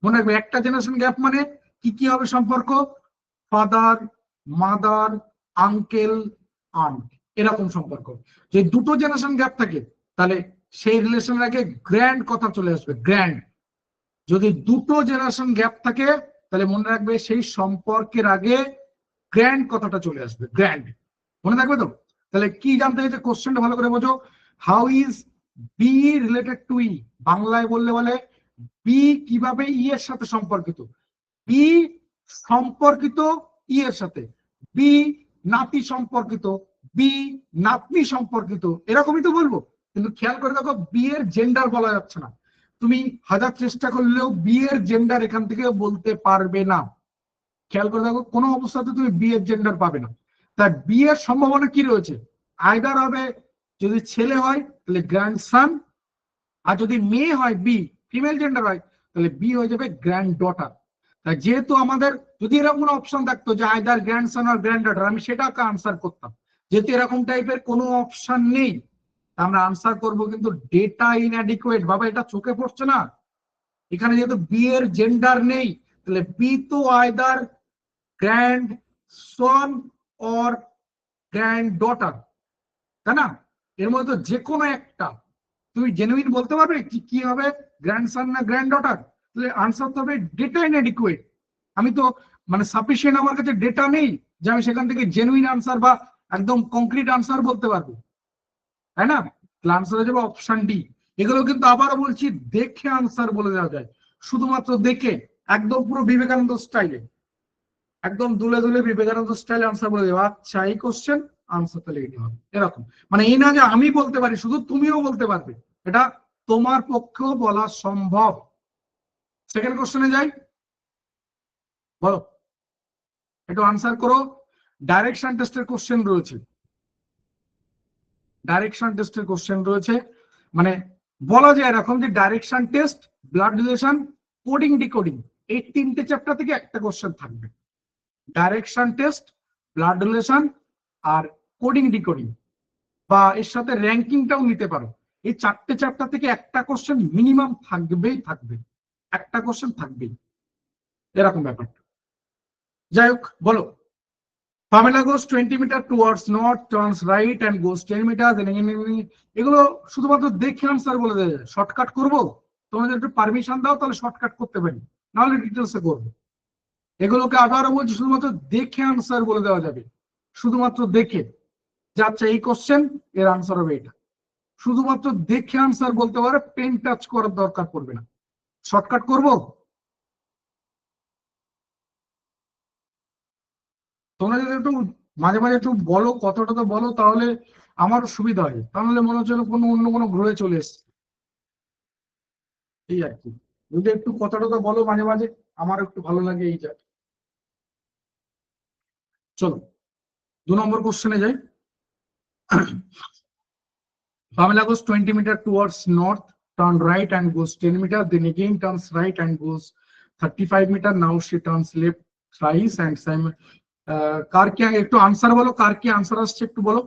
মনে রাখবে একটা জেনারেশন গ্যাপ মানে কি কি হবে সম্পর্ক, ফাদার মাদার আঙ্কেল আন্ট, এরকম সম্পর্ক। যে দুটো জেনারেশন গ্যাপ থাকে তাহলে সেই রিলেশনের আগে গ্র্যান্ড কথা চলে আসবে, গ্র্যান্ড। যদি দুটো জেনারেশন গ্যাপ থাকে তাহলে মনে রাখবে সেই সম্পর্কের আগে গ্র্যান্ড কথাটা চলে আসবে, গ্র্যান্ড। মনে থাকবে তো? তাহলে কি জানতে চাইছে কোশ্চেনটা ভালো করে বোঝো। How is B related to E, বাংলায় বললে বলে বি কিভাবে ই এর সাথে সম্পর্কিত, বি সম্পর্কিত ই এর সাথে, বি নাতি সম্পর্কিত, বি নাতনি সম্পর্কিত, এরকমই তো বলবো। কিন্তু খেয়াল করে দেখো বি এর জেন্ডার বলা যাচ্ছে না, তুমি হাজার চেষ্টা করলেও বি এর জেন্ডার এখান থেকে বলতে পারবে না। খেয়াল করে দেখো কোনো অবস্থাতে তুমি বি এর জেন্ডার পাবে না। তাই বি এর সম্ভাবনা কি রয়েছে, আইদার হবে যদি ছেলে হয় তাহলে গ্র্যান্ডসন, আর যদি মেয়ে হয় বি ফিমেল জেন্ডার হয় তাহলে বি হয়ে যাবে গ্র্যান্ড ডটার। তাই যেহেতু আমাদের যদি এরকম কোনো অপশন থাকতো যে আইদার গ্র্যান্ডসন আর গ্র্যান্ড ডটার, আমি সেটাকে আনসার করতাম। যেহেতু এরকম টাইপের কোনো অপশন নেই, আমরা আনসার করব কিন্তু ডেটা ইনঅ্যাডিকুয়েট। বাবা এটা চোখে পড়ছে না? এখানে যেহেতু বি এর জেন্ডার নেই তাহলে বি তো either grand Son or grand daughter, তাই না? এর মধ্যে যে কোনো একটা তুমি জেনুইন বলতে পারবে কি কি হবে, গ্র্যান্ডসন না গ্র্যান্ড ডটার? তাহলে আনসার তো হবে ডেটা ইনঅ্যাডিকুয়েট। আমি তো মানে সাফিসিয়েন্ট আমার কাছে ডেটা নেই যে আমি সেখান থেকে জেনুইন আনসার বা একদম কংক্রিট আনসার বলতে পারবো, তাই না? তাহলে আনসার হয়ে যাবে অপশন ডি। এগুলো কিন্তু আবারও বলছি দেখে আনসার বলে দেওয়া যায়, শুধুমাত্র দেখে, একদম পুরো বিবেকানন্দ স্টাইলে, একদম দুলে দুলে বিবেকানন্দ স্টাইলে আনসার বলে দেবো। আচ্ছা এই কোশ্চেন আনসার তাহলে এই হবে, এরকম। মানে এই না যে আমি বলতে পারি, শুধু তুমিও বলতে পারবে, এটা তোমার পক্ষেও বলা সম্ভব। সেকেন্ড কোশ্চেনে যাই, বলো একটু আনসার করো। ডাইরেকশন টেস্টের কোশ্চেন রয়েছে, ডাইরেকশন টেস্টের কোশ্চেন রয়েছে। মানে বলা যায় এরকম যে direction test, blood relation, coding decoding, এই তিনটে চ্যাপ্টার থেকে একটা কোশ্চেন থাকবে। ডাইরেকশন টেস্ট, ব্লাড রিলেশন আর কোডিং ডিকোডিং, বা এর সাথে র্যাঙ্কিংটাও নিতে পারো। এই চারটে চ্যাপ্টার থেকে একটা কোশ্চেন মিনিমাম থাকবেই থাকবে, একটা কোশ্চেন থাকবেই, এরকম ব্যাপারটা। যাই হোক বলো Pamela goes 20 meters towards north, turns right and goes 10 meters. এগুলো শুধুমাত্র দেখে আনসার বলে দেয়। শর্টকাট করবো, তোমরা যদি একটু পারমিশন দাও তাহলে শর্টকাট করতে পারি, নাহলে ডিটেলসে করবো। এগুলোকে আবারও বলছি শুধুমাত্র দেখে আনসার বলে দেওয়া যাবে, শুধুমাত্র দেখে। যাচ্ছে এই কোশ্চেন, এর আনসার হবে এটা। শুধুমাত্র দেখে আনসার বলতে পারে, পেন টাচ করার দরকার পড়বে না। শর্টকাট করব, তোমরা যদি একটু মাঝে মাঝে একটু বলো, কথাটা তো বলো, তাহলে আমারও সুবিধা হয়। তাহলে মনে হচ্ছে কোনো অন্য কোনো গ্রহে চলে এসছে, এই আর কি। যদি একটু কথাটা তো বলো মাঝে মাঝে, আমার একটু ভালো লাগে এইটা। চলো 2 নম্বর কোশ্চেনে যাই। Pamela goes 20 meters towards north, turn right and goes 10 meters, then again turns right and goes 35 meters. Now she turns left thrice and কার কি একটু আনসার বলো, কার কি আনসার আসছে একটু বলো।